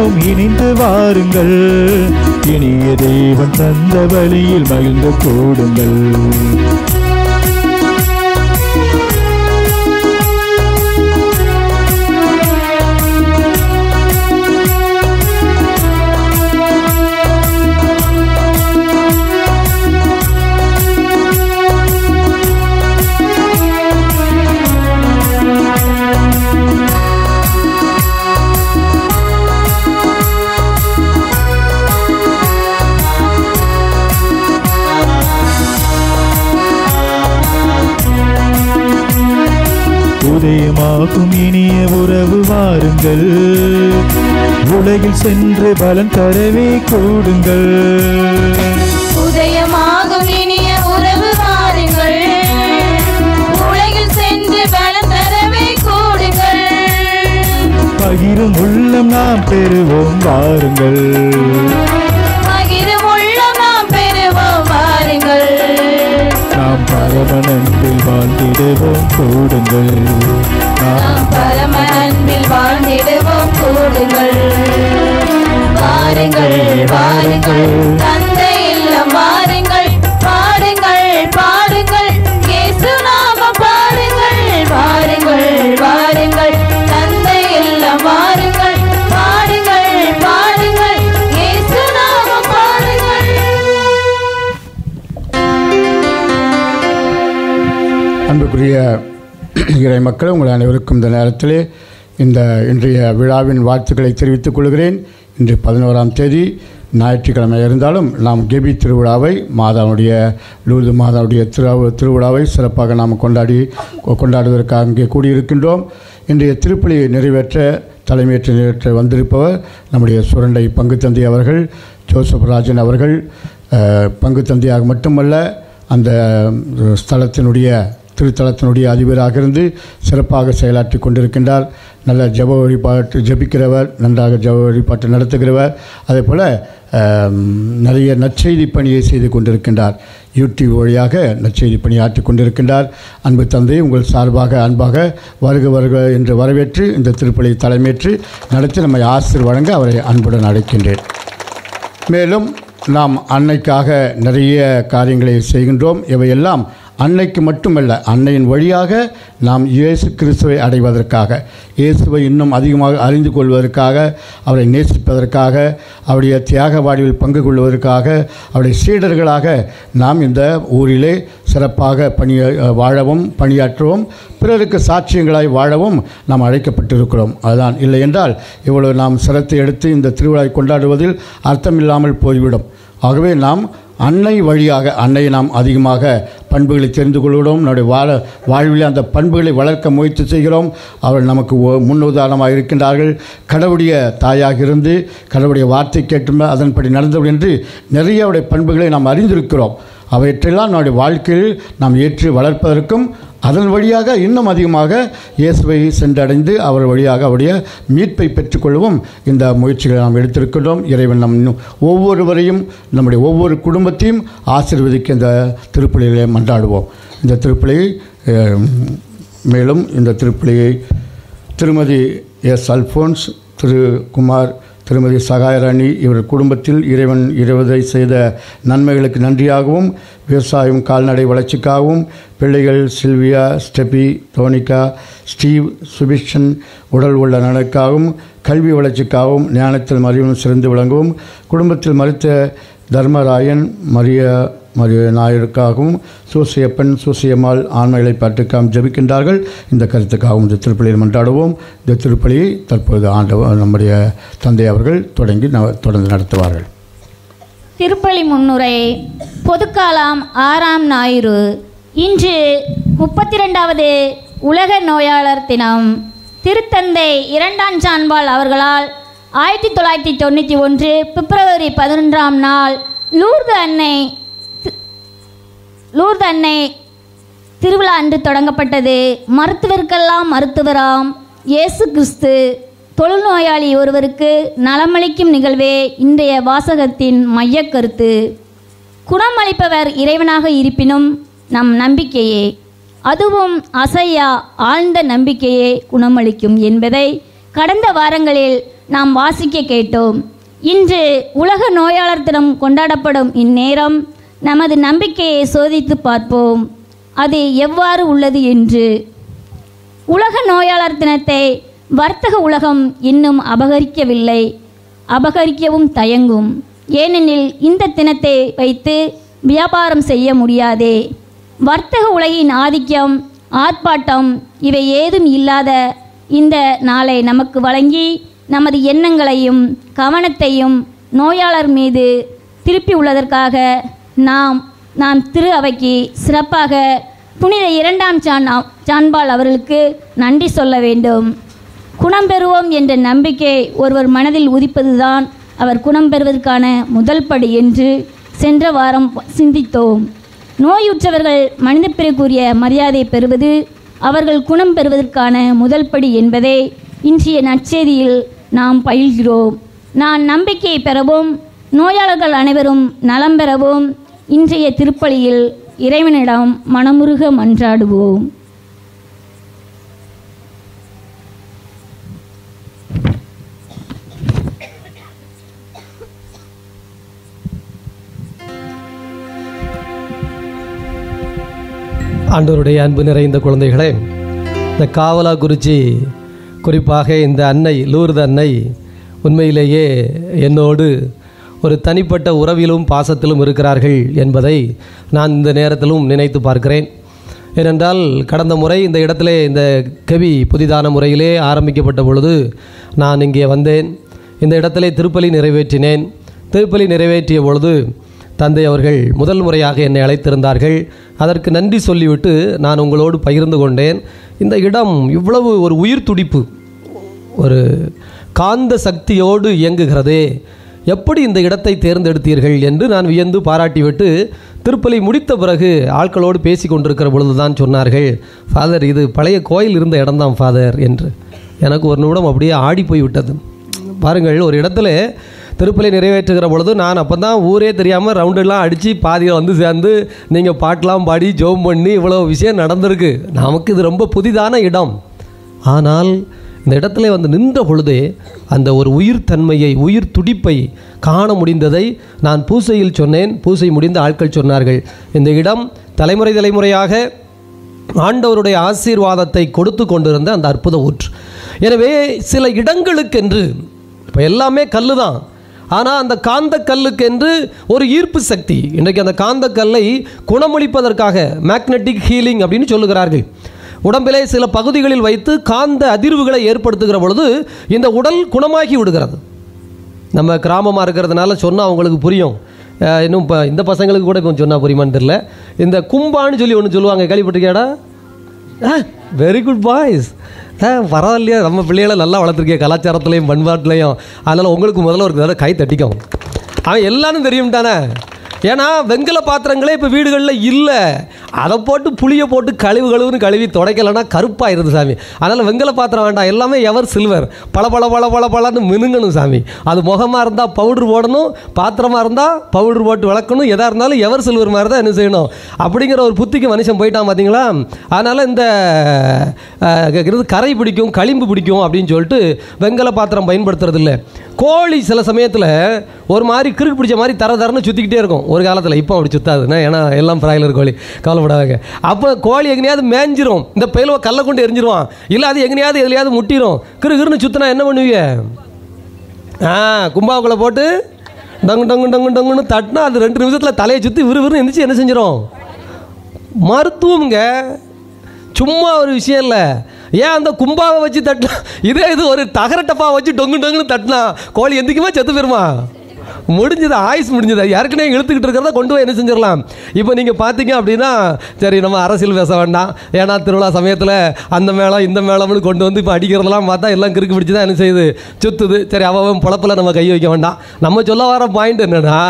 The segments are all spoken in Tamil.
யாவும் இணைந்து வாருங்கள். இனிய தேவன் தந்த வழியில் மகிழ்ந்து கூடுங்கள். உதயமாகும் இனிய உறவு வாருங்கள். உலகில் சென்று பலன் தரவே கூடுங்கள். உதயமாகும் இனிய உறவு வாருங்கள். உலகில் சென்று பலன் தரவே கூடுங்கள். பகிரும் உள்ளம் நாம் பெறுவோம் வாருங்கள். பகிரும் உள்ளம் நாம் பெறுவோம் வாருங்கள். நாம் பரம அன்பில் வாழ்ந்திடுவோம் கூடுங்கள். நாம் பரம அன்பில் வாழ்ந்திடுவோம் கூடுங்கள். வாருங்கள் வாருங்கள் தந்தை இல்லம் வாருங்கள். பாடுங்கள் பாடுங்கள் இயேசு நாமம் பாடுங்கள். வாருங்கள் வாருங்கள் தந்தை இல்லம் வாருங்கள். பாடுங்கள் பாடுங்கள் இயேசு நாமம் பாடுங்கள். அன்புக்குரிய இறை மக்கள், உங்கள் அனைவருக்கும் இந்த நேரத்திலே இன்றைய விழாவின் வாழ்த்துக்களை தெரிவித்துக் கொள்கிறேன். இன்று 11ஆம் தேதி ஞாயிற்றுக்கிழமை இருந்தாலும் நாம் கெபி திருவிழாவை லூர்து மாதாவுடைய திருவிழாவை சிறப்பாக நாம் கொண்டாடுவதற்காக இங்கே கூடியிருக்கின்றோம். இன்றைய திருப்பலியை தலைமையேற்று வந்திருப்பவர் நம்முடைய சுரண்டை பங்கு தந்தை அவர்கள், ஜோசப் ராஜன் அவர்கள். பங்கு தந்தையாக மட்டுமல்ல, அந்த திருத்தலத்தினுடைய அதிபராக இருந்து சிறப்பாக செயலாற்றி கொண்டிருக்கின்றார். நல்ல ஜபிக்கிறவர், நன்றாக ஜப வழிபாட்டை நடத்துகிறவர். அதே போல் நிறைய நற்செய்தி பணியை செய்து கொண்டிருக்கின்றார். யூடியூப் வழியாக நற்செய்தி பணியாற்றி கொண்டிருக்கின்றார். அன்பு தந்தை, உங்கள் சார்பாக அன்பாக வருக என்று வரவேற்று இந்த திருப்பலியை தலைமையேற்று நடத்தி நம்மை ஆசீர் வழங்க அவரை அன்புடன் அழைக்கின்றேன். மேலும் நாம் அன்னைக்காக நிறைய காரியங்களை செய்கின்றோம். இவையெல்லாம் அன்னைக்கு மட்டுமல்ல, அன்னையின் வழியாக நாம் இயேசு கிறிஸ்துவை அடைவதற்காக, இயேசுவை இன்னும் அதிகமாக அறிந்து கொள்வதற்காக, அவரை நேசிப்பதற்காக, அவருடைய தியாக வாழ்வில் பங்கு கொள்வதற்காக, அவருடைய சீடர்களாக நாம் இந்த ஊரிலே சிறப்பாக வாழவும் பணியாற்றவும் பிறருக்கு சாட்சியங்களாய் வாழவும் நாம் அழைக்கப்பட்டிருக்கிறோம். அதுதான். இல்லை என்றால் இவ்வளவு நாம் சிரத்தை எடுத்து இந்த திருவிழாவை கொண்டாடுவதில் அர்த்தமில்லாமல் போய்விடும். ஆகவே நாம் அன்னை வழியாக அன்னையை நாம் அதிகமாக பண்புகளை தெரிந்து கொள்கிறோம். நம்முடைய வாழ்வில் அந்த பண்புகளை வளர்க்க முயற்சி செய்கிறோம். அவர்கள் நமக்கு முன்னுதாரணமாக இருக்கின்றார்கள். கடவுளுடைய தாயாக இருந்து கடவுளுடைய வார்த்தை கேட்டு அதன்படி நடந்தவர்கள் என்று நிறைய அவருடைய பண்புகளை நாம் அறிந்திருக்கிறோம். அவற்றையெல்லாம் நம்முடைய வாழ்க்கையில் நாம் ஏற்று வளர்ப்பதற்கும் அதன் வழியாக இன்னும் அதிகமாக இயேசுவை சென்றடைந்து அவர் வழியாக அவருடைய மீட்பை பெற்றுக்கொள்ளவும் இந்த முயற்சிகளை நாம் எடுத்திருக்கின்றோம். இறைவன் ஒவ்வொருவரையும், நம்முடைய ஒவ்வொரு குடும்பத்தையும் ஆசீர்வதிக்க இந்த திருப்பலியை மன்றாடுவோம். இந்த திருப்பலியை மேலும் இந்த திருப்பலியை திருமதி எஸ். அல்ஃபோன்ஸ், திரு குமார், திருமதி சகாயராணி இவர் குடும்பத்தில் இறைவன் இருவதை செய்த நன்மைகளுக்கு நன்றியாகவும், விவசாயம் கால்நடை வளர்ச்சிக்காகவும், பிள்ளைகள் சில்வியா, ஸ்டெபி, டோனிகா, ஸ்டீவ், சுபிஷன் உடல் உள்ள நலனுக்காகவும், கல்வி வளர்ச்சிக்காகவும், ஞானத்தில் மறியும் சிறந்து விளங்கவும், குடும்பத்தில் மறித்த தர்மராயன், மரிய நாயருக்காகவும், சூசியப்பன், சூசியம்மாள் ஆண்மைகளை பாட்டுக்காகவும் ஜபிக்கின்றார்கள். இந்த கருத்துக்காகவும் இந்த திருப்பலியில் மன்றாடுவோம். இந்த திருப்பலியை தற்போது நம்முடைய தந்தை அவர்கள் தொடர்ந்து நடத்துவார்கள். திருப்பலி முன்னுரை. பொதுக்காலம் 6ஆம் ஞாயிறு. இன்று 32வது உலக நோயாளர் தினம். திருத்தந்தை 2ஆம் ஜான்பால் அவர்களால் 1991 பிப்ரவரி 11ஆம் நாள் லூர்து அன்னை திருவிழா அன்று தொடங்கப்பட்டது. மருத்துவருக்கெல்லாம் மருத்துவராம் இயேசு கிறிஸ்து தொழுநோயாளி ஒருவருக்கு நலமளிக்கும் நிகழ்வே இன்றைய வாசகத்தின் மையக் கருத்து. குணமளிப்பவர் இறைவனாக இருப்பினும் நம் நம்பிக்கையே, அதுவும் அசையா ஆழ்ந்த நம்பிக்கையே குணமளிக்கும் என்பதை கடந்த வாரங்களில் நாம் வாசிக்க கேட்டோம். இன்று உலக நோயாளர் தினம் கொண்டாடப்படும் இந்நேரம் நமது நம்பிக்கையை சோதித்து பார்ப்போம், அது எவ்வாறு உள்ளது என்று. உலக நோயாளர் தினத்தை வர்த்தக உலகம் இன்னும் அபகரிக்கவில்லை, அபகரிக்கவும் தயங்கும். ஏனெனில் இந்த தினத்தை வைத்து வியாபாரம் செய்ய முடியாதே. வர்த்தக உலகின் ஆதிக்கம், ஆர்ப்பாட்டம் இவை ஏதும் இல்லாத இந்த நாளை நமக்கு வழங்கி நமது எண்ணங்களையும் கவனத்தையும் நோயாளர் மீது திருப்பி உள்ளதற்காக நாம் திரு அவைக்கு சிறப்பாக புனித 2ஆம் ஜான்பால் அவர்களுக்கு நன்றி சொல்ல வேண்டும். குணம் பெறுவோம் என்ற நம்பிக்கை ஒருவர் மனதில் உதிப்பதுதான் அவர் குணம் பெறுவதற்கான முதல் படி என்று சென்ற வாரம் சிந்தித்தோம். நோயுற்றவர்கள் மனித பிறகுரிய மரியாதை பெறுவது அவர்கள் குணம் பெறுவதற்கான முதல் படி என்பதை இன்றைய நற்செய்தியில் நாம் பயில்கிறோம். நான் நம்பிக்கை பெறவும் நோயாளர்கள் அனைவரும் நலம் பெறவும் இன்றைய திருப்பலியில் இறைவனிடம் மனமுருக மன்றாடுவோம். ஆண்டவருடைய அன்பு நிறைந்த குழந்தைகளே, இந்த காவலாக்குறிச்சி குறிப்பாக இந்த அன்னை லூர்து அன்னை உண்மையிலேயே என்னோடு ஒரு தனிப்பட்ட உறவிலும் பாசத்திலும் இருக்கிறார்கள் என்பதை நான் இந்த நேரத்திலும் நினைத்து பார்க்கிறேன். ஏனென்றால் கடந்த முறை இந்த இடத்திலே இந்த கவி புதிதான முறையிலே ஆரம்பிக்கப்பட்ட பொழுது நான் இங்கே வந்தேன். இந்த இடத்திலே திருப்பலி நிறைவேற்றினேன். திருப்பலி நிறைவேற்றிய பொழுது தந்தை அவர்கள் முதல் முறையாக என்னை அழைத்திருந்தார்கள். அதற்கு நன்றி சொல்லிவிட்டு நான் உங்களோடு பகிர்ந்து கொண்டேன். இந்த இடம் இவ்வளவு ஒரு உயிர் துடிப்பு, ஒரு காந்த சக்தியோடு இயங்குகிறதே, எப்படி இந்த இடத்தை தேர்ந்தெடுத்தீர்கள் என்று நான் வியந்து பாராட்டிவிட்டு திருப்பலி முடித்த பிறகு ஆட்களோடு பேசி கொண்டிருக்கிற பொழுது தான் சொன்னார்கள், ஃபாதர் இது பழைய கோயில் இருந்த இடம்தான் ஃபாதர் என்று. எனக்கு ஒரு நிமிடம் அப்படியே ஆடி போய் விட்டது. பாருங்கள், ஒரு இடத்துல திருப்பலி நிறைவேற்றுகிற பொழுது நான் அப்போ தான் ஊரே தெரியாமல் ரவுண்டெல்லாம் அடித்து பாதியில் வந்து சேர்ந்து நீங்கள் பாட்டெலாம் பாடி ஜோம் பண்ணி இவ்வளோ விஷயம் நடந்திருக்கு. நமக்கு இது ரொம்ப புதிதான இடம். ஆனால் இந்த இடத்துல வந்து நின்ற பொழுதே அந்த ஒரு உயிர் தன்மையை, உயிர் துடிப்பை காண முடிந்ததை நான் பூசையில் சொன்னேன். பூசை முடிந்த ஆட்கள் சொன்னார்கள், இந்த இடம் தலைமுறை தலைமுறையாக ஆண்டவருடைய ஆசீர்வாதத்தை கொடுத்து கொண்டிருந்த அந்த அற்புத ஊற்று. எனவே சில இடங்களுக்கென்று இப்போ எல்லாமே கல் தான், ஆனால் அந்த காந்த கல்லுக்கென்று ஒரு ஈர்ப்பு சக்தி. இன்றைக்கு அந்த காந்த கல்லை குணமளிப்பதற்காக மேக்னெட்டிக் ஹீலிங் அப்படின்னு சொல்லுகிறார்கள். உடம்பிலே சில பகுதிகளில் வைத்து காந்த அதிர்வுகளை ஏற்படுத்துகிற பொழுது இந்த உடல் குணமாகி விடுகிறது. நம்ம கிராமமாக இருக்கிறதுனால சொன்னால் அவங்களுக்கு புரியும். இன்னும் இப்போ இந்த பசங்களுக்கு கூட கொஞ்சம் சொன்னால் புரியுமான்னு தெரியல. இந்த கும்பான்னு சொல்லி ஒன்று சொல்லுவாங்க, கேள்விப்பட்டிருக்கியாடா? வெரி குட் பாய்ஸ், பரவாயில்லையா, நம்ம பிள்ளைகளை நல்லா வளர்த்துருக்கேன் கலாச்சாரத்துலேயும் பண்பாட்டுலையும். அதனால் உங்களுக்கு முதல்ல ஒரு தடவை கை தட்டிக்கும். அவன் எல்லாரும் தெரியும் தானே. ஏன்னா வெங்கல பாத்திரங்களே இப்போ வீடுகளில் இல்லை. அதை போட்டு புளியை போட்டு கழுவுன்னு கழுவி துடைக்கலைன்னா கருப்பாயிருது சாமி. அதனால் வெங்கல பாத்திரம் வேண்டாம், எல்லாமே எவர் சில்வர், பளபளன்னு மினுங்கணும் சாமி. அது முகமாக இருந்தால் பவுட்ரு போடணும், பாத்திரமாக இருந்தால் பவுட்ரு போட்டு விளக்கணும், எதாக இருந்தாலும் எவர் சில்வர் மாதிரி தான் என்ன செய்யணும் அப்படிங்கிற ஒரு புத்திக்கு மனுஷன் போயிட்டான் பார்த்தீங்களா. அதனால் இந்த கரை பிடிக்கும், களிம்பு பிடிக்கும் அப்படின்னு சொல்லிட்டு வெங்கல பாத்திரம் பயன்படுத்துறது இல்லை. கோழி சில சமயத்தில் ஒரு மாதிரி கிறுக்கு பிடிச்ச மாதிரி தரன்னு சுற்றிக்கிட்டே இருக்கும் ஒரு காலத்தில். இப்போ அப்படி சுத்தாதுன்னா, ஏன்னா எல்லாம் பிராய்லர் கோழி, கவலைப்படாதாங்க. அப்போ கோழி எங்கேயாவது மேஞ்சிரும், இந்த பயிலுவை கல்லை கொண்டு எரிஞ்சிருவான், இல்லை அது எங்கேயாவது எதுலையாவது முட்டிடும். கிறுன்னு சுற்றினா என்ன பண்ணுவீங்க? கும்பாவுக்குள்ளே போட்டு டங்குன்னு தட்டினா அது 2 நிமிஷத்தில் தலையை சுற்றி விறுவிறுன்னு எந்திரிச்சு என்ன செஞ்சிடும்? மருத்துவம்ங்க, சும்மா ஒரு விஷயம் இல்லை. ஏன் அந்த கும்பாவை வச்சு தட்டினா, இது ஒரு தகரட்டப்பா வச்சு டொங்குன்னு தட்டினா கோழி எந்திக்குமா செத்து போயிருமா? முடிஞ்சது, ஆயுஸ் முடிஞ்சது. யாருக்குனே இழுத்துக்கிட்டு இருக்கிறத கொண்டு போய் என்ன செஞ்சிடலாம். இப்போ நீங்கள் பார்த்தீங்க அப்படின்னா, சரி நம்ம அரசியல் பேச வேண்டாம், ஏன்னா திருவிழா சமயத்தில் அந்த மேளம் இந்த மேளம்னு கொண்டு வந்து இப்போ அடிக்கிறதெல்லாம் பார்த்தா எல்லாம் கிறுக்கு பிடிச்சி தான் என்ன செய்யுது, சுற்றுது. சரி, அவன் பொழப்பில் நம்ம கை வைக்க வேண்டாம். நம்ம சொல்ல வர பாயிண்ட் என்னென்னா,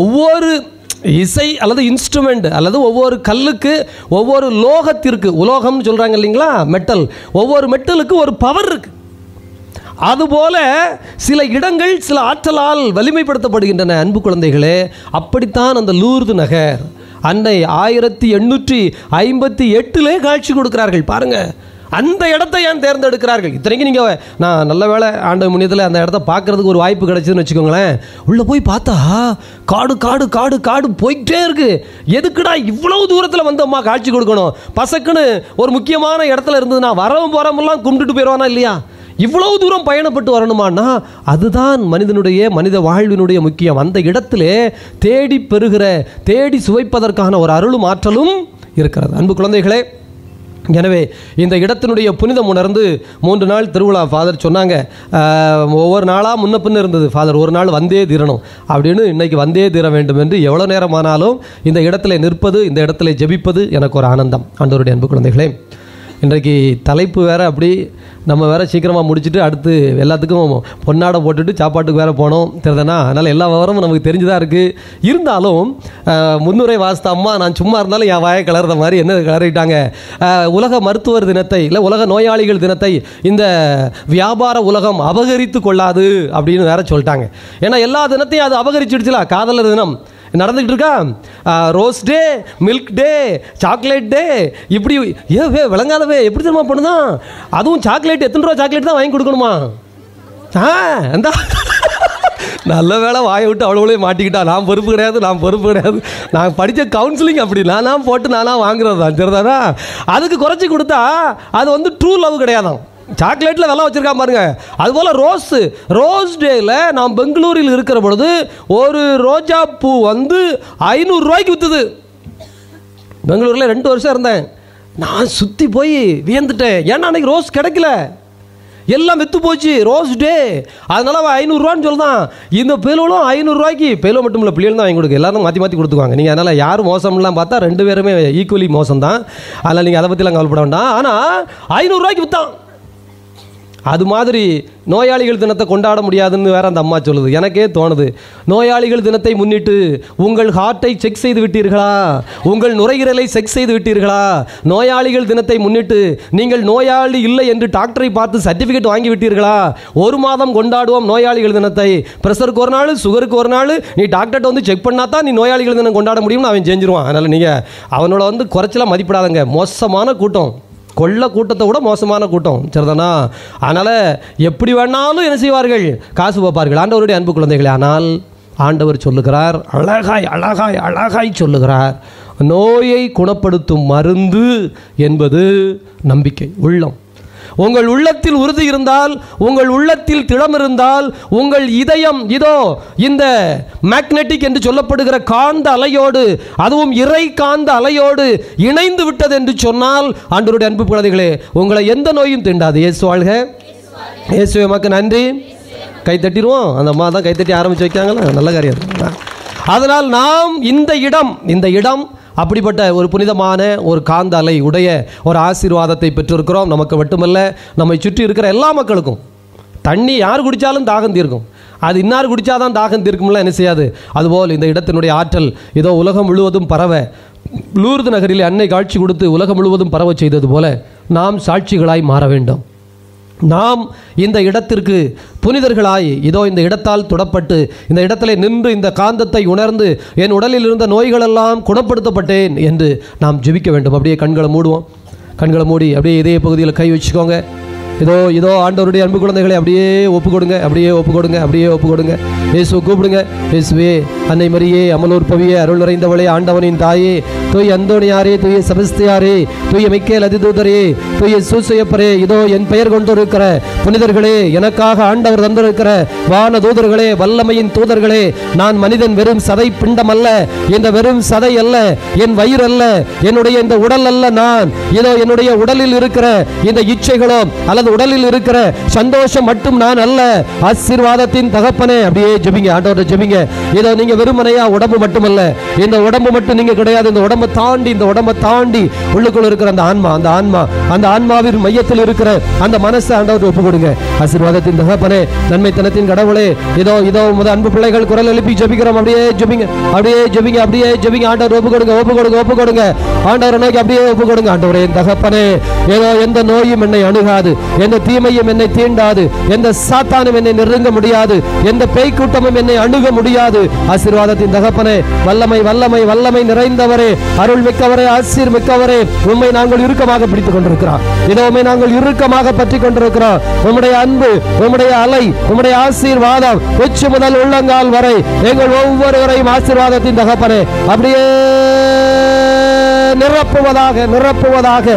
ஒவ்வொரு இசை அல்லது இன்ஸ்ட்ருமெண்ட் அல்லது ஒவ்வொரு கல்லுக்கு, ஒவ்வொரு லோகத்திற்கு, உலோகம்னு சொல்கிறாங்க இல்லைங்களா, மெட்டல், ஒவ்வொரு மெட்டலுக்கு ஒரு பவர் இருக்குது. அதுபோல சில இடங்கள் சில ஆற்றலால் வலிமைப்படுத்தப்படுகின்றன. அன்பு குழந்தைகளே, அப்படித்தான் அந்த லூர்து நகர் அன்னை 1858 காட்சி கொடுக்கிறார்கள். பாருங்க, அந்த இடத்தை ஏன் தேர்ந்தெடுக்கிறார்கள்? இத்தனைக்கும் நீங்கள் நான் நல்ல வேளை ஆண்டவர் முன்னியத்தில் அந்த இடத்த பார்க்கறதுக்கு ஒரு வாய்ப்பு கிடைச்சதுன்னு வச்சுக்கோங்களேன். உள்ளே போய் பார்த்தா காடு காடு காடு காடு போயிட்டே இருக்கு. எதுக்குடா இவ்வளவு தூரத்தில் வந்து அம்மா காட்சி கொடுக்கணும்? பசக்குன்னு ஒரு முக்கியமான இடத்துல இருந்ததுன்னா வரவும் போகிறவங்களாம் கும்பிட்டுட்டு போயிடுவானா இல்லையா? இவ்வளவு தூரம் பயணப்பட்டு வரணுமான்னா அதுதான் மனித வாழ்வினுடைய முக்கியம். அந்த இடத்திலே தேடி பெறுகிற, தேடி சுவைப்பதற்கான ஒரு அருளும் ஆற்றலும் இருக்கிறது. அன்பு குழந்தைகளே, எனவே இந்த இடத்தினுடைய புனிதம் உணர்ந்து 3 நாள் திருவிழா ஃபாதர் சொன்னாங்க. ஒவ்வொரு நாளாக முன்ன பின்ன இருந்தது. ஃபாதர் ஒரு நாள் வந்தே தீரணும் அப்படின்னு, இன்னைக்கு வந்தே தீர வேண்டும் என்று எவ்வளோ நேரமானாலும் இந்த இடத்துல நிற்பது, இந்த இடத்துல ஜெபிப்பது எனக்கு ஒரு ஆனந்தம். ஆண்டவருடைய அன்பு குழந்தைகளே, இன்றைக்கு தலைப்பு வேறு, அப்படி நம்ம வேறு சீக்கிரமாக முடிச்சுட்டு அடுத்து எல்லாத்துக்கும் பொன்னாடை போட்டுட்டு சாப்பாட்டுக்கு வேறு போனோம் தெரியுதுனா. அதனால் எல்லா விவரமும் நமக்கு தெரிஞ்சுதான் இருக்குது. இருந்தாலும் முன்னுரை வாசித்த அம்மா நான் சும்மா இருந்தாலும் என் வாயை கிளறுற மாதிரி என்ன கிளறிட்டாங்க. உலக மருத்துவர் தினத்தை, இல்லை உலக நோயாளிகள் தினத்தை இந்த வியாபார உலகம் அபகரித்து கொள்ளாது அப்படின்னு வேற சொல்லிட்டாங்க. ஏன்னா எல்லா தினத்தையும் அது அபகரிச்சிடுச்சுல. காதலர் தினம் நடந்துகிட்டு இருக்கா, ரோஸ் டே, மில்க் டே, சாக்லேட் டே, இப்படி விளங்காதவே எப்படி தெரியுமா பண்ணுதான். அதுவும் சாக்லேட் எத்தனை ரூபா சாக்லேட் தான் வாங்கி கொடுக்கணுமா? அந்த நல்ல வேலை வாயை விட்டு அவ்வளோவே மாட்டிக்கிட்டா. நான் பொறுப்பு கிடையாது. நான் படித்த கவுன்சிலிங் அப்படி நானாக போட்டு நானாக வாங்குறது தான் சரிதானா. அதுக்கு குறைச்சி கொடுத்தா அது வந்து ட்ரூ லவ் கிடையாதான். சாக்லேட்டில் விலை வச்சுருக்கான் பாருங்க. அதுபோல் ரோஸ் டேயில் நான் பெங்களூரில் இருக்கிற பொழுது ஒரு ரோஜா பூ வந்து 500 ரூபாய்க்கு விற்றுது. பெங்களூரில் 2 வருஷம் இருந்தேன். நான் சுற்றி போய் வியந்துட்டேன். ஏன்னா அன்றைக்கி ரோஸ் கிடைக்கல, எல்லாம் விற்று போச்சு. ரோஸ் டே அதனால அவன் 500 ரூபான்னு சொல்லுதான். இந்த பேலோலும் 500 ரூபாய்க்கு, பேலோ மட்டும் இல்லை பிள்ளைகள் தான் வாங்கி கொடுக்கு. எல்லாரும் மாற்றி கொடுத்துக்குவாங்க. நீங்கள் அதனால் யாரும் மோசம்லாம் பார்த்தா 2 பேருமே ஈக்குவலி மோசம் தான். அதனால் நீங்கள் அதை பற்றிலாம் கவலைப்பட வேண்டாம். ஆனால் 500 ரூபாய்க்கு விற்றான். அது மாதிரி நோயாளிகள் தினத்தை கொண்டாட முடியாதுன்னு வேற அந்த அம்மா சொல்லுது. எனக்கே தோணுது, நோயாளிகள் தினத்தை முன்னிட்டு உங்கள் ஹார்ட்டை செக் செய்து விட்டீர்களா? உங்கள் நுரையீரலை செக் செய்து விட்டீர்களா? நோயாளிகள் தினத்தை முன்னிட்டு நீங்கள் நோயாளி இல்லை என்று டாக்டரை பார்த்து சர்டிஃபிகேட் வாங்கி விட்டீர்களா? 1 மாதம் கொண்டாடுவோம் நோயாளிகள் தினத்தை. ப்ரெஷருக்கு ஒரு நாள், சுகருக்கு ஒரு நாள், நீ டாக்டர்கிட்ட வந்து செக் பண்ணா தான் நீ நோயாளிகள் தினம் கொண்டாட முடியும்னு அவன் செஞ்சிருவான். அதனால் நீங்கள் அவனோட வந்து குறைச்சலாம் மதிப்பிடாதங்க. மோசமான கூட்டம், கொள்ள கூட்டத்தை விட மோசமான கூட்டம் சரிதானா. அதனால் எப்படி வேணாலும் என்ன செய்வார்கள், காசு பார்ப்பார்கள். ஆண்டவருடைய அன்பு குழந்தைகளே, ஆனால் ஆண்டவர் சொல்லுகிறார், அழகாய் சொல்லுகிறார், நோயை குணப்படுத்தும் மருந்து என்பது நம்பிக்கை, உள்ளம். உங்கள் உள்ளத்தில் உறுதி இருந்தால், உங்கள் உள்ளத்தில் திடம் இருந்தால், உங்கள் இதயம் இதோ இந்த மேக்னெட்டிக் என்று சொல்லப்படுகிற காந்த அலையோடு, அதுவும் இறை காந்த அலையோடு இணைந்து விட்டது என்று சொன்னால், ஆண்டவருடைய அன்பு குழந்தைகளே, உங்களை எந்த நோயும் தீண்டாது. இயேசு வாழ்க. இயேசுவே மக்கு நன்றி. கை தட்டிடுவோம். அந்த அம்மா தான் கை தட்டி ஆரம்பித்து வைக்காங்களா, நல்ல காரியம். அதனால் நாம் இந்த இடம் அப்படிப்பட்ட ஒரு புனிதமான ஒரு காந்த அலை உடைய ஒரு ஆசீர்வாதத்தை பெற்றிருக்கிறோம். நமக்கு மட்டுமல்ல, நம்மை சுற்றி இருக்கிற எல்லா மக்களுக்கும். தண்ணி யார் குடித்தாலும் தாகம் தீர்க்கும், அது இன்னார் குடித்தாதான் தாகம் தீர்க்கும்லாம் என்ன செய்யாது. அதுபோல் இந்த இடத்தினுடைய ஆற்றல் இதோ உலகம் முழுவதும் பரவ, லூர்து நகரில் அன்னை காட்சி கொடுத்து உலகம் முழுவதும் பரவ செய்தது போல நாம் சாட்சிகளாய் மாற வேண்டும். நாம் இந்த இடத்திற்கு புனிதர்களாய் இதோ இந்த இடத்தால் தொடப்பட்டு இந்த இடத்துல நின்று இந்த காந்தத்தை உணர்ந்து என் உடலில் இருந்த நோய்களெல்லாம் குணப்படுத்தப்பட்டேன் என்று நாம் ஜெபிக்க வேண்டும். அப்படியே கண்களை மூடுவோம். கண்களை மூடி அப்படியே இதே பகுதியில் கை வச்சுக்கோங்க. இதோ ஆண்டவருடைய அன்பு குழந்தைகளை அப்படியே ஒப்பு கொடுங்க. இயேசு கூப்பிடுங்க. இயேசுவே, அன்னை மரியே, அமலூர் பவியே, அருள் நிறைந்தவளே, ஆண்டவனின் தாயே, தூய் அந்தோணியாரே, தூய செபஸ்தியாரே, தூய மிக்கேல் அதிதூதரே, தூய சூசையப்பரே, இதோ என் பெயர் கொண்டிருக்கிற புனிதர்களே, எனக்காக ஆண்டவர் தந்திருக்கிற வான தூதர்களே, வல்லமையின் தூதர்களே, நான் மனிதன் வெறும் சதை பிண்டம் அல்ல, இந்த வெறும் சதை அல்ல, என் வயிறு அல்ல, என்னுடைய இந்த உடல் அல்ல. நான் இதோ என்னுடைய உடலில் இருக்கிற இந்த இச்சைகளோ அல்லது உடலில் இருக்கிற சந்தோஷம் மட்டும் நான் அல்ல. ஆசீர்வாதத்தின் தகப்பனே. அப்படியே ஜெபிங்க, ஆண்டவரை ஜெபிங்க. இதோ நீங்க வெறுமனையா உடம்பு மட்டுமல்ல, இந்த உடம்பு மட்டும் நீங்க கிடையாது. இந்த உடம்பை தாண்டி உள்ளுக்குள்ள இருக்கிற அந்த ஆன்மாவின் மையத்தில் இருக்கிற அந்த மனசை ஆண்டவருக்கு ஒப்பு கொடுங்க. ஆசீர்வாதத்தின் தகப்பனே, நன்மைத்தனத்தின் கடவுளே, இதோ உமது அன்பு பிள்ளைகள் குரல் எழுப்பி ஜெபிக்கிறோம். அப்படியே ஜெபிங்க. ஆண்டவர் ஒப்பு கொடுங்க. ஆண்டவர் நோக்கி அப்படியே ஒப்பு கொடுங்க. ஆண்டவரே தகப்பனே, ஏதோ எந்த நோயும் என்னை அணுகாது, எந்த தீமையும் என்னை தீண்டாது, எந்த சாத்தானும் என்னை நெருங்க முடியாது, எந்த பேய் கூட்டமும் என்னை அணுக முடியாது. ஆசீர்வாதத்தின் தகப்பனே, வல்லமை வல்லமை வல்லமை நிறைந்தவரே, அருள் மிக்கவரே, ஆசீர் மிக்கவரே, உம்மை நாங்கள் இறுக்கமாக பிடித்துக் கொண்டிருக்கிறோம். இதோமை நாங்கள் இறுக்கமாக பற்றி கொண்டிருக்கிறோம். உம்முடைய அன்பு, உம்முடைய அலை, உம்முடைய ஆசீர்வாதம் உச்சி முதல் உள்ளங்கால் வரை எங்கள் ஒவ்வொருவரையும் ஆசீர்வாதத்தின் தகப்பனே அப்படியே நிரப்புவதாக நிரப்புவதாக.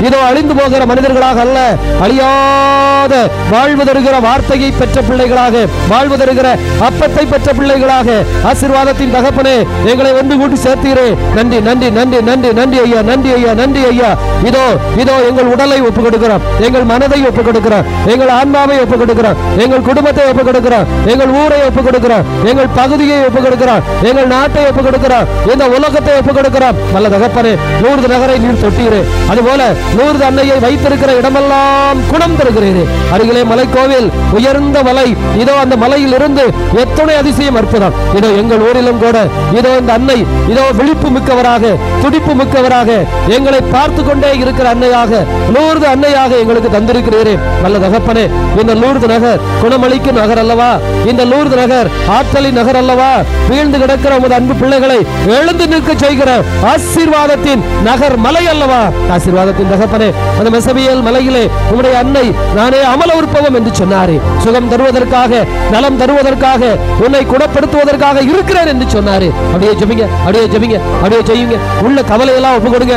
இதோ அழிந்து போகிற மனிதர்களாக அல்ல, அழியாத வாழ்வு தருகிற வார்த்தையை பெற்ற பிள்ளைகளாக, வாழ்வு தருகிற அப்பத்தை பெற்ற பிள்ளைகளாக ஆசீர்வாதத்தின் தகப்பனே எங்களை ஒன்று கூட்டி சேர்த்தீரே. நன்றி நன்றி நன்றி நன்றி நன்றி ஐயா, நன்றி ஐயா, நன்றி ஐயா. இதோ இதோ எங்கள் உடலை ஒப்புக் கொடுக்கிறோம், எங்கள் மனதை ஒப்புக் கொடுக்கிறோம், எங்கள் ஆன்மாவை ஒப்புக் கொடுக்கிறோம், எங்கள் குடும்பத்தை ஒப்புக் கொடுக்கிறோம், எங்கள் ஊரை ஒப்புக் கொடுக்கிறோம், எங்கள் பகுதியை ஒப்புக் கொடுக்கிறோம், எங்கள் நாட்டை ஒப்புக் கொடுக்கிறோம், இந்த உலகத்தை ஒப்புக் கொடுக்கிறோம். நல்ல தகப்பனே, லூர்து நகரை நீர் தொட்டீரே, அதுபோல லூர்து அன்னையை வைத்திருக்கிற இடமெல்லாம் குணம் தருகிறீரே. அருகிலே மலைக்கோவில், உயர்ந்த மலை, இதோ அந்த மலையில் இருந்து எத்தனை அதிசயம் அற்புதம். இதோ எங்கள் ஊரிலும் கூட இதோ இந்த அன்னை இதோ விழிப்பு மிக்கவராக, துடிப்பு மிக்கவராக, எங்களை பார்த்து கொண்டே இருக்கிற அன்னையாக, லூர்து அன்னையாக எங்களுக்கு தந்திருக்கிறீரே. நல்ல தகப்பனே, இந்த லூர்து நகர் குணமளிக்கும் நகர் அல்லவா, இந்த லூர்து நகர் ஆற்றலின் நகர் அல்லவா, வீழ்ந்து கிடக்கிற உமது அன்பு பிள்ளைகளை எழுந்து நிற்க செய்கிற ஆசீர்வாதத்தின் நகர் மலை அல்லவா. ஆசீர்வாதத்தின் தகப்பனே, அந்த மெசபியல் மலையிலே உம்முடைய அன்னை நானே அமல உற்பவம் என்று சொன்னாரே. சுகம் தருவதற்காக, நலம் தருவதற்காக, உன்னை குணப்படுத்துவதற்காக இருக்கிறேன் என்று சொன்னாரே. அப்படியே ஜெபிங்க, அப்படியே ஜெபிங்க, அப்படியே செய்யுங்க. உள்ள கவலையெல்லாம் ஒப்பு கொடுங்க,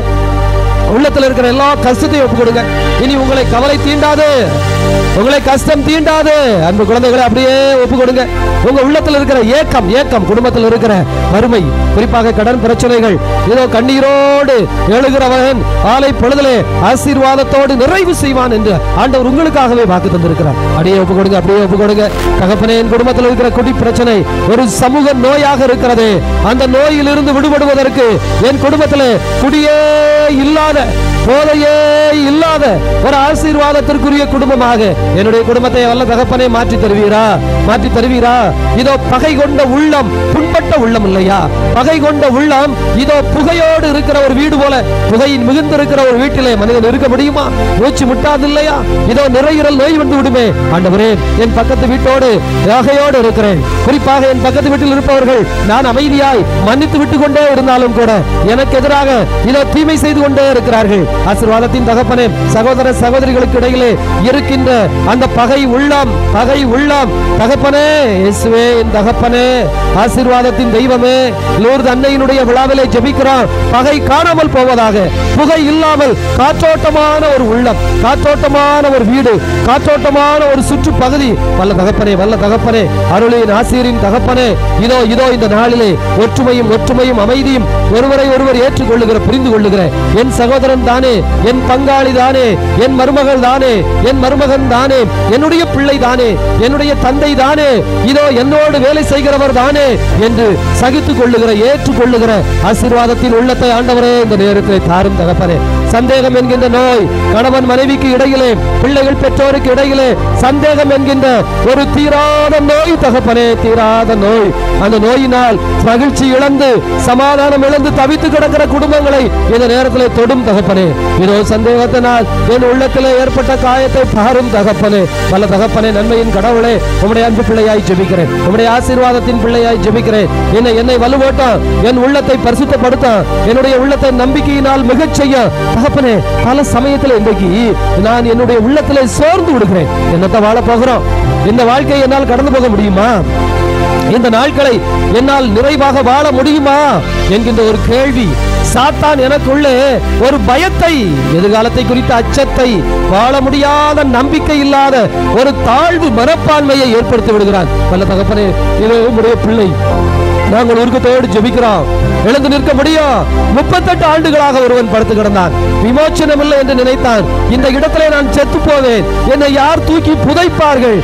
உள்ளத்தில் இருக்கிற எல்லா கஷ்டத்தையும் ஒப்பு கொடுங்க. இனி உங்களை கவலை தீண்டாது, உங்களை கஷ்டம் தீண்டாது. அன்பு குழந்தைகளை அப்படியே ஒப்பு கொடுங்க. உங்க உள்ளத்தில் இருக்கிற ஏக்கம், ஏக்கம், குடும்பத்தில் இருக்கிற வறுமை, குறிப்பாக கடன் பிரச்சனைகள், ஏதோ கண்ணீரோடு எழுகிறவன் ஆலை பொழுதிலே ஆசீர்வாதத்தோடு நிறைவு செய்வான் என்று ஆண்டவர் உங்களுக்காகவே வாக்கு தந்திருக்கிறார். அப்படியே ஒப்பு கொடுங்க, அப்படியே ஒப்பு கொடுங்க. தகப்பனே, என் குடும்பத்தில் இருக்கிற குடி பிரச்சனை ஒரு சமூக நோயாக இருக்கிறது. அந்த நோயில் இருந்து விடுபடுவதற்கு என் குடும்பத்தில் குடியே இல்லாத, போதையே இல்லாத ஒரு ஆசீர்வாதத்திற்குரிய குடும்பமாக என்னுடைய குடும்பத்தை வல்ல தகப்பனே மாற்றி தருவீரா, மாற்றி தருவீரா. இதோ பகை கொண்ட உள்ளம் புண்பட்ட உள்ளம் இல்லையா, பகை கொண்ட உள்ளம் இதோ புகையோடு இருக்கிற ஒரு வீடு போல, புகையின் மிகுந்து இருக்கிற ஒரு வீட்டிலே மனிதன் இருக்க முடியுமா? மூச்சு முட்டாது இல்லையா? இதோ நிறையிறல் நோய் வந்து விடுமே. ஆண்டவரே, என் பக்கத்து வீட்டோடு ராகையோடு இருக்கிறேன். குறிப்பாக என் பக்கத்து வீட்டில் இருப்பவர்கள் நான் அமைதியாய் மன்னித்து விட்டு கொண்டே இருந்தாலும் கூட எனக்கு எதிராக இதோ தீமை செய்து கொண்டே இருக்கிறார்கள். ஆசீர்வாதத்தின் தகப்பனே, சகோதர சகோதரிகளுக்கு இடையிலே இருக்கின்ற அந்த பகை உள்ளம், பகை உள்ளம் தகப்பனே, இயேசுவே என் தகப்பனே, ஆசீர்வாதத்தின் தெய்வமே, லூர்து அன்னையினுடைய விழாவிலே ஜெபிக்கிறோம். பகை காணாமல் போவதாக, புகை இல்லாமல் காற்றோட்டமான ஒரு உள்ளம், காற்றோட்டமான ஒரு வீடு, காற்றோட்டமான ஒரு சுற்று பகுதி. வல்ல தகப்பனே, வல்ல தகப்பனே, அருளின் ஆசீரின் தகப்பனே, இதோ இதோ இந்த நாளிலே ஒற்றுமையும் ஒற்றுமையும் அமைதியும், ஒருவரை ஒருவர் ஏற்றுக்கொள்ளுகிற, புரிந்து கொள்ளுகிற என் சகோதரன் தானே, என் பங்காளி தானே, என் மருமகள் தானே, என் மருமகன் தானே, என்னுடைய பிள்ளை தானே, என்னுடைய தந்தை தானே, இதோ என்னோடு வேலை செய்கிறவர் தானே என்று சகித்துக் கொள்ளுகிற, ஏற்றுக்கொள்ளுகிற ஆசீர்வாதத்தின் உள்ளத்தை ஆண்டவரே இந்த நேரத்தில் தாரும் தகப்பனே. சந்தேகம் என்கின்ற நோய், கணவன் மனைவிக்கு இடையிலே, பிள்ளைகள் பெற்றோருக்கு இடையிலே சந்தேகம் என்கின்ற ஒரு தீராத நோய் தகப்பனே, தீராத நோய். அந்த நோயினால் மகிழ்ச்சி இழந்து, சமாதானம் இழந்து தவித்து கிடக்கிற குடும்பங்களை இந்த நேரத்தில் தொடும் தகப்பனே. இதோ சந்தேகத்தினால் என் உள்ளத்திலே ஏற்பட்ட காயத்தை பாரும் தகப்பனே. வல்ல தகப்பனே, நன்மையின் கடவுளே, உம்முடைய அன்பு பிள்ளையாய் ஜெபிக்கிறேன், உம்முடைய ஆசீர்வாதத்தின் பிள்ளையாய் ஜெபிக்கிறேன். என்னை வலுவோட்டம், என் உள்ளத்தை பரிசுத்தப்படுத்த, என்னுடைய உள்ளத்தை நம்பிக்கையினால் மிகச் செய்ய தகப்பனே. பல சமயத்தில் இன்றைக்கு நான் என்னுடைய உள்ளத்திலே சோர்ந்து விடுகிறேன். என்னத்தை வாழ போகிறோம்? இந்த வாழ்க்கையை என்னால் கடந்து போக முடியுமா? இந்த நாட்களை என்னால் நிறைவாக வாழ முடியுமா என்கின்ற ஒரு கேள்வி, சாத்தான் எனக்குள்ளே ஒரு பயத்தை, எதிர்காலத்தை குறித்த அச்சத்தை, வாழ முடியாத நம்பிக்கை இல்லாத ஒரு தாழ்வு மனப்பான்மையை ஏற்படுத்தி விடுகிறான். வல்ல தகப்பனே, இது உம்முடைய பிள்ளை, நாங்கள் உருக்கத்தோடு ஜெபிக்கிறோம். எழுந்து நிற்க முடியும். 38 ஆண்டுகளாக ஒருவன் படுத்து கிடந்தான், விமோச்சனம் இல்லை என்று நினைத்தான். இந்த இடத்திலே நான் செத்து போவேன், என்னை யார் தூக்கி புதைப்பார்கள்?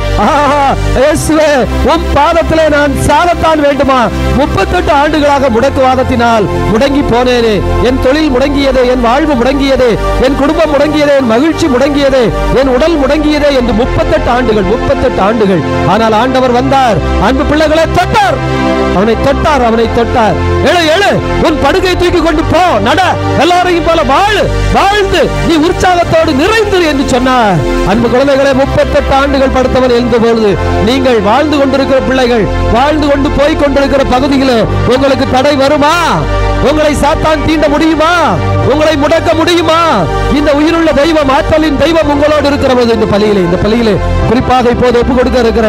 இயேசுவே, உம் பாதத்திலே நான் சாகத்தான் வேண்டுமா? 38 ஆண்டுகளாக முடக்குவாதத்தினால் முடங்கி போனேனே, என் தொழில் முடங்கியதே, என் வாழ்வு முடங்கியதே, என் குடும்பம் முடங்கியதே, என் மகிழ்ச்சி முடங்கியதே, என் உடல் முடங்கியதே என்று 38 ஆண்டுகள், 38 ஆண்டுகள். ஆனால் ஆண்டவர் வந்தார், அன்பு பிள்ளைகளை தொட்டார், அவனை தொட்டார், அவனை தொட்டார். எழு எழு, உன் படுகை தூக்கி கொண்டு போ, நட, எல்லாரையும் போல வாழு, வாழ்ந்து நீ உற்சாகத்தோடு நிறைந்து என்று சொன்னார். அன்பு குழந்தைகளை, 38 ஆண்டுகள் படுத்தவன் எழுந்த பொழுது நீங்கள் வாழ்ந்து கொண்டிருக்கிற பிள்ளைகள், வாழ்ந்து கொண்டு போய் கொண்டிருக்கிற பகுதியில் உங்களுக்கு தடை வருமா? உங்களை சாத்தான் தீண்ட முடியுமா? உங்களை முடக்க முடியுமா? இந்த உயிருள்ள தெய்வம், ஆற்றலின் தெய்வம் உங்களோடு இருக்கிறது. இந்த பலியிலே குறிப்பாக இப்போது ஒப்பு கொடுக்க இருக்கிற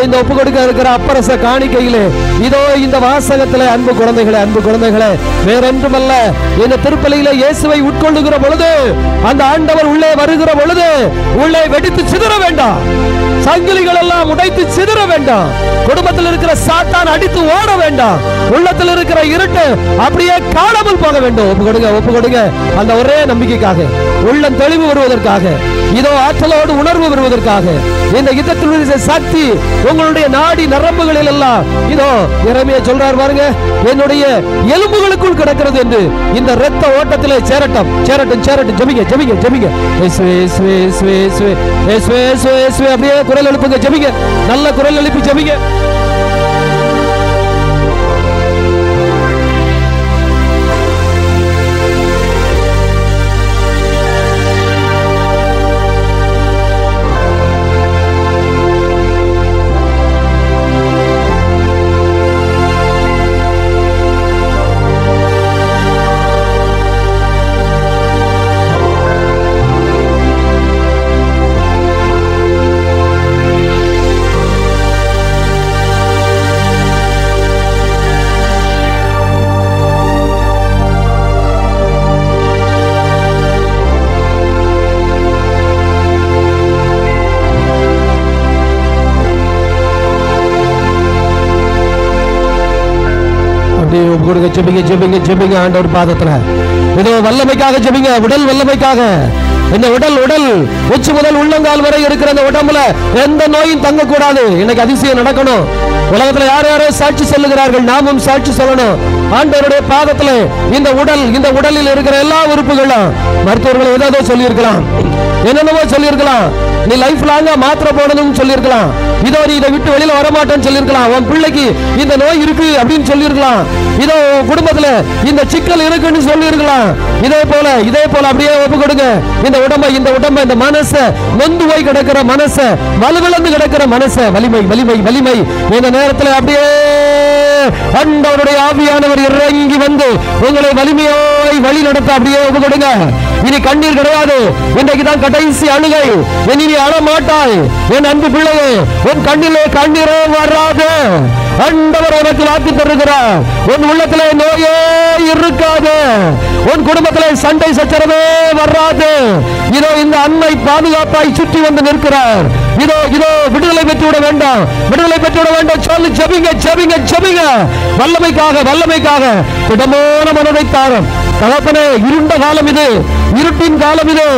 இந்த ஒப்பு கொடுக்க இருக்கிற அப்பரச காணிக்கையிலே இதோ இந்த வாசகத்திலே அன்பு குழந்தைகளே வேறொன்றுமல்ல, இந்த திருப்பலியிலே இயேசுவை உட்கொள்ளுகிற பொழுது, அந்த ஆண்டவர் உள்ளே வருகிற பொழுது உள்ளே வெடித்து சிதற வேண்டாம், சங்கிலிகள் எல்லாம் உடைத்து சிதற வேண்டாம், குடும்பத்தில் இருக்கிற சாத்தான் அடித்து ஓட வேண்டாம், உள்ளத்தில் இருக்கிற இருட்டு அப்படியே காணாமல் போக வேண்டும். ஒப்பு கொடுங்க அந்த ஒரே நம்பிக்கைக்காக, உள்ளம் தெளிவு வருவதற்காக, இதோ ஆற்றலோடு உணர்வு வருவதற்காக, இந்த யுத்தத்தில் சக்தி உங்களுடைய நாடி நரம்புகளில் எல்லாம் இதோ இறைமையை சொல்றார் பாருங்க, என்னுடைய எலும்புகளுக்குள் கிடக்கிறது என்று. இந்த இரத்த ஓட்டத்திலே சேரட்டும். ஜெபிங்க. அப்படியே குரல் எழுப்புங்க, ஜெபிங்க, நல்ல குரல் எழுப்பி ஜெபிங்க. ஜெபிங்க ஆண்டவர் பாதத்துல. இதோ வல்லமைக்காக ஜெபிங்க, உடல் வல்லமைக்காக. இந்த உடல் உச்சி முதல் உள்ளங்கால் வரை இருக்கிற இந்த உடம்புல எந்த நோயும் தங்க கூடாது. இன்னைக்கு அதிசயம் நடக்கணும். உலகத்துல யாரோ சாட்சி சொல்லுகிறார்கள், நாமும் சாட்சி சொல்லணும். ஆண்டவருடைய பாதத்துல இந்த உடலில் இருக்கிற எல்லா உறுப்புகளும் மருத்துவர்கள் ஏதோ சொல்லியிருக்கலாம், என்னென்னவோ சொல்லியிருக்கலாம். நீ லைஃப் லாங்கா மாத்திரை போடணும்னு சொல்லியிருக்கலாம். இதோ நீ இதை விட்டு வெளியில வரமாட்டேன்னு சொல்லியிருக்கலாம். உன் பிள்ளைக்கு இந்த நோய் இருக்கு அப்படின்னு சொல்லியிருக்கலாம். இதோ குடும்பத்துல இந்த சிக்கல் இருக்குன்னு சொல்லியிருக்கலாம். இதே போல அப்படியே ஒப்பு கொடுங்க. இந்த உடம்பை இந்த மனசை, நொந்து போய் கிடக்கிற மனசை, வலுவிழந்து கிடக்கிற மனசை, வலிமை இந்த நேரத்தில் அப்படியே ஆண்டவருடைய ஆவியானவர் இறங்கி வந்து உங்களை வலிமையாய் வழி நடத்த அப்படியே ஒப்பு கொடுங்க. இனி கண்ணீர் கிடையாது. இன்றைக்கு தான் கடைசி அழுகை. இனி நீ அழ மாட்டாய் என் அன்பு பிள்ளையே. உன் கண்ணிலே கண்ணீரே வராது. ஆண்டவர் உனக்கு வாக்கு தருகிறார். உன் உள்ளத்திலே நோயே இருக்காது. உன் குடும்பத்திலே சண்டை சச்சரவே வராது. இதோ இந்த அன்னை பாதுகாப்பாய் சுற்றி வந்து நிற்கிறார். இதோ விடுதலை பெற்றுவிட வேண்டாம், சொல்லி ஜெபிங்க. வல்லமைக்காக திடமான மனதை தாரும் தகப்பனே. இருண்ட காலம் இது, இருட்டின் காலம் இது.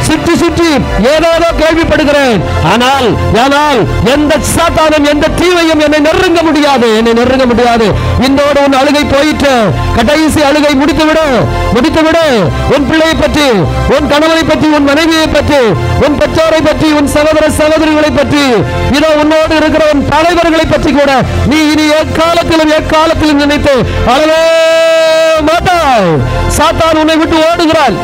சுற்றி ஏதோ கேள்விப்படுகிறேன். ஆனால் எந்த சாத்தானும் எந்த தீமையும் என்னை நெருங்க முடியாது. இந்தோடு உன் அழுகை போயிற்று. கடைசி அழுகை முடித்துவிடு. உன் பிள்ளையை பற்றி, உன் கணவனை பற்றி, உன் மனைவியை பற்றி, உன் பெற்றோரை பற்றி, உன் சகோதர சகோதரிகளை பற்றி, இதோ உன்னோடு இருக்கிற உன் தலைவர்களை பற்றி கூட நீ இனி எக்காலத்திலும் நினைத்து அழவே மாட்டாய். சாத்தான் உன்னை விட்டு ஓடுகிறான்.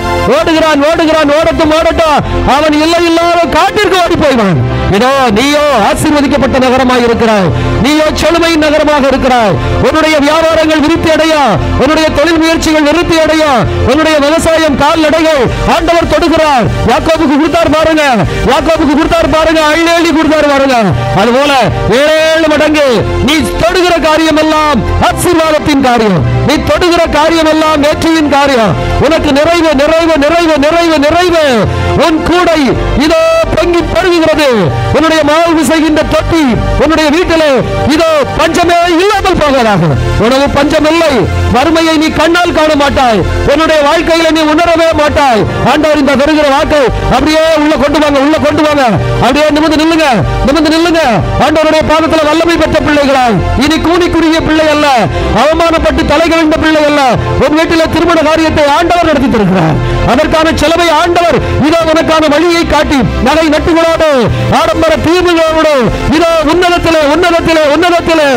ஓடட்டும். அவன் இல்லாத காட்டிற்கு ஓடி போய்வான். இதோ நீயோ ஆசீர்வதிக்கப்பட்ட நகரமாக இருக்கிறாய். நீயோ செழுமையின் நகரமாக இருக்கிறாய். உன்னுடைய வியாபாரங்கள் விருத்தி அடையா, உன்னுடைய தொழில் முயற்சிகள் விருத்தி அடையா, உன்னுடைய விவசாயம் கால்நடைகள் ஆண்டவர் தொடுகிறார். யாக்கோபுக்கு கொடுத்தார் பாருங்க, அள்ளி கொடுத்தார் பாருங்க. அதுபோல 7 மடங்கு நீ தொடுகிற காரியம் எல்லாம் ஆசீர்வாதத்தின் காரியம். நீ தொடுகிற காரியம் எல்லாம் வெற்றியின் காரியம். உனக்கு நிறைவு. உன் கூடை இதோ பொங்கி பருகுகிறது. உன்னுடைய மாவு செய்கின்ற தொட்டி உன்னுடைய வீட்டிலே இதோ பஞ்சமே இல்லாமல் போவதாக. உனக்கு பஞ்சம் இல்லை. வறுமையை நீ கண்ணால் காண மாட்டாய். உன்னுடைய வாழ்க்கையில நீ உணரவே மாட்டாய். ஆண்டவர் இந்த வருகிற வாக்கை அப்படியே உள்ள கொண்டு வாங்க. அப்படியே நிமிர்ந்து நில்லுங்க. ஆண்டவருடைய பாதத்தில் வல்லமை பெற்ற பிள்ளைகளாய் இனி கூனி குறுகிய பிள்ளை அல்ல, அவமானப்பட்டு தலைகளை இந்த பிள்ளை அல்ல, உன் வீட்டில் திருமண காரியத்தை ஆண்டவர் நடத்தி தருகிறார். அதற்கான செலவை ஆண்டவர் இதோ உனக்கான வழியை காட்டி நகை நட்டுகளோடு ஆடம்பர தீர்வுகளோடு இதோ உன்னதத்திலே உன்னதத்திலே உன்னதத்திலே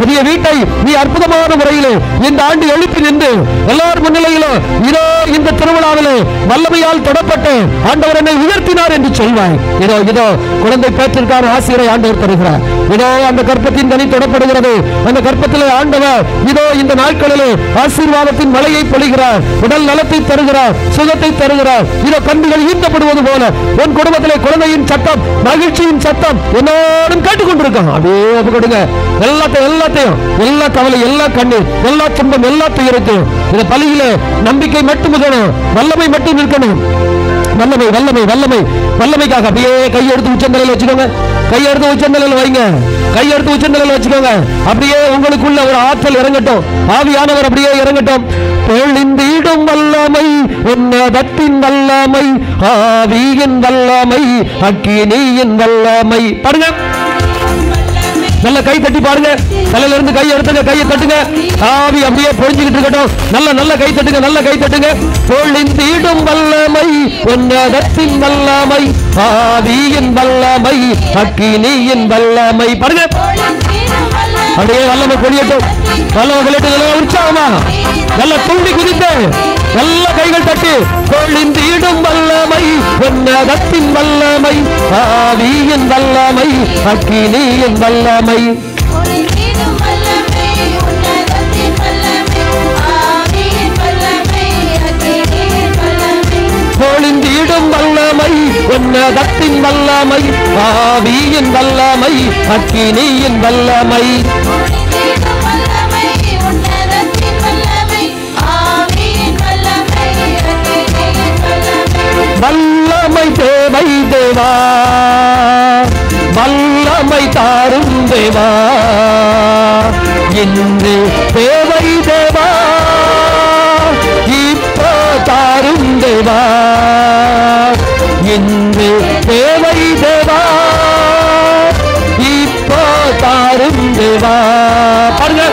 புதிய வீட்டை நீ அற்புதமான முறையிலே இந்த ஆண்டு எழுப்பி நின்று எல்லார் முன்னிலையிலும் இதோ இந்த திருவிழாவிலே வல்லமையால் தொடப்பட்டு ஆண்டவர் என்னை உயர்த்தினார் என்று சொல்வாய். இதோ இதோ குழந்தை பேற்றிற்கான ஆசிரியரை ஆண்டவர் தருகிறார். இதோ அந்த கற்பத்தின் கனி தொடப்படுகிறது. அந்த கற்பத்திலே ஆண்டவர் இதோ இந்த நாட்களிலே ஆசீர்வாதத்தின் மலையை பொழிகிறார். உடல் நலத்தை தருகிறார், சுகத்தை தருகிறார். இதோ கண்கள் ஈர்க்கப்படுவது போல உன் குடும்பத்திலே குழந்தையின் சத்தம், மகிழ்ச்சியின் சத்தம் என்னோடும் கேட்டுக்கொண்டிருக்கான். அப்படியே கொடுங்க எல்லாத்தையும், எல்லா கவலை, எல்லா கண்ணீர், எல்லா துன்பம், எல்லா துயரத்தையும் இந்த பலியிலே நம்பிக்கை மட்டும் இருக்கணும், வல்லமை மட்டும் இருக்கணும். வல்லமை வல்லமை வல்லமை வல்லமைக்காக அப்படியே கையெடுத்து உச்சந்தலையில் வச்சுக்கோங்க. கையெடுத்து உச்சந்தலையில் வைங்க. கையெடுத்து உச்சந்தலையில் வச்சுக்கோங்க. அப்படியே உங்களுக்குள்ள ஒரு ஆற்றல் இறங்கட்டும். ஆவியானவர் அப்படியே இறங்கட்டும். பொழிந்திடும் வல்லமை, உன்னதத்தின் வல்லமை, ஆவியின் வல்லமை, அக்கினியின் வல்லமை. பாருங்க, நல்ல கை தட்டி பாருங்க. தலையில இருந்து கை எடுத்துங்க, கையை தட்டுங்க. ஆவி அப்படியே பொழிஞ்சுக்கிட்டு இருக்கட்டும். நல்ல கை தட்டுங்க, நல்ல கை தட்டுங்க. பொழிந்திடும் வல்லமை, உன்னதத்தின் வல்லமை, ஆவியின் வல்லமை, அக்கினியின் வல்லமை. பாருங்க, அப்படியே வல்லமை பொழியட்டும். வல்லமை பொழியட்டும். உற்சாகமா நல்ல தூண்டி குதித்து நல்ல கைகள் தட்டி பொழிந்திடும் வல்லமை, உன்னதத்தின் வல்லமை, ஆவியின் வல்லமை, அக்கினியின் வல்லமை. பொழிந்திடும் வல்லமை, உன்னதத்தின் வல்லமை, ஆவியின் வல்லமை, அக்கினியின் வல்லமை. வல்லமை தேவை தேவா, வல்லமை தாரும் தேவா, இன்று தேவை தேவா, இப்போ தாரும் தேவா, இன்று தேவை தேவா, இப்போ தாரும் தேவா. பாருங்க,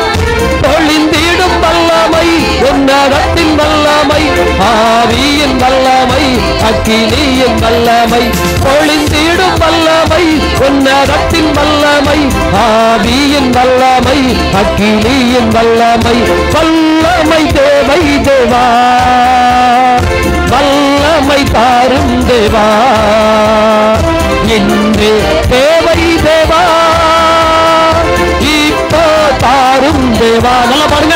பொழிந்திடும் வல்லமை, உன்னதத்தின் வல்லமை, ஆவியின் வல்லமை, அக்கினியின் வல்லமை. பொழிந்திடும் வல்லமை, உன்னதத்தின் வல்லமை, ஆவியின் வல்லமை, அக்கினியின் வல்லமை. வல்லமை தேவை தேவா, வல்லமை தாரும் தேவா, இன்று தேவை தேவா, இப்போ தாரும் தேவா. நல்லா பாருங்க.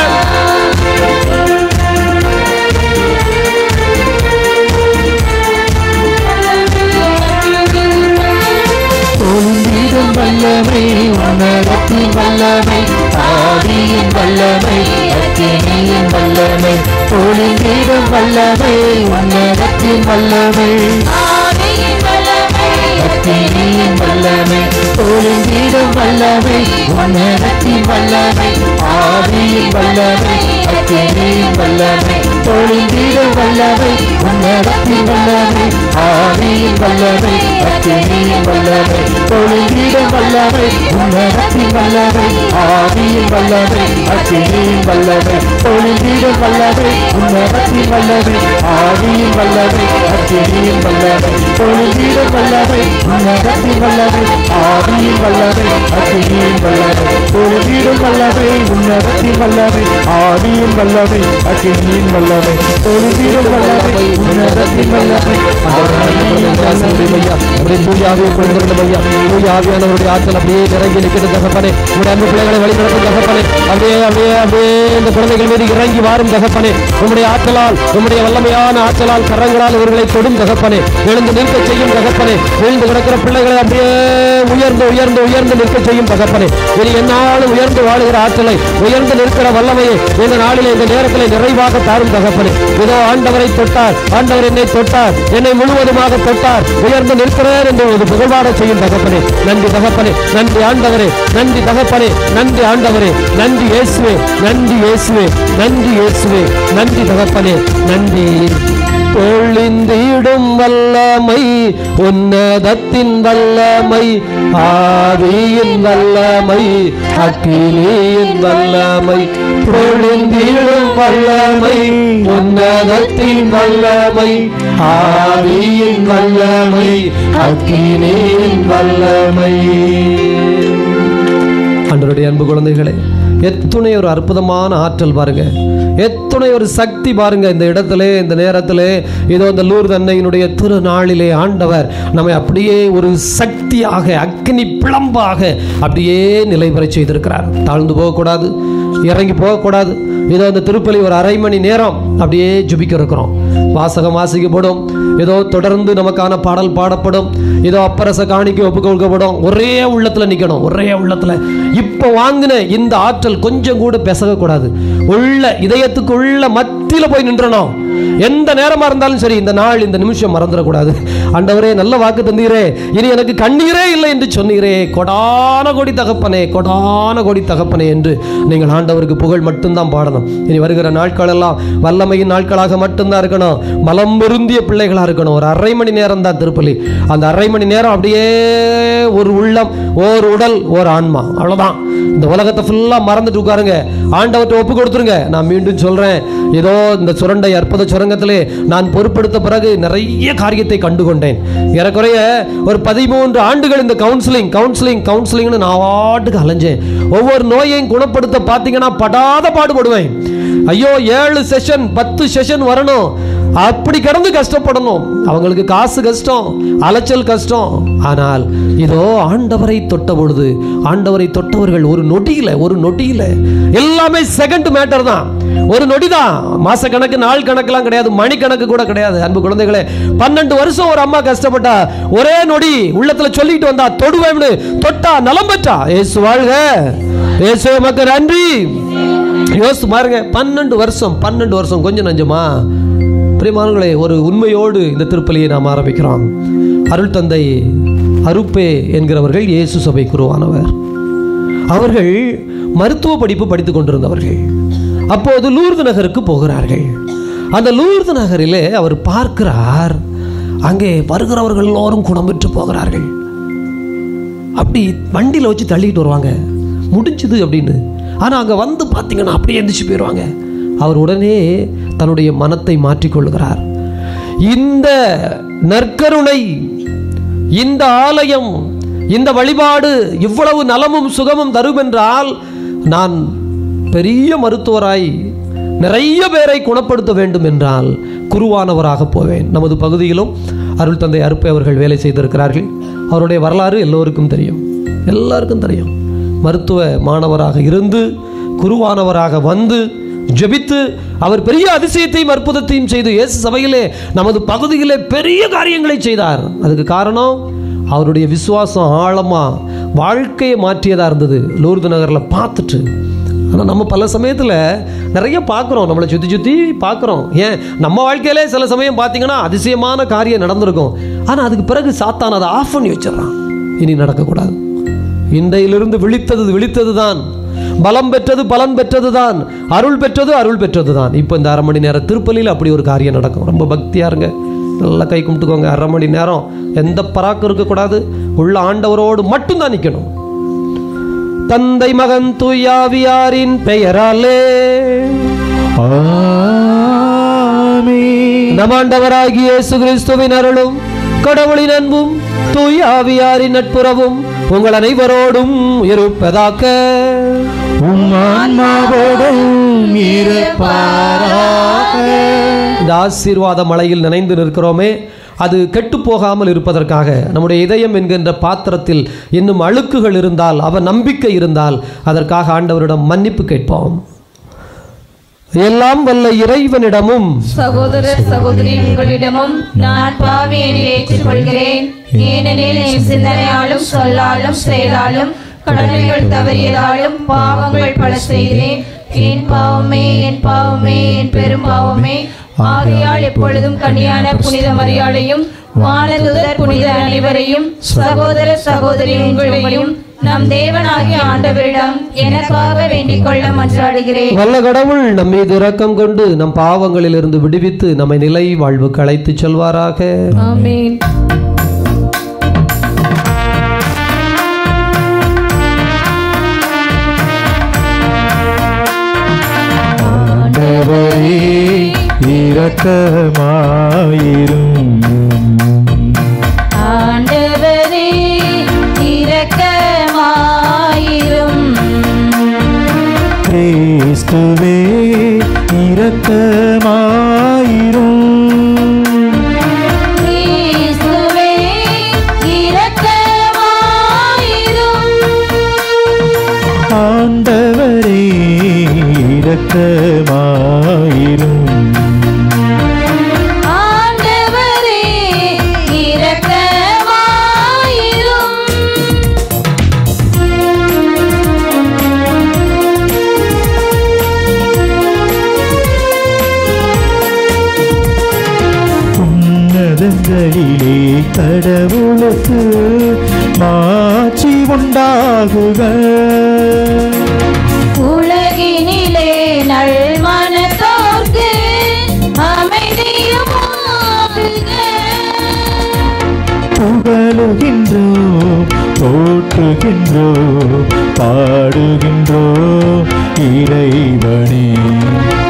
பொழிந்திடும் வல்லமை, உன்னதத்தின் வல்லமை, ஆவியின் வல்லமை, அக்கினியின் வல்லமை. பொழிந்திடும் வல்லமை, உன்னதத்தின் வல்லமை, அக்கினியின் வல்லமை. பொழிந்திடும் வல்லமை, உன்னதத்தின் வல்லமை, ஆவியின் வல்லமை, அக்கினியின் வல்லமை. பொழிந்திடும் வல்லமை, உன்னதத்தின் வல்லமை, ஆவியின் வல்லமை, அக்கினியின் வல்லமை. பொழிந்திடும் வல்லமை, உன்னதத்தின் வல்லமை, ஆவியின் வல்லமை, அக்கினியின் வல்லமை. பொழிந்திடும் வல்லமை, உன்னதத்தின் வல்லமை, ஆவியின் வல்லமை, அக்கினியின் வல்லமை. பொழிந்திடும் வல்லமை, உன்னதத்தின் வல்லமை, ஆவியின் வல்லமை, அக்கினியின் வல்லமை. பொழிந்திடும் வல்லமை, உன்னதத்தின் வல்லமை, ஆவியின் வல்லமை, அக்கினியின் வல்லமை. பொழிந்திடும் வல்லமை, உன்னதத்தின் வல்லமை, ஆவியானவருடைய ஆற்றல் அப்படியே இறங்கி நிற்கிறது தகப்பனே. உங்களுடைய அன்பு பிள்ளைகளை வழிநடத்தும் தகப்பனே. அப்படியே அப்படியே அப்படியே இந்த குழந்தைகள் மீது இறங்கி வாரும் தகப்பனே. உங்களுடைய ஆற்றலால், உங்களுடைய வல்லமையான ஆற்றலால், கரங்களால் இவர்களை தொடும் தகப்பனே. எழுந்து நிற்க செய்யும் தகப்பனே. விழுந்து கிடக்கிற பிள்ளைகளை அப்படியே உயர்ந்து உயர்ந்து உயர்ந்து நிற்க செய்யும் தகப்பனே. இனி என்னாலும் உயர்ந்து வாழுகிற ஆற்றலை, உயர்ந்து நிற்கிற வல்லமையை இந்த நாளிலே, இந்த நேரத்தில் நிறைவாக தாரும் தகப்பனே. இதோ ஆண்டவரை தொட்டார், ஆண்டவர் என்னை தொட்டார், என்னை முழுவதுமாக தொட்டார். உயர்ந்து நிற்கிறேன் என்று ஒரு புகழ்பாட செய்யும் தகப்பனே. நன்றி தகப்பனே, நன்றி ஆண்டவரே, நன்றி தகப்பனே, நன்றி ஆண்டவரே, நன்றி இயேசுவே, நன்றி இயேசுவே, நன்றி இயேசுவே, நன்றி தகப்பனே, நன்றி. பொழிந்திடும் வல்லமை, உன்னதத்தின் வல்லமை, ஆவியின் வல்லமை, அக்கினியின் வல்லமை. பொழிந்திடும் வல்லமை, உன்னதத்தின் வல்லமை, ஆவியின் வல்லமை, அக்கினியின் வல்லமை. ஆண்டவருடைய அன்பு குழந்தைகளே, எத்துணை ஒரு அற்புதமான ஆற்றல் பாருங்க, எத்துணை ஒரு சக்தி பாருங்க. இந்த இடத்துல, இந்த நேரத்தில், இதோ இந்த லூர்து அன்னையினுடைய திருநாளிலே ஆண்டவர் நம்மை அப்படியே ஒரு சக்தியாக, அக்னி பிளம்பாக அப்படியே நிலைபெற செய்திருக்கிறார். தாழ்ந்து போகக்கூடாது, இறங்கி போகக்கூடாது. இதோ இந்த திருப்பலி ஒரு அரை மணி நேரம் அப்படியே ஜெபிக்க இருக்கிறோம். வாசகம் வாசிக்கப்படும், ஏதோ தொடர்ந்து நமக்கான பாடல் பாடப்படும், ஏதோ அப்பரச காணிக்கை ஒப்புக் கொடுக்கப்படும். ஒரே உள்ளத்துல நிக்கணும், ஒரே உள்ளத்துல. இப்ப வாங்கின இந்த ஆற்றல் கொஞ்சம் கூட பெசகக்கூடாது. உள்ள இதயத்துக்குள்ள மத்தியில போய் நின்றணும். எந்த நேரமா இருந்தாலும் சரி, இந்த நாள், இந்த நிமிஷம் மறந்துடக்கூடாது. ஆண்டவரே, நல்ல வாக்கு தந்தீரே, இனி எனக்கு கண்ணீரே இல்லை என்று சொன்னீரே, கொடான கொடி தகப்பனே, கொடான கொடி தகப்பனே என்று நீங்கள் ஆண்டவருக்கு புகழ் மட்டும்தான் பாடணும். இனி வருகிற நாட்கள் எல்லாம் வல்லமையின் நாட்களாக மட்டும்தான் இருக்கணும். பலம் பொருந்திய பிள்ளைகளா இருக்கணும். ஒரு அரை மணி நேரம் தான் திருப்பலி. அந்த அரை மணி நேரம் அப்படியே ஒரு உள்ளம், ஓர் உடல், ஓர் ஆன்மா, அவ்வளவுதான். இந்த உலகத்தை ஃபுல்லா மறந்துட்டு உட்காருங்க, ஆண்டவர்கிட்ட ஒப்பு கொடுத்துருங்க. நான் மீண்டும் சொல்றேன், ஏதோ இந்த சுரண்டை அற்புத சுரங்கத்திலே நான் பொறுப்படுத்த பிறகு நிறைய காரியத்தை கண்டுகொண்டேன். ஏறக்குறைய ஒரு 13 ஆண்டுகள் இந்த கவுன்சிலிங் நான் வாட்டுக்கு அலைஞ்சேன். ஒவ்வொரு நோயையும் குணப்படுத்த பார்த்தீங்கன்னா படாத பாடுபடுவேன். ஐயோ, 7 செஷன் 10 செஷன் வரணும், அப்படி கடந்து கஷ்டப்படணும். அவங்களுக்கு காசு கஷ்டம், அலைச்சல் கஷ்டம். ஆனால் இதோ ஆண்டவரை தொட்ட பொழுது, ஆண்டவரை தொட்டவர்கள் ஒரு நொடியில எல்லாமே செகண்ட் மேட்டர் தான். ஒரு நொடிதான். மாச கணக்கு, நாள் கணக்கெல்லாம் கிடையாது, மணி கணக்கு கூட கிடையாது. அன்பு குழந்தைகளே, 12 வருஷம் ஒரு அம்மா கஷ்டப்பட்டா, ஒரே நொடி உள்ளத்துல சொல்லிட்டு வந்தா, தொடுவேன்னு தொட்டா, நலம் பெற்றா. இயேசு வாழ்க, இயேசுவே உமக்கு நன்றி. யோசித்து பாருங்க, 12 வருஷம் கொஞ்சம் நஞ்சமா? பிரியமானவர்களே, ஒரு உண்மையோடு இந்த திருப்பலியை நாம் ஆரம்பிக்கிறோம். அருள் தந்தை அருப்பே என்கிறவர்கள் இயேசு சபை குருவானவர். அவர்கள் மருத்துவ படிப்பு படித்துக் கொண்டிருந்தவர்கள். அப்போது லூர்து நகருக்கு போகிறார்கள். அந்த லூர்து நகரிலே அவர் பார்க்கிறார், அங்கே வருகிறவர்கள் எல்லோரும் குணம் பெற்று போகிறார்கள். அப்படி வண்டியில் வச்சு தள்ளிட்டு வருவாங்க, முடிஞ்சது அப்படின்னு. ஆனால் அங்கே வந்து பார்த்தீங்கன்னா அப்படியே எந்திரிச்சு போயிடுவாங்க. அவர் உடனே தன்னுடைய மனத்தை மாற்றிக்கொள்கிறார். இந்த நற்கருணை, இந்த ஆலயம், இந்த வழிபாடு இவ்வளவு நலமும் சுகமும் தரும் என்றால், நான் பெரிய மருத்துவராய் நிறைய பேரை குணப்படுத்த வேண்டும் என்றால் குருவானவராக போவேன். நமது பகுதியிலும் அருள் தந்தை அருப்பை அவர்கள் வேலை செய்திருக்கிறார்கள். அவருடைய வரலாறு எல்லோருக்கும் தெரியும். மருத்துவ மாணவராக இருந்து குருவானவராக வந்து ஜெபித்து அவர் பெரிய அதிசயத்தையும் அற்புதத்தையும் செய்து இயேசு சபையிலே, நமது பகுதியிலே பெரிய காரியங்களை செய்தார். அதுக்கு காரணம் அவருடைய விசுவாசம் ஆழமா வாழ்க்கையை மாற்றியதா இருந்தது. லூர்து நகரில் பார்த்துட்டு. ஆனால் நம்ம பல சமயத்தில் நிறைய பார்க்குறோம், நம்மளை சுற்றி பார்க்குறோம். ஏன், நம்ம வாழ்க்கையிலே சில சமயம் பார்த்தீங்கன்னா அதிசயமான காரியம் நடந்திருக்கும். ஆனால் அதுக்கு பிறகு சாத்தான் அதை ஆஃப் பண்ணி வச்சிடறான். இனி நடக்கக்கூடாது. இன்றையிலிருந்து விழித்தது தான், பலம் பெற்றது பலன் பெற்றது தான், அருள் பெற்றது தான். இப்போ இந்த அரை மணி நேரம் திருப்பலியில் அப்படி ஒரு காரியம் நடக்கும். ரொம்ப பக்தியா இருங்க, நல்லா கை கும்பிட்டுக்கோங்க. அரை மணி நேரம் எந்த பராக்கும் இருக்கக்கூடாது, உள்ள ஆண்டவரோடு மட்டும்தான் நிற்கணும். தந்தை மகன் தூயாவியாரின் பெயராலே நம் ஆண்டவராகிய இயேசு கிறிஸ்துவின் அருளும் கடவுளின் அன்பும் தூயாவியாரின் நட்புறவும் உங்கள் அனைவரோடும் இருப்பதாக. இந்த ஆசீர்வாத மலையில் நினைந்து நிற்கிறோமே, அது கெட்டு போகாமல் இருப்பதற்காக நம்முடைய இதயம் என்கின்ற பாத்திரத்தில் இன்னும் அழுக்குகள் இருந்தால், அவ நம்பிக்கை இருந்தால், அதற்காக ஆண்டவரிடம் மன்னிப்பு கேட்போம். எல்லாம் வல்ல இறைவனிடமும் சகோதர சகோதரி உங்களிடமும் நான் பாவியை ஏற்றுக்கொள்கிறேன். ஏனெனில் என் சிந்தனையாலும் சொல்லாலும் செயலாலும் கடமைகள் தவறியதாலும் பாவங்கள் பல செய்கிறேன். என் பாவமே என் பெரும் பாவமே. ஆகையால் எப்பொழுதும் கன்னியான புனித மரியாதையும் வானதூதர் புனித அனைவரையும் சகோதர சகோதரிகளையும் நம் தேவனாகிய ஆண்டவரிடம் எனக்காக வேண்டிக் கொள்ள மன்றாடுகிறேன். வல்ல கடவுள் நம் மீது இரக்கம் கொண்டு நம் பாவங்களிலிருந்து விடுவித்து நம்மை நிலை வாழ்வுக்கு அழைத்துச் செல்வாராக. ஆமென். ஆண்டவரே இரக்கமாயிரும். ஆண்டவரே இரக்கமாயிரும். கிறிஸ்துவே இரக்கமாயிரும். கிறிஸ்துவே இரக்கமாயிரும். ஆண்டவரே இரக்கமாயிரும். ஆண்டவரே இரக்கமாயிரும். உன்னதங்களிலே கடவுளுக்கு மாட்சி உண்டாகுக. உலகினிலே நல்மனத்தோர்க்கு அமைதியுமாகுக. புகழுகின்றோம், போற்றுகின்றோம், பாடுகின்றோம் இறைவனே.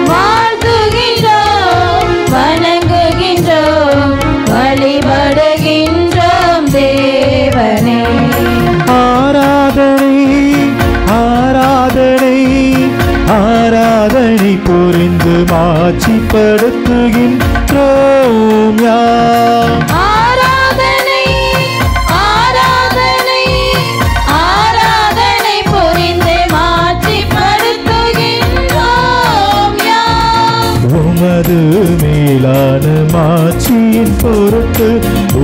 வாழ்த்துகின்றோம், வணங்குகின்றோம், வழிபடுகின்றோம் தேவனே. ஆராதனை ஆராதனை ஆராதனை புரிந்து மாட்சிப்படுத்துகின்றோம் யாம். ஆராதனை ஆராதனை ஆராதனை புரிந்து மாட்சிப்படுத்துகின்றோம் யாம். உமது மேலான மாட்சியின் பொருட்டு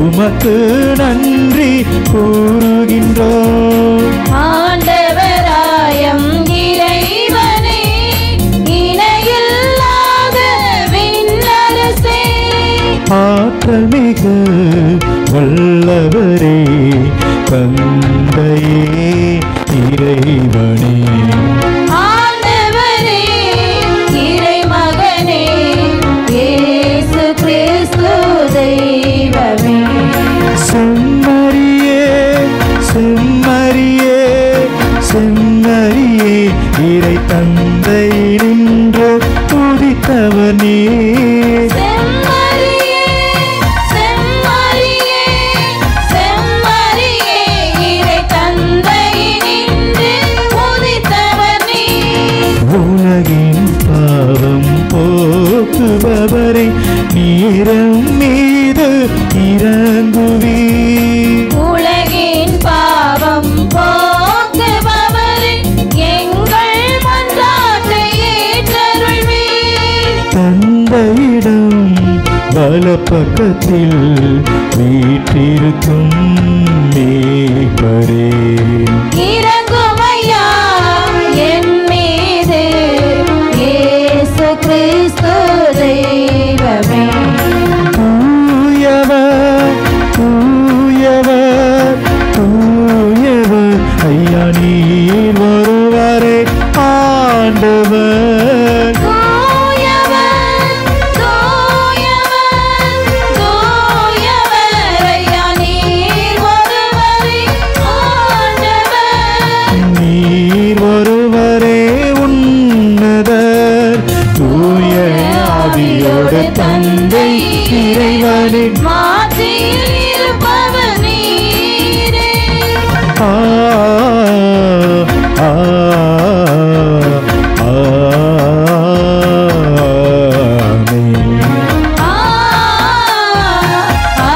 உமக்கு நன்றி கூறுகின்றோம். ஆண்டவராயம் இறைவனே, இணையில்லாத விண்ணரசே. ஆற்றல் மிகு வல்லவரே, தந்தையே இறைவனே. ஆண்டவரே இறைமகனே, இயேசு கிறிஸ்து தெய்வமே. செம்மறியே செம்மறியே செம்மறியே, இறை தந்தை நின்று துதித்தவர் நீ. செம்மறியே செம்மறியே செம்மறியே, இறை தந்தை நின்று உதித்தவர் நீ. உலகின் பாவம் போக்குபவரை நீரம் மீது இறங்குவீர். உலகின் பாவம் போக்குபவரே, எங்கள் மன்றாட்டை ஏற்றருள்வீர். தந்தையிடம் வலப்பக்கத்தில் வீற்றிருக்கும் மேய்ப்பரே, இறங்குமையா என் மீது, இயேசு கிறிஸ்து தெய்வமே. தூயவர் தூயவர் தூயவர், ஐயா நீர் ஒருவரே ஆண்டவர். தூயவர் தூயவர் தூயவர், ஐயா நீர் ஒருவரே ஆண்டவர். நீர் ஒருவரே உன்னதர், தூய ஆவியோடு தந்தை இறைவனின் மாற்றியில் இருப்பவர் நீரே. ஆ ஆ ஆமென். ஆ ஆ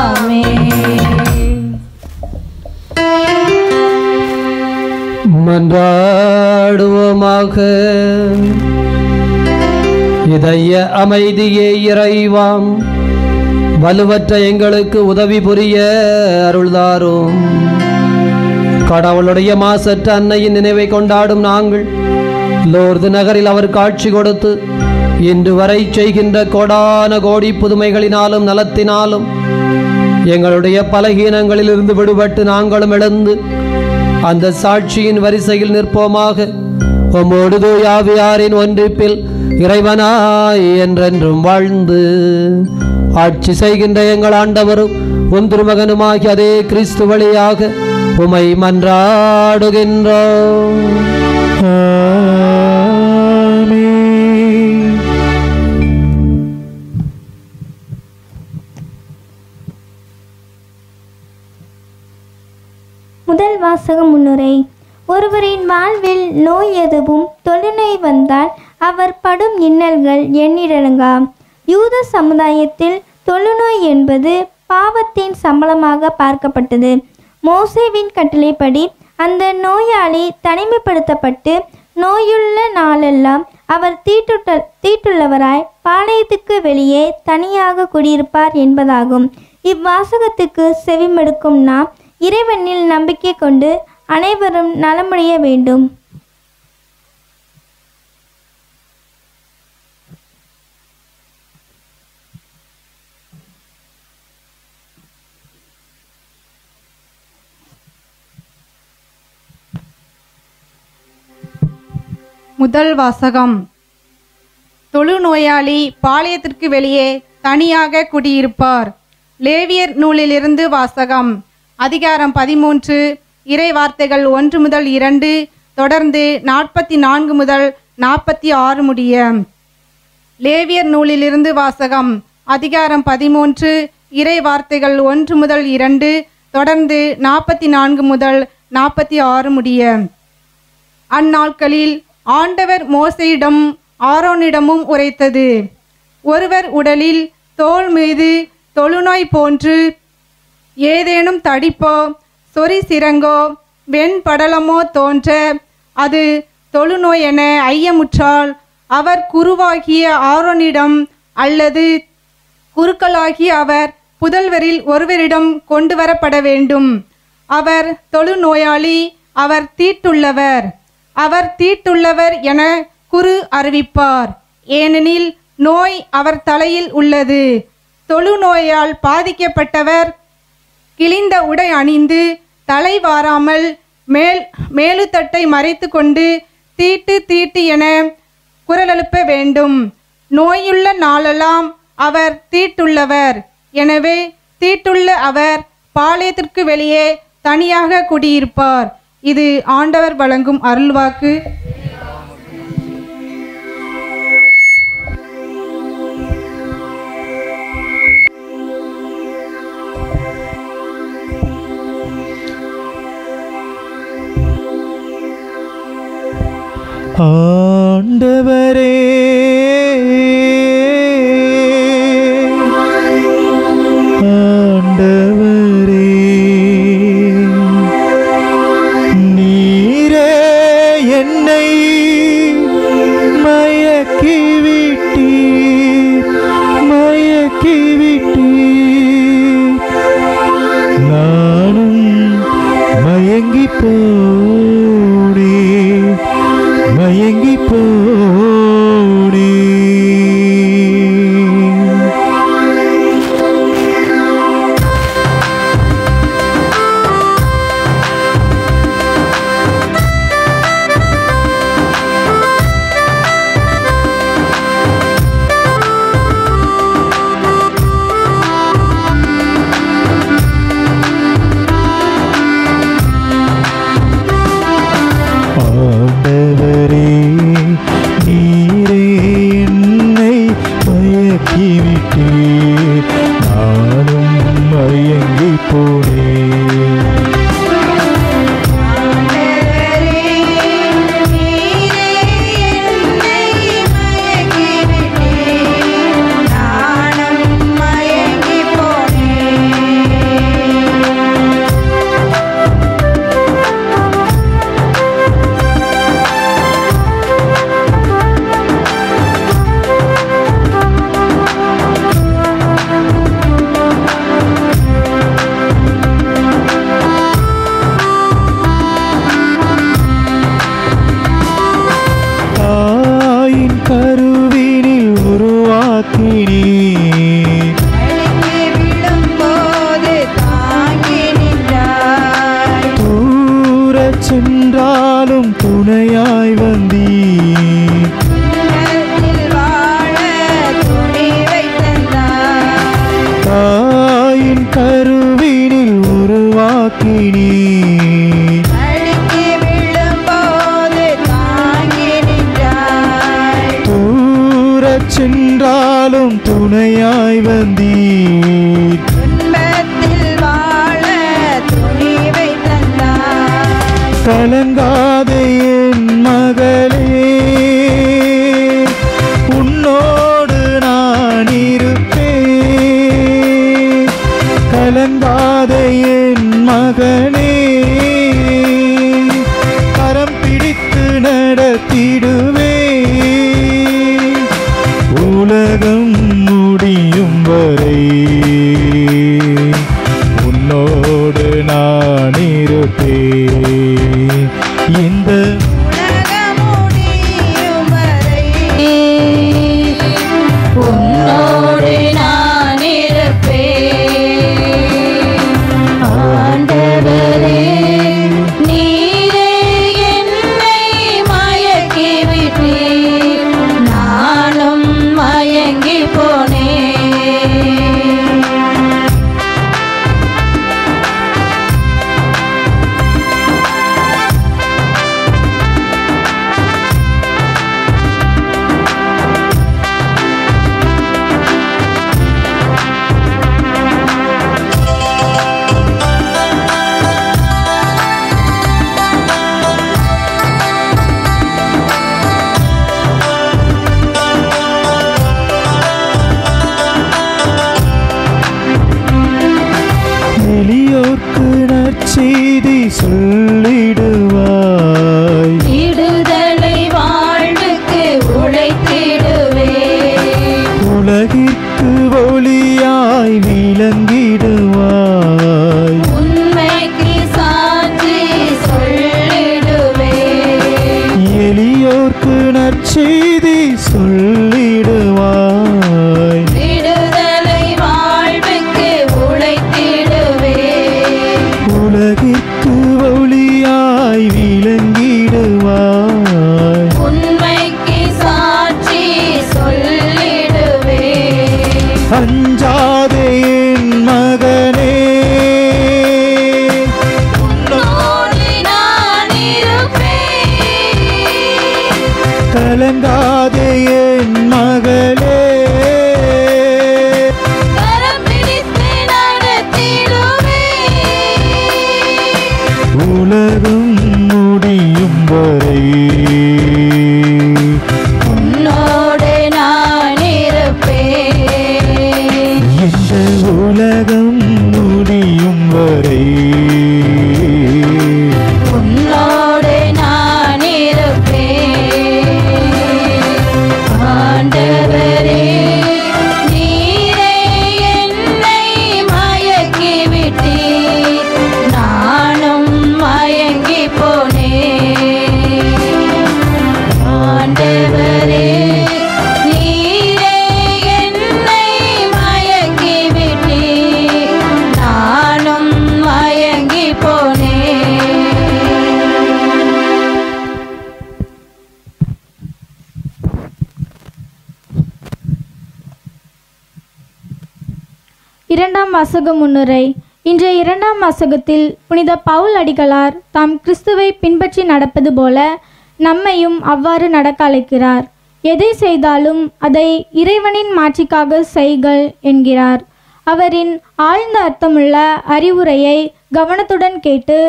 ஆமென். மன்றாடுவோமாக. இதய அமைதியே இறைவாம், வலுவற்ற எங்களுக்கு உதவி புரிய அருள்தாரும். கடவுளுடைய மாசற்ற அன்னையின் நினைவை கொண்டாடும் நாங்கள் லோர்து நகரில் அவர் காட்சி கொடுத்து இன்று வரை செய்கின்ற கோடான கோடி புதுமைகளினாலும் நலத்தினாலும் எங்களுடைய பலகீனங்களிலிருந்து விடுபட்டு நாங்களும் எழுந்து அந்த சாட்சியின் வரிசையில் நிற்போமாக. உம்மோடு தூய ஆவியாரின் ஒன்றிப்பில் இறைவனாய் என்றென்றும் வாழ்ந்து ஆட்சி செய்கின்ற எங்கள் ஆண்டவரும் உம் திருமகனுமாகிய அதே கிறிஸ்து வழியாக உமை மன்றாடுகின்றோம். முதல் வாசக முன்னுரை. ஒருவரின் வாழ்வில் நோய் எதுவும் தொழுநோய் வந்தால் அவர் படும் இன்னல்கள் எண்ணிடலங்கா. யூத சமுதாயத்தில் தொழுநோய் என்பது பாவத்தின் சம்பளமாக பார்க்கப்பட்டது. மோசேவின் கட்டளைப்படி அந்த நோயாளி தனிமைப்படுத்தப்பட்டு நோயுள்ள நாளெல்லாம் அவர் தீட்டுள்ளவராய் பாளையத்துக்கு வெளியே தனியாக குடியிருப்பார் என்பதாகும். இவ்வாசகத்துக்கு செவிமடுக்கும் நாம் இறைவனில் நம்பிக்கை கொண்டு அனைவரும் நலமுடைய வேண்டும். முதல் வாசகம். தொழுநோயாளி பாளையத்திற்கு வெளியே தனியாக குடியிருப்பார். லேவியர் நூலிலிருந்து வாசகம். அதிகாரம் 13, இறை வார்த்தைகள் 1 முதல் 2, தொடர்ந்து 44 முதல் 46 முடிய. லேவியர் நூலிலிருந்து வாசகம். அதிகாரம் 13, இறை வார்த்தைகள் 1 முதல் 2, தொடர்ந்து 44 முதல் 46 முடிய. அந்நாட்களில் ஆண்டவர் மோசையிடம் ஆரோனிடமும் உரைத்தது. ஒருவர் உடலில் தோல் மீது தொழுநோய் போன்று ஏதேனும் தடிப்போ சொறி சிரங்கோ வெண்படலமோ தோன்ற அது தொழுநோய் என ஐயமுற்றால் அவர் குருவாகிய ஆரோனிடம் அல்லது குருக்களாகிய அவர் புதல்வரில் ஒருவரிடம் கொண்டு வரப்பட வேண்டும். அவர் தொழுநோயாளி, அவர் தீட்டுள்ளவர் என குரு அறிவிப்பார். ஏனெனில் நோய் அவர் தலையில் உள்ளது. தொழுநோயால் பாதிக்கப்பட்டவர் கிழிந்த உடை அணிந்து தலை வாராமல் மேலுத்தட்டை மறைத்து கொண்டு தீட்டு என குரலெழுப்ப வேண்டும். நோயுள்ள நாளெல்லாம் அவர் தீட்டுள்ளவர். எனவே தீட்டுள்ள அவர் பாளையத்திற்கு வெளியே தனியாக குடியிருப்பார். இது ஆண்டவர் வழங்கும் அருள்வாக்கு. ஆண்டவரே, நீரே என்னை மயக்கிவிட்டீர், நானும் மயங்கி போனே. ஆண்டவரே, நீரே என்னை மயக்கிவிட்டீர், நானும் மயங்கி போனேன். கருவினில் உருவாக்கினீர். அழுக்கி விழும்போது தாங்கி நின்றாய். தூரச் சென்றாலும் துணையாய் வந்தீர். துன்பத்தில் வாழ துணிவை தந்தாய். கலங்காதே என் மகளே, உன்னோடு நான் இருப்பேன். கலங்காதே என் மகனே, கரம் பிடித்து நடத்திடுவேன். உலகம் முடியும் வரை உன்னோடு நான் இருப்பேன். இந்த உலகம் முடியும் வரை உன்னோடு நான் இருப்பேன். ஆண்டவரே, நீரே என்னை மயக்கி விட்டீர். நானும் மயங்கி போனேன். எளியோர்க்கு நற்செய்தி சொல்லிடுவாய். விடுதலை வாழ்வுக்கு உழைத்திடுவேன். உலகிற்கு ஒளியாய் விளங்கிடுவாய். உண்மைக்கு சாட்சி சொல்லிடுவேன். எளியோர்க்கு நற்செய்தி சொல்லிடுவாய். விடுதலை வாழ்வுக்கு உழைத்திடுவேன். உலகிற்கு ஒளியாய் விளங்கிடுவாய். உண்மைக்கு சாட்சி சொல்லிடுவேன். அஞ்சாதே என் மகனே, உன்னோடு நான் இருப்பேன். கலங்காதே என் மகளே, கரம் பிடித்து நடத்திடுவேன். உலகம் முடியும் வரை உன்னோடு நான் இருப்பேன். இந்த உலகம் முடியும் வரை உன்னோடு நான் இருப்பேன். ஆண்டவரே, நீரே என்னை மயக்கி விட்டீர். நானும் மயங்கி போனேன். ஆண்டவரே, நீரே என்னை மயக்கி விட்டீர். நானும் மயங்கி போனேன். இரண்டாம் வாசக முன்னுரை. இன்றைய இரண்டாம் வாசகத்தில் புனித பவுல் அடிகளார் தாம் கிறிஸ்துவை பின்பற்றி நடப்பது போல நம்மையும் அவ்வாறு நடக்க அழைக்கிறார். எதை செய்தாலும் அதை இறைவனின் மாட்சிக்காக செய்கள் என்கிறார். அவரின் ஆழ்ந்த அர்த்தமுள்ள அறிவுரையை கவனத்துடன் கேட்டு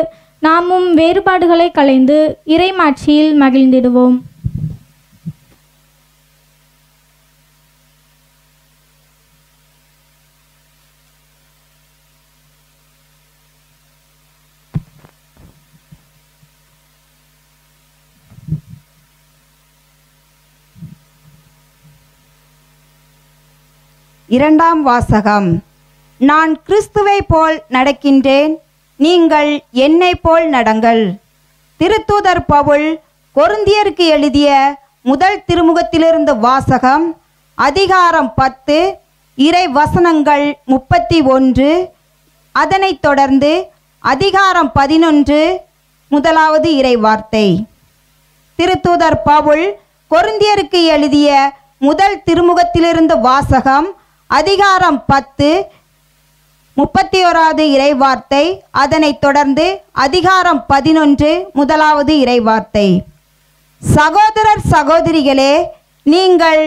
நாமும் வேறுபாடுகளை களைந்து இறைமாட்சியில் மகிழ்ந்திடுவோம். இரண்டாம் வாசகம். நான் கிறிஸ்துவை போல் நடக்கின்றேன், நீங்கள் என்னை போல் நடங்கள். திருத்தூதர் பவுல் கொரிந்தியருக்கு எழுதிய முதல் திருமுகத்திலிருந்து வாசகம். அதிகாரம் 10, இறை வசனங்கள் 31. அதனைத் தொடர்ந்து அதிகாரம் 11, முதலாவது இறை வார்த்தை. திருத்தூதர் பவுல் கொரிந்தியருக்கு எழுதிய முதல் திருமுகத்திலிருந்து வாசகம். அதிகாரம் 10, 31வது இறைவார்த்தை, அதனைத் தொடர்ந்து அதிகாரம் 11 முதலாவது இறைவார்த்தை. சகோதரர் சகோதரிகளே, நீங்கள்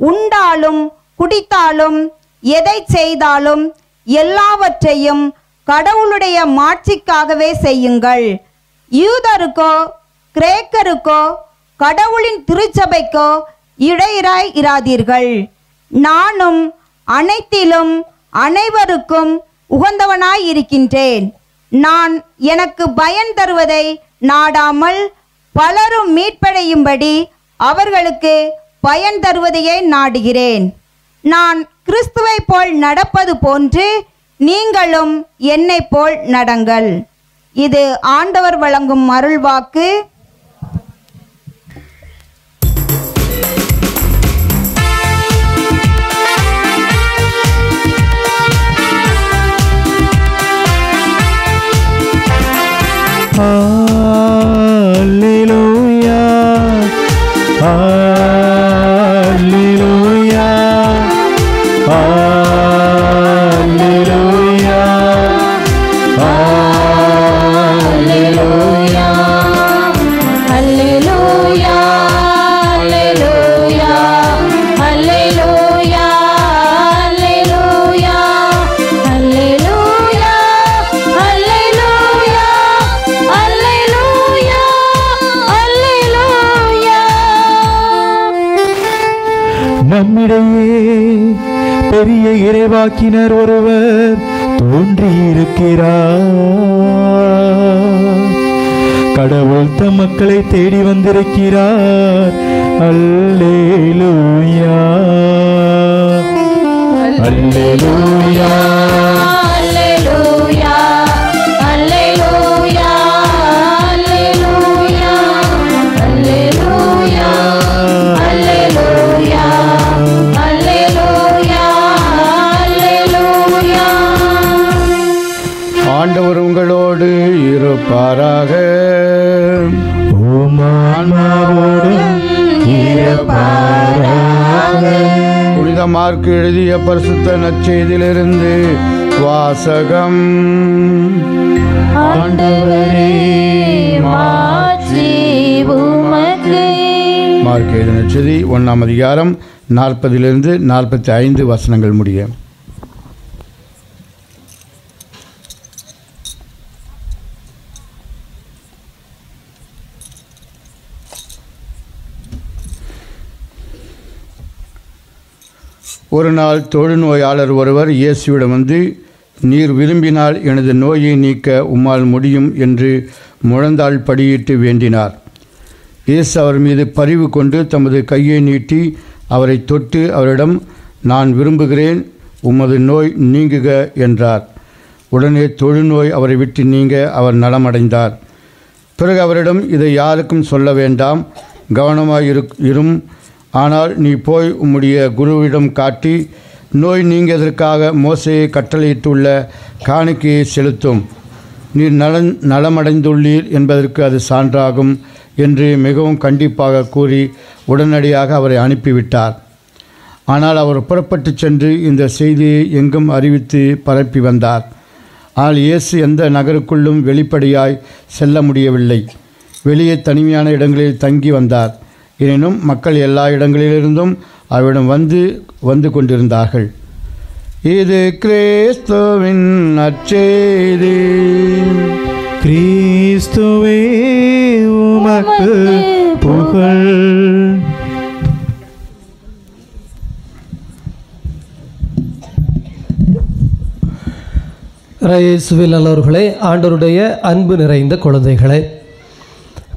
உண்டாலும் குடித்தாலும் எதை செய்தாலும் எல்லாவற்றையும் கடவுளுடைய மாட்சிக்காகவே செய்யுங்கள். யூதருக்கோ கிரேக்கருக்கோ கடவுளின் திருச்சபைக்கோ இடையராய் இராதீர்கள். நானும் அனைத்திலும் அனைவருக்கும் உகந்தவனாய் இருக்கின்றேன். நான் எனக்கு பயன் தருவதை நாடாமல் பலரும் மீட்படையும்படி அவர்களுக்கு பயன் தருவதையே நாடுகிறேன். நான் கிறிஸ்துவை போல் நடப்பது போன்று நீங்களும் என்னை போல் நடங்கள். இது ஆண்டவர் வழங்கும் அருள்வாக்கு. Hallelujah, Hallelujah, Hallelujah, Hallelujah, Hallelujah, Hallelujah, Hallelujah, Hallelujah, Hallelujah, Hallelujah, Hallelujah, Hallelujah. நம்மிடையே பெரிய இறைவாக்கினர் ஒருவர் தோன்றியிருக்கிறார். கடவுள் தம் மக்களை தேடி வந்திருக்கிறார். அல்லேலூயா, அல்லேலூயா, Hallelujah, Hallelujah, Hallelujah, Hallelujah, Hallelujah, Hallelujah, Hallelujah. ஆண்டவர் உங்களோடு இருப்பாராக. உம் ஆன்மாவோடும் இருப்பாராக. புனித மார்க்கு எழுதிய பரிசுத்த நற்செய்தியிலிருந்து வாசகம். ஆண்டவரே, மாட்சி உமக்கு. மார்க்கு எழுதிய நற்செய்தி 1ஆம் அதிகாரம் 40 45 வசனங்கள் முடிய. ஒரு நாள் தொழுநோயாளர் ஒருவர் இயேசுவிடம் வந்து, நீர் விரும்பினால் எனது நோயை நீக்க உம்மால் முடியும் என்று முழந்தாள் படியிட்டு வேண்டினார். இயேசு அவர் மீது பரிவு கொண்டு தமது கையை நீட்டி அவரை தொட்டு அவரிடம், நான் விரும்புகிறேன், உமது நோய் நீங்குக என்றார். உடனே தொழுநோய் அவரை விட்டு நீங்க அவர் நலமடைந்தார். பிறகு அவரிடம், இதை யாருக்கும் சொல்ல வேண்டாம், கவனமாய் இரும். ஆனால் நீ போய் உம்முடைய குருவிடம் காட்டி நோய் நீங்கியதற்காக மோசேயை கட்டளையிட்டுள்ள காணிக்கையை செலுத்தும். நீர் நலமடைந்துள்ளீர் என்பதற்கு அது சான்றாகும் என்று மிகவும் கண்டிப்பாக கூறி உடனடியாக அவரை அனுப்பிவிட்டார். ஆனால் அவர் புறப்பட்டு சென்று இந்த செய்தியை எங்கும் அறிவித்து பரப்பி வந்தார். ஆனால் இயேசு எந்த நகருக்குள்ளும் வெளிப்படையாய் செல்ல முடியவில்லை. வெளியே தனிமையான இடங்களில் தங்கி வந்தார். எனினும் மக்கள் எல்லா இடங்களிலிருந்தும் அவரிடம் வந்து கொண்டிருந்தார்கள். இது கிறிஸ்துவின் நற்செய்தி. கிறிஸ்துவே உமக்கு புகழ். இயேசுவில் நல்லவர்களே, ஆண்டவருடைய அன்பு நிறைந்த குழந்தைகளே,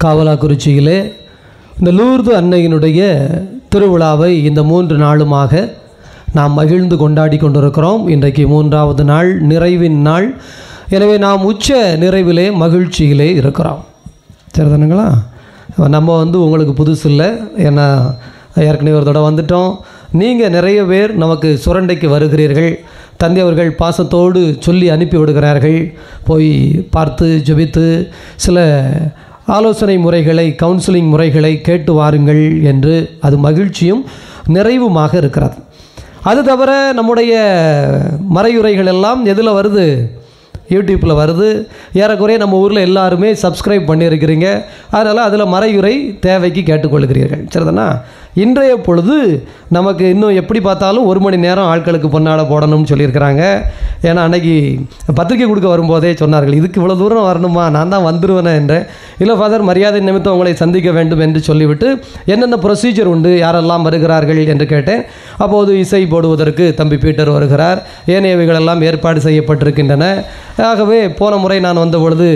காவலாக்குறிச்சியிலே இந்த லூர்து அன்னையினுடைய திருவிழாவை இந்த 3 நாளுமாக நாம் மகிழ்ந்து கொண்டாடி கொண்டிருக்கிறோம். இன்றைக்கு 3வது நாள், நிறைவின் நாள். எனவே நாம் உச்ச நிறைவிலே மகிழ்ச்சியிலே இருக்கிறோம். சரிதானுங்களா? நம்ம உங்களுக்கு புதுசு இல்லை, ஏன்னா ஏற்கனவே ஒரு தடவை வந்துட்டோம். நீங்கள் நிறைய பேர் நமக்கு சுரண்டைக்கு வருகிறீர்கள். தந்தை அவர்கள் பாசத்தோடு சொல்லி அனுப்பி விடுகிறார்கள், போய் பார்த்து ஜெபித்து சில ஆலோசனை முறைகளை, கவுன்சிலிங் முறைகளை கேட்டு வாருங்கள் என்று. அது மகிழ்ச்சியும் நிறைவுமாக இருக்கிறது. அது தவிர நம்முடைய மறையுரைகள் எல்லாம் எதில் வருது? யூடியூப்பில் வருது. ஏறக்குறைய நம்ம ஊரில் எல்லாருமே சப்ஸ்கிரைப் பண்ணியிருக்கிறீங்க. அதனால் அதில் மறையுரை தேவைக்கு கேட்டுக்கொள்கிறீர்கள். சரிதானா? இன்றைய பொழுது நமக்கு இன்னும் எப்படி பார்த்தாலும் 1 மணி நேரம் ஆட்களுக்கு பொன்னாடை போடணும்னு சொல்லியிருக்கிறாங்க. ஏன்னா அன்னைக்கு பத்திரிக்கை கொடுக்க வரும்போதே சொன்னார்கள், இதுக்கு இவ்வளோ தூரம் வரணுமா, நான் தான் வந்துடுவேனே என்றேன். இல்லை ஃபாதர், மரியாதை நிமித்தம் உங்களை சந்திக்க வேண்டும் என்று சொல்லிவிட்டு என்னென்ன ப்ரொசீஜர் உண்டு, யாரெல்லாம் வருகிறார்கள் என்று கேட்டேன். அப்போது இசை போடுவதற்கு தம்பி பீட்டர் வருகிறார், ஏனையவைகளெல்லாம் ஏற்பாடு செய்யப்பட்டிருக்கின்றன. ஆகவே போன முறை நான் வந்த பொழுது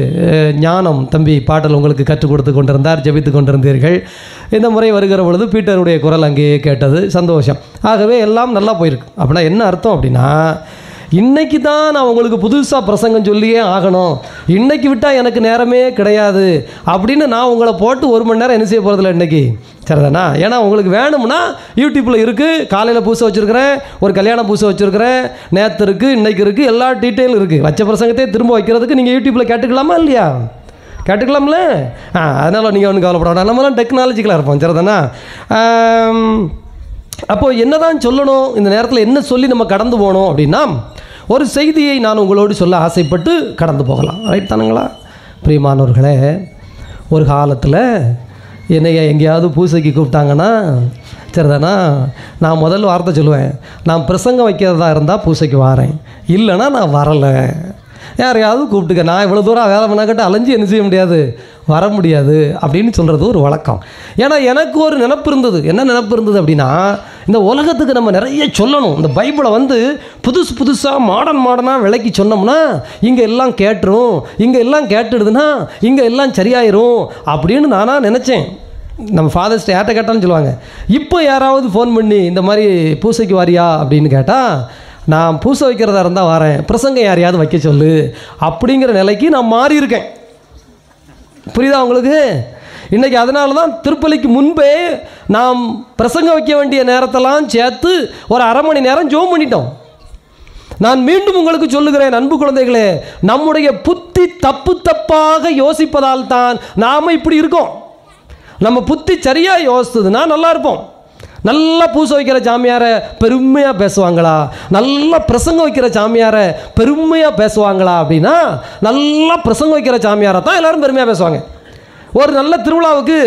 ஞானம் தம்பி பாடல் உங்களுக்கு கற்றுக் கொடுத்து கொண்டிருந்தார், ஜெபித்து கொண்டிருந்தீர்கள். இந்த முறை வருகிற பொழுது பீட்டருடைய குரல் அங்கேயே கேட்டது. சந்தோஷம். ஆகவே எல்லாம் நல்லா போயிருக்கு. அப்படின்னா என்ன அர்த்தம் அப்படின்னா, இன்னைக்கு தான் நான் உங்களுக்கு புதுசாக பிரசங்கம் சொல்லியே ஆகணும், இன்னைக்கு விட்டால் எனக்கு நேரமே கிடையாது அப்படின்னு நான் உங்களை போட்டு 1 மணி நேரம் என்ன செய்ய போகிறதில்ல இன்னைக்கு. சரிதானா? ஏன்னா உங்களுக்கு வேணும்னா யூடியூப்பில் இருக்குது. காலையில் பூசை வச்சுருக்கிறேன், ஒரு கல்யாண பூசை வச்சுருக்கிறேன், நேற்று இருக்குது, இன்றைக்கி இருக்குது, எல்லா டீட்டெயிலும் இருக்குது. வச்ச பிரசங்கத்தையே திரும்ப வைக்கிறதுக்கு நீங்கள் யூடியூப்பில் கேட்டுக்கலாமா இல்லையா? கேட்டுக்கலாம்ல. அதனால் நீங்கள் ஒன்றும் கவலைப்பட வேண்டாம், நம்மளாம் டெக்னாலஜிக்கலாக இருப்போம். சரிதானா? அப்போது என்ன தான் சொல்லணும், இந்த நேரத்தில் என்ன சொல்லி நம்ம கடந்து போகணும் அப்படின்னா, ஒரு செய்தியை நான் உங்களோடு சொல்ல ஆசைப்பட்டு கடந்து போகலாம். ரைட் தானுங்களா? பிரியமானவர்களே, ஒரு காலத்தில் என்னைய எங்கேயாவது பூசைக்கு கூப்பிட்டாங்கன்னா சரிதானா, நான் முதல் வார்த்தை சொல்லுவேன், நான் பிரசங்கம் வைக்கிறதா இருந்தால் பூசைக்கு வரேன், இல்லைன்னா நான் வரலை. யாரையாவது கூப்பிட்டுக்க, நான் இவ்வளோ தூரம் வேலை பண்ணாக்கிட்ட அலைஞ்சி என்ன செய்ய முடியாது, வர முடியாது அப்படின்னு சொல்கிறது ஒரு வழக்கம். ஏன்னா எனக்கு ஒரு நினப்பு இருந்தது. என்ன நினப்பு இருந்தது அப்படின்னா, இந்த உலகத்துக்கு நம்ம நிறைய சொல்லணும். இந்த பைபிளை வந்து புதுசாக மாடர்னாக விளக்கி சொன்னோம்னா இங்கே எல்லாம் கேட்டுரும், இங்கே எல்லாம் கேட்டுடுதுன்னா இங்கே எல்லாம் சரியாயிரும் அப்படின்னு நானாக நினச்சேன். நம்ம ஃபாதர்ஸ்ட்டு யார்கிட்ட கேட்டாலும் சொல்லுவாங்க. இப்போ யாராவது ஃபோன் பண்ணி இந்த மாதிரி பூசைக்கு வாரியா அப்படின்னு கேட்டால், நான் பூசை வைக்கிறதா இருந்தால் வரேன், பிரசங்கம் யாரையாவது வைக்க சொல்லு அப்படிங்கிற நிலைக்கு நான் மாறி இருக்கேன். புரியுதா உங்களுக்கு? இன்றைக்கி அதனால தான் திருப்பலிக்கு முன்பே நாம் பிரசங்கம் வைக்க வேண்டிய நேரத்தெல்லாம் சேர்த்து ஒரு 1/2 மணி நேரம் ஜெபம் பண்ணிட்டோம். நான் மீண்டும் உங்களுக்கு சொல்லுகிறேன், அன்பு குழந்தைகளே, நம்முடைய புத்தி தப்பாக யோசிப்பதால் தான் நாம் இப்படி இருக்கோம். நம்ம புத்தி சரியாக யோசித்ததுன்னா நல்லா இருப்போம். நல்லா பூசை வைக்கிற சாமியாரை பெருமையாக பேசுவாங்களா, நல்லா பிரசங்கம் வைக்கிற சாமியாரை பெருமையாக பேசுவாங்களா அப்படின்னா, நல்லா பிரசங்கம் வைக்கிற சாமியாரை தான் எல்லோரும் பெருமையாக பேசுவாங்க. ஒரு நல்ல திருவிழாவுக்கு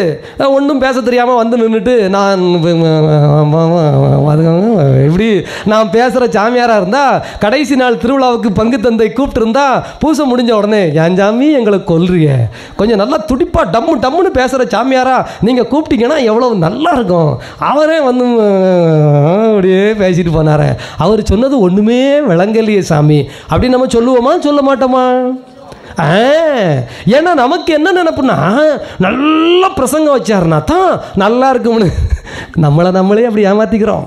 ஒன்றும் பேச தெரியாமல் வந்து நின்றுட்டு நான் இப்படி நான் பேசுகிற சாமியாராக இருந்தால், கடைசி நாள் திருவிழாவுக்கு பங்கு தந்தை கூப்பிட்டுருந்தா பூசை முடிஞ்ச உடனே, என் சாமி எங்களை கொல்றிய, கொஞ்சம் நல்லா துடிப்பாக டம்முன்னு பேசுகிற சாமியாரா நீங்கள் கூப்பிட்டீங்கன்னா எவ்வளவு நல்லா இருக்கும். அவரே வந்து அப்படியே பேசிட்டு போனார், அவர் சொன்னது ஒன்றுமே விளங்கலையே சாமி அப்படின்னு நம்ம சொல்லுவோமா சொல்ல மாட்டோமா? ஏன்னா நமக்கு என்ன நினைப்புனா, நல்லா பிரசங்கம் வச்சாருன்னா தான் நல்லா இருக்கும்னு நம்மளே அப்படி ஏமாத்திக்கிறோம்.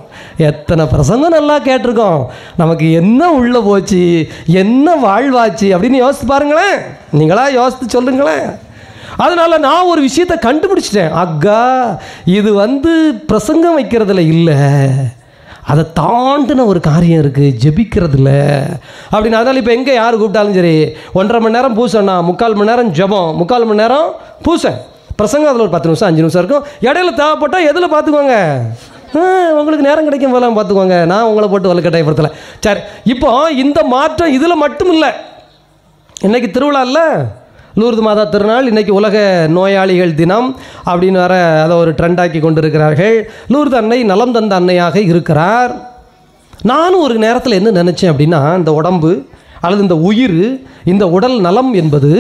எத்தனை பிரசங்கம் நல்லா கேட்டிருக்கோம், நமக்கு என்ன உள்ள போச்சு, என்ன வாழ்வாச்சு அப்படின்னு யோசித்து பாருங்களேன். நீங்களா யோசித்து சொல்லுங்களேன். அதனால் நான் ஒரு விஷயத்தை கண்டுபிடிச்சிட்டேன். அக்கா, இது வந்து பிரசங்கம் வைக்கிறதுல இல்லை, அதை தாண்டின ஒரு காரியம் இருக்குது, ஜெபிக்கிறதுல அப்படின்னு. அதனால் இப்போ எங்கே யார் கூப்பிட்டாலும் சரி, 1.5 மணி நேரம் பூசைன்னா 3/4 மணி நேரம் ஜெபம், 3/4 மணி நேரம் பூசை, பிரசங்கம் அதில் ஒரு 10 நிமிஷம் 5 நிமிஷம் இருக்கும். இடையில தேவைப்பட்டால் எதில் பார்த்துக்கோங்க, உங்களுக்கு நேரம் கிடைக்கும் போல பார்த்துக்கோங்க, நான் உங்களை போட்டு வலுக்கட்டாயப்படுத்தலை. சரி, இப்போ இந்த மாற்றம் இதில் மட்டும் இல்லை. இன்றைக்கி திருவிழா இல்லை, லூர்து மாதா திருநாள், இன்றைக்கி உலக நோயாளிகள் தினம் அப்படின்னு வர அதை ஒரு ட்ரெண்டாக்கி கொண்டிருக்கிறார்கள். லூர்து அன்னை நலம் தந்த அன்னையாக இருக்கிறார். நானும் ஒரு நேரத்தில் என்ன நினச்சேன் அப்படின்னா, இந்த உடம்பு அல்லது இந்த உயிர், இந்த உடல் நலம் என்பது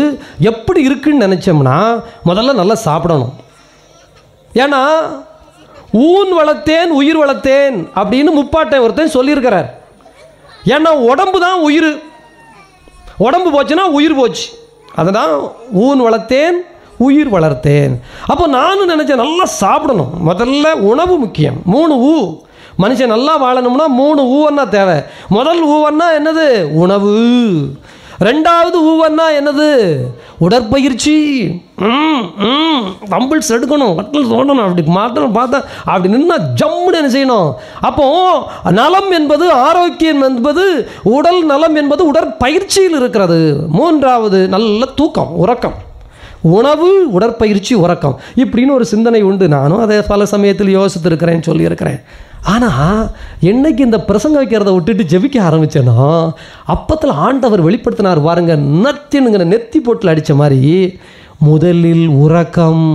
எப்படி இருக்குன்னு நினச்சோம்னா, முதல்ல நல்லா சாப்பிடணும். ஏன்னா ஊன் வளர்த்தேன் உயிர் வளர்த்தேன் அப்படின்னு முப்பாட்டை ஒருத்தன் சொல்லியிருக்கிறார். ஏன்னா உடம்பு தான் உயிர், உடம்பு போச்சுன்னா உயிர் போச்சு. அதனால் ஊன் வளர்த்தேன் உயிர் வளர்த்தேன். அப்போ நானும் நினச்சேன் நல்லா சாப்பிடணும். முதல்ல உணவு முக்கியம். 3 ஊ. மனுஷன் நல்லா வாழணும்னா 3 ஊவன்னா தேவை. முதல் ஊவன்னா என்னது? உணவு. 2வது ஊவன்னா என்னது? உடற்பயிற்சி. தம்பிள்ஸ் எடுக்கணும், கட்டில் தோண்டணும், அப்படி மாற்றணும், பார்த்தா அப்படி நின்னா ஜம்முன்னு என்ன செய்யணும். அப்போ நலம் என்பது, ஆரோக்கியம் என்பது, உடல் நலம் என்பது உடற்பயிற்சியில் இருக்கிறது. 3வது நல்ல தூக்கம், உறக்கம். உணவு, உடற்பயிற்சி, உறக்கம் இப்படின்னு ஒரு சிந்தனை உண்டு. நானும் அதை பல சமயத்தில் யோசித்துருக்கிறேன், சொல்லியிருக்கிறேன். ஆனால் என்னைக்கு இந்த பிரசங்கம் வைக்கிறத விட்டுட்டு ஜெபிக்க ஆரம்பித்தேனோ அப்பத்தில் ஆண்டவர் வெளிப்படுத்தினார் பாருங்க, நத்தினுங்கிற நெத்தி போட்டில் அடித்த மாதிரி. முதலில் உறக்கம்.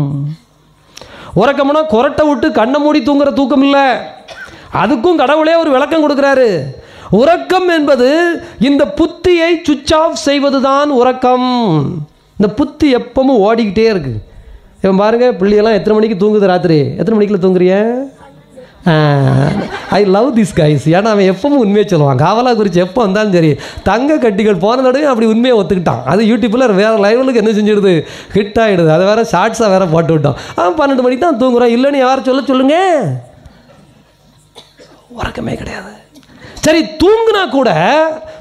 உறக்கம்னா கொரட்டை விட்டு கண்ணை மூடி தூங்குற தூக்கம் இல்லை. அதுக்கும் கடவுளே ஒரு விளக்கம் கொடுக்குறாரு. உறக்கம் என்பது இந்த புத்தியை சுவிட்ச் ஆஃப் செய்வது தான் உறக்கம். இந்த புத்தி எப்பவும் ஓடிக்கிட்டே இருக்கு. இப்போ பாருங்க, பிள்ளையெல்லாம் எத்தனை மணிக்கு தூங்குது ராத்திரி? எத்தனை மணிக்குள்ள தூங்குறிய? I love this guys. ஏன்னா அவன் எப்பவும் உண்மையை சொல்லுவான். காவலா குறித்து எப்போ வந்தாலும் சரி, தங்க கட்டிகள் போன தடவை அப்படி உண்மையை ஒத்துக்கிட்டான். அது யூடியூப்பில் வேறு லைவலுக்கு என்ன செஞ்சிடுது, ஹிட் ஆகிடுது. அதை வேறு ஷார்ட்ஸாக வேறு போட்டு விட்டோம். 12 மணிக்கு தான் தூங்குறான். இல்லைன்னு யாரும் சொல்லுங்க, உறக்கமே கிடையாது. சரி, தூங்குனா கூட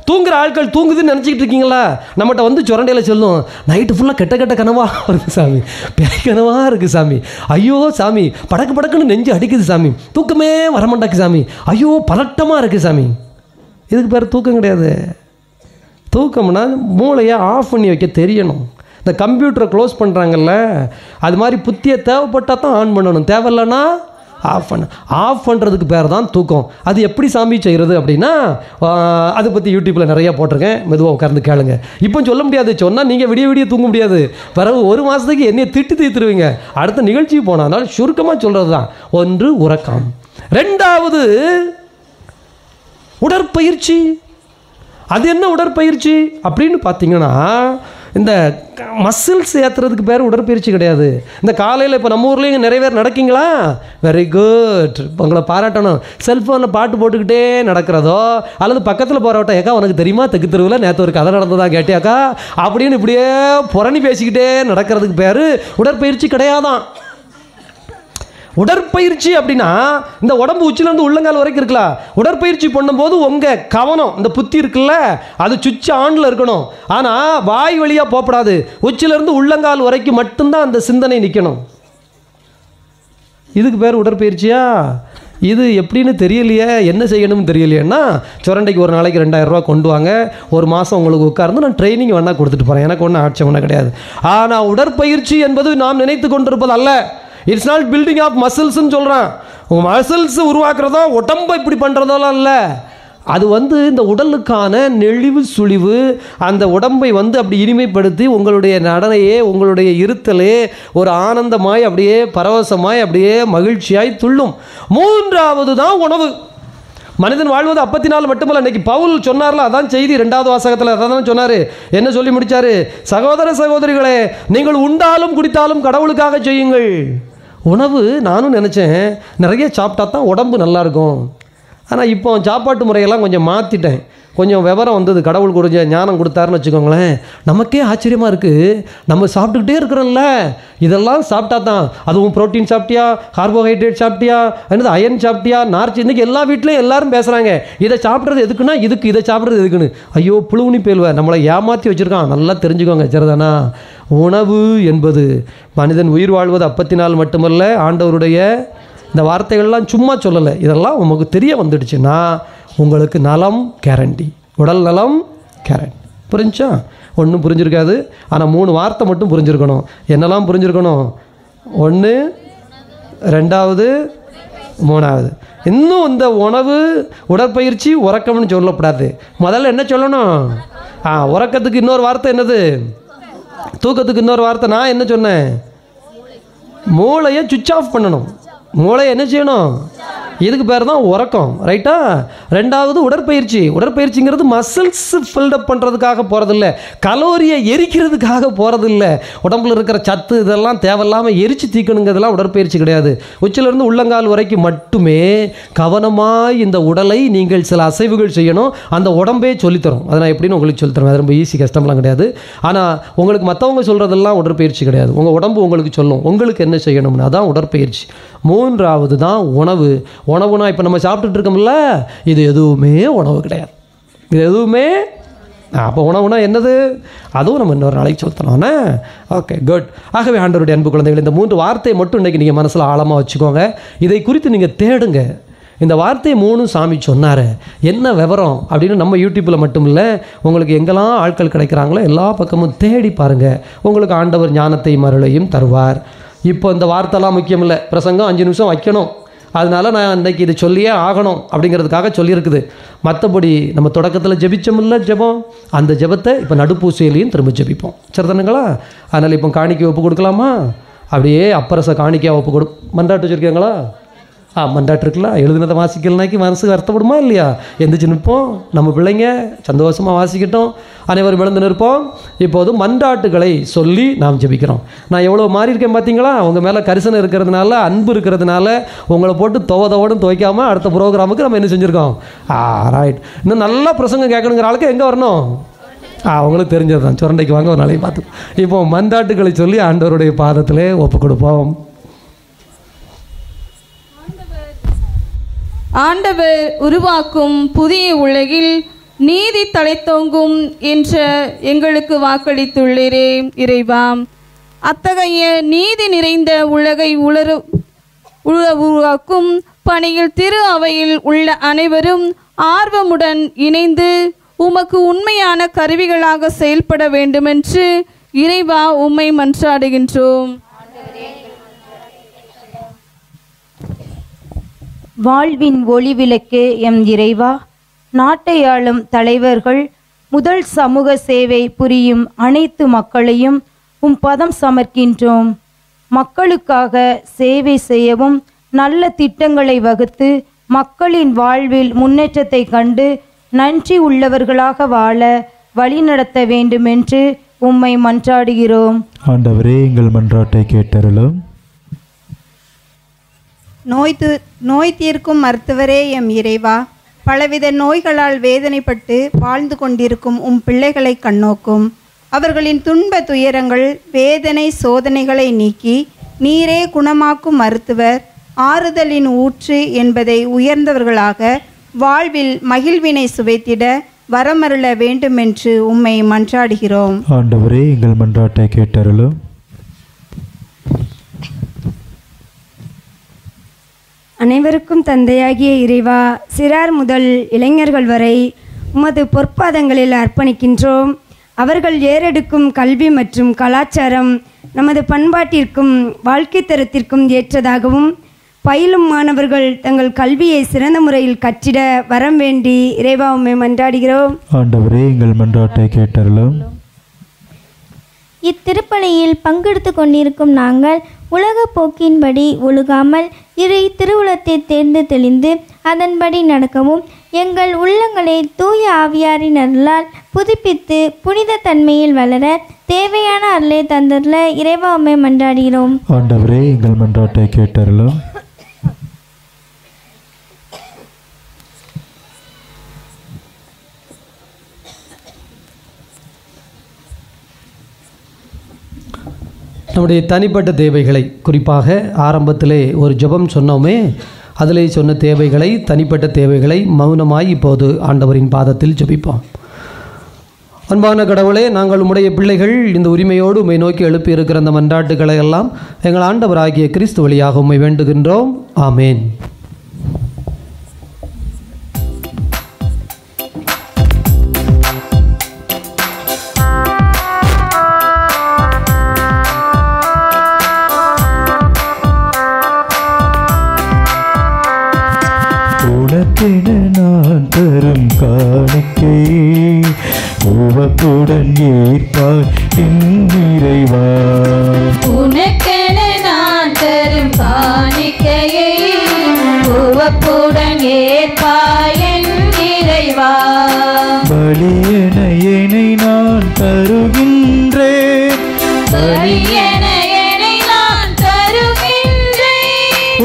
தூங்குற ஆட்கள் தூங்குதுன்னு நினச்சிக்கிட்டு இருக்கீங்களா? நம்மகிட்ட வந்து சுரண்டையில் சொல்லும், நைட்டு ஃபுல்லாக கெட்ட கனவாக இருக்குது சாமி, பேய் கனவாக இருக்குது சாமி, ஐயோ சாமி படக்கு படக்குன்னு நெஞ்சு அடிக்குது சாமி, தூக்கமே வரமாட்டாக்கு சாமி, ஐயோ பதட்டமாக இருக்குது சாமி. இதுக்கு பேர் தூக்கம் கிடையாது. தூக்கம்னா மூளையை ஆஃப் பண்ணி வைக்க தெரியணும். இந்த கம்ப்யூட்டரை க்ளோஸ் பண்ணுறாங்கல்ல, அது மாதிரி புத்தியை தேவைப்பட்டால் தான் ஆன் பண்ணணும், தேவையில்லைன்னா ஆஃப் பண்ணுறதுக்கு பேர் தான் தூக்கம். அது எப்படி சாமி செய்கிறது அப்படின்னா, அதை பற்றி யூடியூப்பில் நிறையா போட்டிருக்கேன், மெதுவாக உட்கார்ந்து கேளுங்க. இப்போ சொல்ல முடியாது, சொன்னால் நீங்கள் விடிய தூங்க முடியாது. பிறகு 1 மாதத்துக்கு என்னையை தீர்த்துருவீங்க. அடுத்த நிகழ்ச்சிக்கு போனால் சுருக்கமாக சொல்கிறது தான். 1 உறக்கம், 2வது உடற்பயிற்சி. அது என்ன உடற்பயிற்சி அப்படின்னு பார்த்தீங்கன்னா, இந்த மசில்ஸ் ஏற்றுறதுக்கு பேர் உடற்பயிற்சி கிடையாது. இந்த காலையில் இப்போ நம்ம ஊர்லேயும் நிறைய பேர் நடக்கீங்களா? வெரி குட், உங்களை பாராட்டணும். செல்ஃபோனில் பாட்டு போட்டுக்கிட்டே நடக்கிறதோ, அல்லது பக்கத்தில் போகிறவட்ட, ஏக்கா உனக்கு தெரியுமா தெற்கு தெருவில் நேற்று ஒரு கதை நடந்ததா கேட்டியாக்கா அப்படின்னு இப்படியே புரணி பேசிக்கிட்டே நடக்கிறதுக்கு பேர் உடற்பயிற்சி கிடையாதான். உடற்பயிற்சி அப்படின்னா இந்த உடம்பு உச்சிலேருந்து உள்ளங்கால் வரைக்கும் இருக்கலாம். உடற்பயிற்சி பண்ணும்போது உங்கள் கவனம், இந்த புத்தி இருக்குல்ல, அது சுவிட்ச் ஆனில் இருக்கணும். ஆனால் வாய் வழியாக போகப்படாது. உச்சிலேருந்து உள்ளங்கால் வரைக்கும் மட்டும்தான் அந்த சிந்தனை நிற்கணும். இதுக்கு பேர் உடற்பயிற்சியா? இது எப்படின்னு தெரியலையே, என்ன செய்யணும்னு தெரியலையேன்னா, சுரண்டைக்கு ஒரு நாளைக்கு 2000 ரூபா கொண்டு வாங்க, 1 மாதம் உங்களுக்கு உட்கார்ந்து நான் ட்ரைனிங் வேணால் கொடுத்துட்டு போகிறேன், எனக்கு ஒன்றும் ஆட்சேபனை கிடையாது. ஆனால் உடற்பயிற்சி என்பது நாம் நினைத்து கொண்டிருப்பது அல்ல. இட்ஸ் நாட் பில்டிங் ஆஃப் மசில்ஸ்ன்னு சொல்கிறான். உங்கள் மசில்ஸ் உருவாக்குறதோ உடம்பை இப்படி பண்ணுறதோலாம் இல்லை. அது இந்த உடலுக்கான நெளிவு சுழிவு, அந்த உடம்பை அப்படி இனிமைப்படுத்தி உங்களுடைய நடனையே, உங்களுடைய இருத்தலே ஒரு ஆனந்தமாய், அப்படியே பரவசமாய், அப்படியே மகிழ்ச்சியாய் துள்ளும். 3வது தான் உணவு. மனிதன் வாழ்வது அப்பத்தினால் மட்டுமல்ல. இன்னைக்கு பவுல் சொன்னார்ல, அதான் செய்தி 2வது வாசகத்தில் அதான் சொன்னார். என்ன சொல்லி முடித்தார்? சகோதர சகோதரிகளே, நீங்கள் உண்டாலும் குடித்தாலும் கடவுளுக்காக செய்யுங்கள். உணவு, நானும் நினச்சேன் நிறைய சாப்பிட்டா தான் உடம்பு நல்லாயிருக்கும். ஆனால் இப்போ சாப்பாட்டு முறையெல்லாம் கொஞ்சம் மாற்றிட்டேன். கொஞ்சம் விவரம் வந்தது, கடவுள் குறிஞ்ச ஞானம் கொடுத்தாருன்னு வச்சுக்கோங்களேன். நமக்கே ஆச்சரியமாக இருக்குது. நம்ம சாப்பிட்டுக்கிட்டே இருக்கிறோம்ல, இதெல்லாம் சாப்பிட்டா தான், அதுவும் ப்ரோட்டீன் சாப்பிட்டியா, கார்போஹைட்ரேட் சாப்பிட்டியா, என்னது அயன் சாப்பிட்டியா, நார்ச்சி. இன்றைக்கி எல்லா வீட்லேயும் எல்லாரும் பேசுகிறாங்க, இதை சாப்பிட்றது எதுக்குன்னா இதுக்கு, இதை சாப்பிட்றது எதுக்குன்னு. ஐயோ புழுவுனி பேல்வேன், நம்மளை ஏமாற்றி வச்சுருக்கான். நல்லா தெரிஞ்சுக்கோங்க, சரிதானா? உணவு என்பது மனிதன் உயிர் வாழ்வது அப்பத்தினால் மட்டுமல்ல. ஆண்டவருடைய இந்த வார்த்தைகள்லாம் சும்மா சொல்லலை, இதெல்லாம் உமக்கு தெரிய வந்துடுச்சுன்னா உங்களுக்கு நலம் கேரண்டி, உடல் நலம் கேரண்டி. புரிஞ்சா? ஒன்றும் புரிஞ்சிருக்காது, ஆனால் 3 வார்த்தை மட்டும் புரிஞ்சிருக்கணும். என்னெல்லாம் புரிஞ்சிருக்கணும்? 1, 2வது, 3வது. இன்னும் இந்த உணவு, உடற்பயிற்சி, உறக்கம்னு சொல்லக்கூடாது. முதல்ல என்ன சொல்லணும்? உறக்கத்துக்கு இன்னொரு வார்த்தை என்னது? தூக்கத்துக்கு இன்னொரு வார்த்தை நான் என்ன சொன்னேன்? மூளையை சுவிட்ச் ஆஃப் பண்ணணும். மூளையை என்ன செய்யணும்? இதுக்கு பேர் தான் உறக்கம், ரைட்டா? 2வது உடற்பயிற்சி. உடற்பயிற்சிங்கிறது மசில்ஸ் ஃபில்டப் பண்ணுறதுக்காக போகிறதில்ல, கலோரியை எரிக்கிறதுக்காக போகிறதில்ல. உடம்புல இருக்கிற சத்து இதெல்லாம் தேவையில்லாமல் எரிச்சு தீக்கணுங்கிறதுலாம் உடற்பயிற்சி கிடையாது. உச்சிலிருந்து உள்ளங்கால் வரைக்கும் மட்டுமே கவனமாக இந்த உடலை நீங்கள் சில அசைவுகள் செய்யணும். அந்த உடம்பே சொல்லித்தரும். அதை நான் எப்படின்னு உங்களுக்கு சொல்லித்தருவேன். அது ரொம்ப ஈஸி, கஷ்டம்லாம் கிடையாது. ஆனால் உங்களுக்கு மற்றவங்க சொல்கிறதெல்லாம் உடற்பயிற்சி கிடையாது. உங்கள் உடம்பு உங்களுக்கு சொல்லும் உங்களுக்கு என்ன செய்யணும்னு. அதான் உடற்பயிற்சி. 3வது தான் உணவு. உணவுனா இப்போ நம்ம சாப்பிட்டுட்டு இருக்கோம்ல, இது எதுவுமே உணவு கிடையாது. இது எதுவுமே. அப்போ உணவுனா என்னது? அதுவும் நம்ம இன்னொரு நாளைக்கு சொல்லித்தரோம்னா. Okay, good. ஆகவே ஆண்டவருடைய அன்பு குழந்தைகள், இந்த 3 வார்த்தையை மட்டும் இன்றைக்கி நீங்கள் மனசில் ஆழமாக வச்சுக்கோங்க. இதை குறித்து நீங்கள் தேடுங்க. இந்த வார்த்தை 3 சாமி சொன்னார். என்ன விவரம் அப்படின்னு நம்ம யூடியூப்பில் மட்டும் இல்லை, உங்களுக்கு எங்கெல்லாம் ஆட்கள் கிடைக்கிறாங்களோ எல்லா பக்கமும் தேடி பாருங்கள். உங்களுக்கு ஆண்டவர் ஞானத்தை மருளையும் தருவார். இப்போ இந்த வார்த்தைலாம் முக்கியம் இல்லை, பிரசங்கம் 5 நிமிஷம் வைக்கணும், அதனால நான் இன்றைக்கி இது சொல்லியே ஆகணும் அப்படிங்கிறதுக்காக சொல்லியிருக்குது. மற்றபடி நம்ம தொடக்கத்தில் ஜெபிச்சோம்ல ஜெபம், அந்த ஜெபத்தை இப்போ நடுப்பூசையிலையும் திரும்ப ஜெபிப்போம். சரிதானுங்களா? அதனால் இப்போ காணிக்கை ஒப்பு கொடுக்கலாமா? அப்படியே அப்பரச காணிக்கையாக ஒப்பு கொடு. மன்றாட்டு வச்சுருக்கீங்களா? மன்றாட்டு இருக்குல்ல, எழுதுனதை வாசிக்கலனாக்கி மனசு வருத்தப்படுமா இல்லையா? எந்திரிச்சு நிற்போம், நம்ம பிள்ளைங்க சந்தோஷமாக வாசிக்கிட்டோம், அனைவரும் எழுந்து நிற்போம். இப்போது மன்றாட்டுகளை சொல்லி நாம் ஜெபிக்கிறோம். நான் எவ்வளோ மாறி இருக்கேன் பார்த்தீங்களா? உங்கள் மேலே கரிசனை இருக்கிறதுனால, அன்பு இருக்கிறதுனால உங்களை போட்டு துவதோடும் துவைக்காமல் அடுத்த ப்ரோக்ராமுக்கு நம்ம என்ன செஞ்சுருக்கோம். ரைட். இன்னும் நல்லா பிரசங்கம் கேட்கணுங்கிற ஆளுக்கு எங்கே வரணும்? அவங்களுக்கு தெரிஞ்சது தான். சுரண்டைக்கு வாங்க, ஒரு நாளைக்கு பார்த்து. இப்போ மன்றாட்டுகளை சொல்லி ஆண்டவருடைய பாதத்திலே ஒப்பு கொடுப்போம். ஆண்டவர் உருவாக்கும் புதிய உலகில் நீதி தலைத்தோங்கும் என்ற எங்களுக்கு வாக்களித்துள்ளீரே இறைவா. அத்தகைய நீதி நிறைந்த உலகை உருவாக்கும் பணியில் திரு அவையில் உள்ள அனைவரும் ஆர்வமுடன் இணைந்து உமக்கு உண்மையான கருவிகளாக செயல்பட வேண்டுமென்று இறைவா உம்மை மன்றாடுகின்றோம். வாழ்வின் ஒளிவிளக்கு எம் இறைவா, நாட்டை ஆளும் தலைவர்கள் முதல் சமூக சேவை புரியும் அனைத்து மக்களையும் உம் பதம் சமர்க்கின்றோம். மக்களுக்காக சேவை செய்யவும் நல்ல திட்டங்களை வகுத்து மக்களின் வாழ்வில் முன்னேற்றத்தை கண்டு நன்றி உள்ளவர்களாக வாழ வழிநடத்த வேண்டுமென்று உம்மை மன்றாடுகிறோம். ஆண்டவரே, எங்கள் மன்றாட்டை கேட்டருளும். நோய் தீர்க்கும் மருத்துவரே எம் இறைவா, பலவித நோய்களால் வேதனைப்பட்டு வாழ்ந்து கொண்டிருக்கும் உம் பிள்ளைகளை கண்ணோக்கும். அவர்களின் துன்ப துயரங்கள் வேதனை சோதனைகளை நீக்கி நீரே குணமாக்கும் மருத்துவர், ஆறுதலின் ஊற்று என்பதை உயர்ந்தவர்களாக வாழ்வில் மகிழ்வினை சுவைத்திட வரமருள வேண்டுமென்று உம்மை மன்றாடுகிறோம். ஆண்டவரே, எங்கள் மன்றாட்டை கேட்டருளும். அனைவருக்கும் தந்தையாகிய இறைவா, சிறார் முதல் இளைஞர்கள் வரை உமது பொற்பாதங்களில் அர்ப்பணிக்கின்றோம். அவர்கள் ஏறெடுக்கும் கல்வி மற்றும் கலாச்சாரம் நமது பண்பாட்டிற்கும் வாழ்க்கை தரத்திற்கும் ஏற்றதாகவும், பயிலும் மாணவர்கள் தங்கள் கல்வியை சிறந்த முறையில் கற்றிட வரம் வேண்டி இறைவா உம்மை மன்றாடுகிறோம். ஆண்டவரே, எங்கள் மன்றாட்டை கேட்டருளும். இத்திருப்பலியில் பங்கெடுத்து கொண்டிருக்கும் நாங்கள் உலக போக்கின்படி ஒழுகாமல் இறை திருவுளத்தை தேர்ந்து தெளிந்து அதன்படி நடக்கவும், எங்கள் உள்ளங்களை தூய ஆவியாரின் அருளால் புதுப்பித்து புனித தன்மையில் வளர தேவையான அருளை தந்தருள இறைவா உம்மை மன்றாடுகிறோம். ஆண்டவரே, எங்கள் மன்றாட்டை கேட்டருளும். நம்முடைய தனிப்பட்ட தேவைகளை, குறிப்பாக ஆரம்பத்திலே ஒரு ஜெபம் சொன்னோமே, அதிலே சொன்ன தேவைகளை, தனிப்பட்ட தேவைகளை மௌனமாய் இப்போது ஆண்டவரின் பாதத்தில் ஜெபிப்போம். அன்பான கடவுளே, நாங்கள் உம்முடைய பிள்ளைகள் இந்த உரிமையோடு உம்மை நோக்கி எழுப்பி இருக்கிற அந்த மன்றாட்டுகளை எல்லாம் எங்கள் ஆண்டவராகிய கிறிஸ்து வழியாக உம்மை வேண்டுகின்றோம். ஆமேன். நான் தரும் காணிக்கை உவப்புடன் ஏற்பாய் என் இறைவா. உனக்கென நான் தரும் காணிக்கையை உவப்புடன் ஏற்பாய் என் இறைவா. பலியென என்னை நான் தருகின்றேன், பலியென என்னை நான் தருகின்றேன்.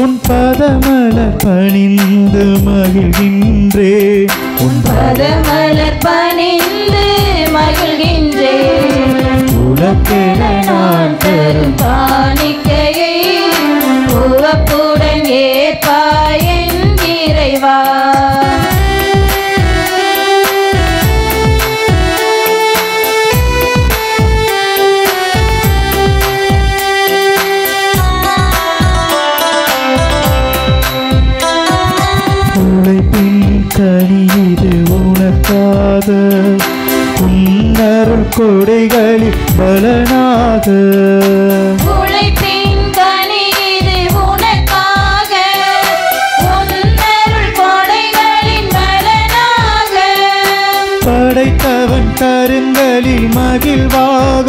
உன் பதமலர் பணிந்து மகிழ்கின்றேன், உன் பதமலர் பணிந்து மகிழ்கின்றேன். உனக்கென நான் தரும் காணிக்கையை உவப்புடன் ஏற்பாய் என் இறைவா. உன்னருள் கொடைகளில் பலனாக உழைப்பின் கனி இது உனக்காக உன்னருள் கொடைகளின் பலனாக படைத்தவன் கருங்களில் மகிழ்வாக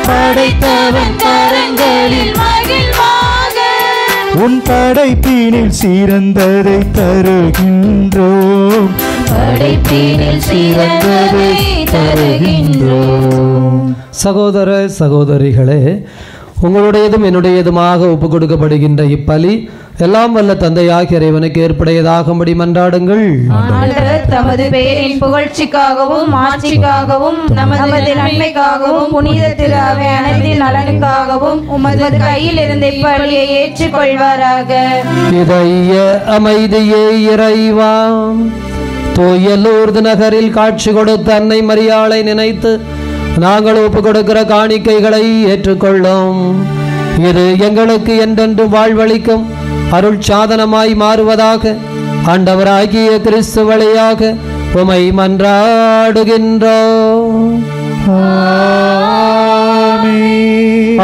படைத்தவன் கரங்களில் மகிழ்வாக உன் படைப்பினில் சிறந்ததை தருகின்றோம் படைப்பினில் சிறந்ததை தருகின்றோம். சகோதர சகோதரிகளே, உங்களுடையதும் என்னுடையதுமாக ஒப்புக் கொடுக்கப்படுகின்ற இப்பலி எல்லாம் வல்ல தந்தையாகிய இறைவனுக்கு ஏற்புடையதாகும்படி மன்றாடுங்கள். ஆண்டவர் தமது பெயரின் புகழ்ச்சிக்காகவும் ஆட்சிக்காகவும் நமது நன்மைக்காகவும் புனித திரு அவை அனைத்தின் நலனுக்காகவும் உமது கையில் இருந்த இப்பலியை ஏற்றுக்கொள்வாராக. இதய அமைதியே இறைவா, தூய லூர்து நகரில் காட்சி கொடுத்த அன்னை மரியாளை நினைத்து நாங்கள் ஒப்புக் கொடுக்கிற காணிக்கைகளை ஏற்றுக்கொள்ளும். இது எங்களுக்கு என்றென்று வாழ்வளிக்கும் அருள் சாதனமாய் மாறுவதாக. ஆண்டவராகிய கிறிஸ்து வழியாக உமை மன்றாடுகின்றோம்.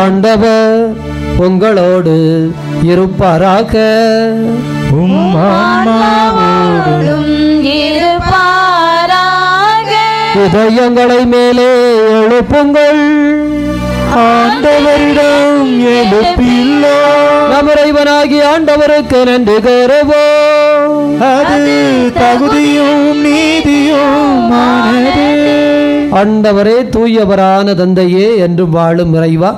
ஆண்டவர் உங்களோடு இருப்பாராக. ஆன்மாவோடும் இருப்பாராக. இதயங்களை மேலே எழுப்புங்கள். ஆண்டவரிடம் எழுப்பியுள்ளோம். நம் இறைவனாகிய ஆண்டவருக்கு நன்றி கூறுவோம். அது தகுதியும் நீதியுமானது. ஆண்டவரே, தூயவரான தந்தையே, என்றும் வாழும் இறைவா,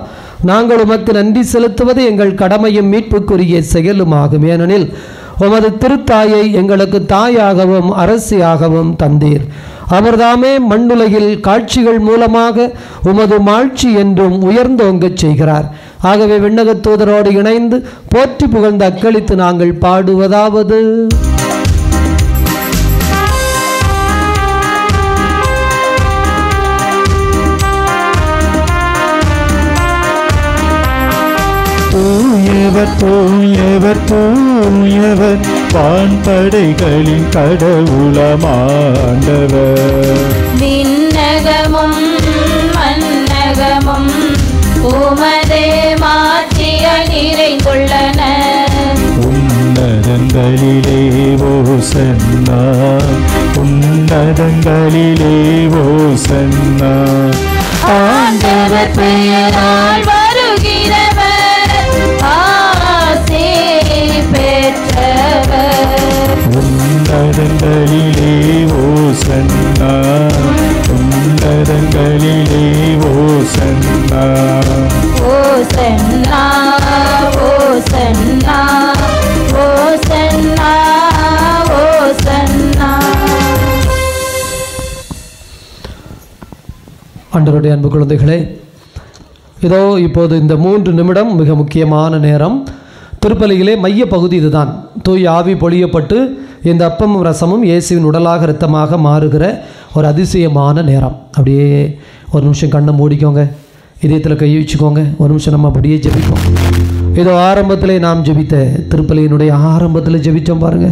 நாங்கள் உமக்கு நன்றி செலுத்துவது எங்கள் கடமையும் மீட்புக்குரிய செயலுமாகும். ஏனெனில் உமது திருத்தாயை எங்களுக்கு தாயாகவும் அரசியாகவும் தந்தீர். அவர்தாமே மண்ணுலகில் காட்சிகள் மூலமாக உமது மாட்சி என்றும் உயர்ந்தோங்கச் செய்கிறார். ஆகவே விண்ணகத் தூதரோடு இணைந்து போற்றி புகழ்ந்து அக்களித்து நாங்கள் பாடுவதாவது: தூயவர் தூயவர் தூயவர் வான்படைகளின் கடவுளமாண்டவர். விண்ணகமும் மன்னகமும் உமது மாட்சியால் நிறைந்துள்ளன. உன்னதங்களிலே ஓசன்னா, உன்னதங்களிலே ஓசன்னா. ஆண்டவர் பெயரால் வருகிறவர் ஆசி பெற்றவர். உன்னதங்களிலே ஓசன்னா, உன்னதங்களிலே ஓசன்னா. ஓசன்னா ஓசன்னா ஓசன்னா ஓசன்னா. ஆண்டவருடைய அன்பு குழந்தைகளே, இதோ இப்போது இந்த 3 நிமிடம் மிக முக்கியமான நேரம். திருப்பலியிலே மைய பகுதி இதுதான். தூய் ஆவி பொழியப்பட்டு இந்த அப்பமும் ரசமும் இயேசுவின் உடலாக இரத்தமாக மாறுகிற ஒரு அதிசயமான நேரம். அப்படியே ஒரு நிமிஷம் கண்ணை மூடிக்கோங்க, இதயத்தில் கை வச்சுக்கோங்க. ஒரு நிமிஷம் நம்ம அப்படியே ஜெபிப்போம். இதோ ஆரம்பத்திலே நாம் ஜெபித்த திருப்பலியினுடைய ஆரம்பத்தில் ஜெபித்தோம் பாருங்க,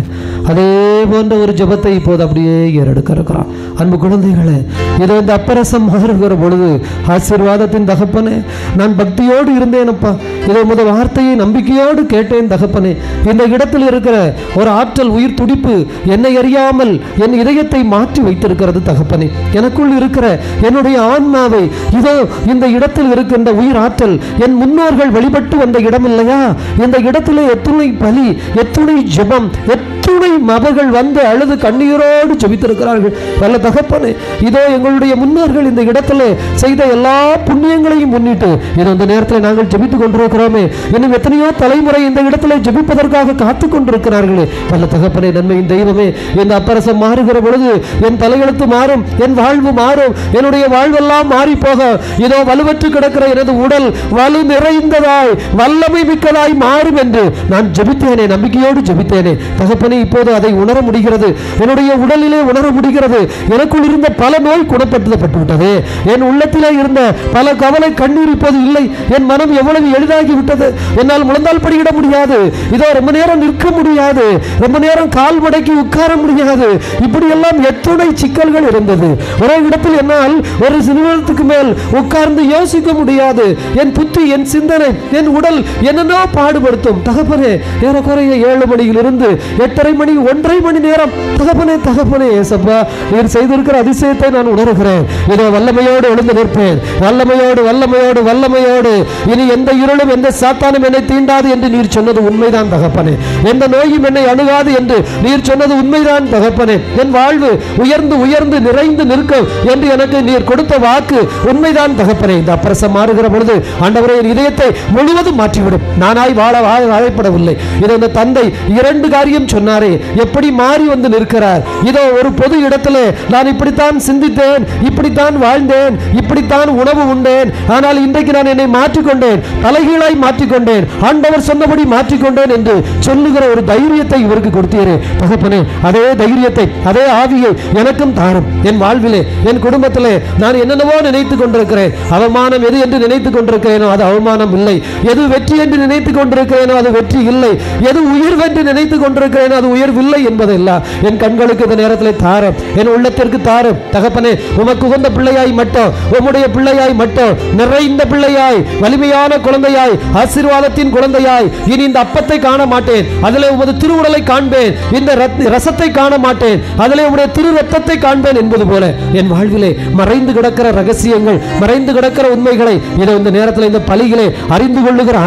அதே போன்ற ஒரு ஜெபத்தை இப்போது அப்படியே ஏறெடுக்க இருக்கிறோம். அன்பு குழந்தைகளே, இதோ இந்த அப்பரசம் மாறுகிற பொழுது ஆசீர்வாதத்தின் தகப்பனே, நான் பக்தியோடு இருந்தேனப்பா, இதோ முதல் வார்த்தையை நம்பிக்கையோடு கேட்டேன் தகப்பனே. இந்த இடத்தில் இருக்கிற ஒரு ஆற்றல், உயிர் துடிப்பு என்னை அறியாமல் என் இதயத்தை மாற்றி வைத்திருக்கிறது தகப்பனே. எனக்குள் இருக்கிற என்னுடைய ஆன்மாவை இதோ இந்த இடத்தில் இருக்கின்ற உயிர் ஆற்றல் என் முன்னோர்கள் வழிபட்டு வந்த இடம் இல்லையா? இந்த இடத்துல எத்துணை பலி, எத்துணை ஜெபம், எத்துணை மபர்கள் வந்து அழுது கண்ணீரோடு ஜெபித்திருக்கிறார்கள். வல்ல தகப்பனே, இதோ எங்களுடைய முன்னோர்கள் இந்த இடத்துல செய்த எல்லா புண்ணியங்களையும் முன்னிட்டு இதோ இந்த நேரத்தில் நாங்கள் ஜெபித்துக் கொண்டிருக்கிறோமே. இன்னும் எத்தனையோ தலைமுறை இந்த இடத்துல ஜெபிப்பதற்காக காத்து கொண்டிருக்கிறார்களே. வல்ல தகப்பனே, நன்மையின் தெய்வமே, இந்த அப்பரசம் மாறுகிற பொழுது என் தலையெழுத்து மாறும், என் வாழ்வு மாறும், என்னுடைய வாழ்வெல்லாம் மாறி போக இதோ வலுவற்று கிடக்கிற எனது உடல் வலு நிறைந்ததாய் வல்லமை மிக்கதாய் மாறும் என்று நான் ஜெபித்தேனே, நம்பிக்கையோடு ஜெபித்தேனே தகப்பனே. இப்போது இப்போது அதை உணர முடிகிறது. என்னுடைய உடலிலே உணர முடிகிறது. எனக்குள் இருந்த பல நோய் குணப்படுத்தப்பட்டு விட்டது. என் உள்ளத்திலே இருந்த பல கவலை கண்ணீர் இப்போது இல்லை. என் மனம் எவ்வளவு எளிதாகி விட்டது. என்னால் முழந்தால் படியிட முடியாது. இதோ ரொம்ப நேரம் நிற்க முடியாது. ரொம்ப நேரம் கால் மடக்கி உட்கார முடியாது. இப்படி எல்லாம் எத்தனை சிக்கல்கள் இருந்தது. ஒரே இடத்தில் என்னால் ஒரு நிமிடத்துக்கு மேல் உட்கார்ந்து யோசிக்க முடியாது. என் புத்தி, என் சிந்தனை, என் உடல் என்னென்னோ பாடுபடுத்தும். தகப்பனே, ஏறக்குறைய 7 மணியிலிருந்து 8:30 மணி 1.5 மணி நேரம் தகப்பனே தகப்பனே ஏசப்பா நீர் செய்திருக்கிற அதிசயத்தை நான் உணர்கிறேன். இதோ வல்லமையோடு எழுந்து நிற்பேன். வல்லமையோடு வல்லமையோடு வல்லமையோடு இனி எந்த இருளும் எந்த சாத்தானும் என்னை தீண்டாது என்று நீர் சொன்னது உண்மைதான் தகப்பனே. எந்த நோயும் என்னை அணுகாது என்று நீர் சொன்னது உண்மைதான் தகப்பனே. என் வாழ்வு உயர்ந்து உயர்ந்து நிறைந்து நிற்கும் என்று எனக்கு நீர் கொடுத்த வாக்கு உண்மைதான் தகப்பனே. இந்த அப்பரசம் மாறுகிற பொழுது ஆண்டவரே என் இதயத்தை முழுவதும் மாற்றிவிடும். நானாய் வாழ வாழப்படவில்லை. இதோ இந்த தந்தை 2 காரியம் சொன்னாரே, எப்படி மாறி வந்து நிற்கிறார். இதோ ஒரு பொது இடத்திலே நான் இப்படித்தான் சிந்தித்தேன், இப்படித்தான் வாழ்ந்தேன், இப்படித்தான் உணவு உண்டேன். ஆனால் இன்றைக்கு நான் என்னை மாற்றிக்கொண்டேன், தலைகீழாய் மாற்றிக்கொண்டேன், ஆண்டவர் சொன்னபடி மாற்றிக்கொண்டேன் என்று சொல்லுகிற ஒரு தைரியத்தை இவருக்கு கொடுத்தீரே தகப்பனே. அதே தைரியத்தை, அதே ஆவியை எனக்கும் தாரும். என் வாழ்விலே, என் குடும்பத்திலே நான் என்னென்னவோ நினைத்துக் கொண்டிருக்கிறேன். அவமானம் எது என்று நினைத்துக் கொண்டிருக்கிறேனோ அது அவமானம் இல்லை. எது வெற்றி என்று நினைத்துக் கொண்டிருக்கிறேனோ அது வெற்றி இல்லை. எது உயர்வு என்று நினைத்துக் கொண்டிருக்கிறேனோ அது உயர்வில்லை என்பதெல்லாம் என் கண்களுக்கு இந்த நேரத்தில் தாரும், என் உள்ளத்திற்கு தாரும் தகப்பனே. உமக்கு உகந்த பிள்ளையாய் மட்டும், உம்முடைய பிள்ளையாய் மட்டும், நிறைந்த பிள்ளையாய், வலிமையான குழந்தையாய், ஆசீர்வாதத்தின் குழந்தையாய். இனி இந்த அப்பத்தை காண மாட்டேன், அதிலே உமது திருவுடலை காண்பேன். இந்த ரசத்தை காண மாட்டேன், அதிலே உம்முடைய திரு ரத்தத்தை காண்பேன் என்பது போல என் வாழ்விலே மறைந்து கிடக்கிற ரகசியங்கள், மறைந்து கிடக்கிற உண்மைகளை இதோ இந்த நேரத்தில் இந்த பலிகளை அறிந்து கொள்ளுகிற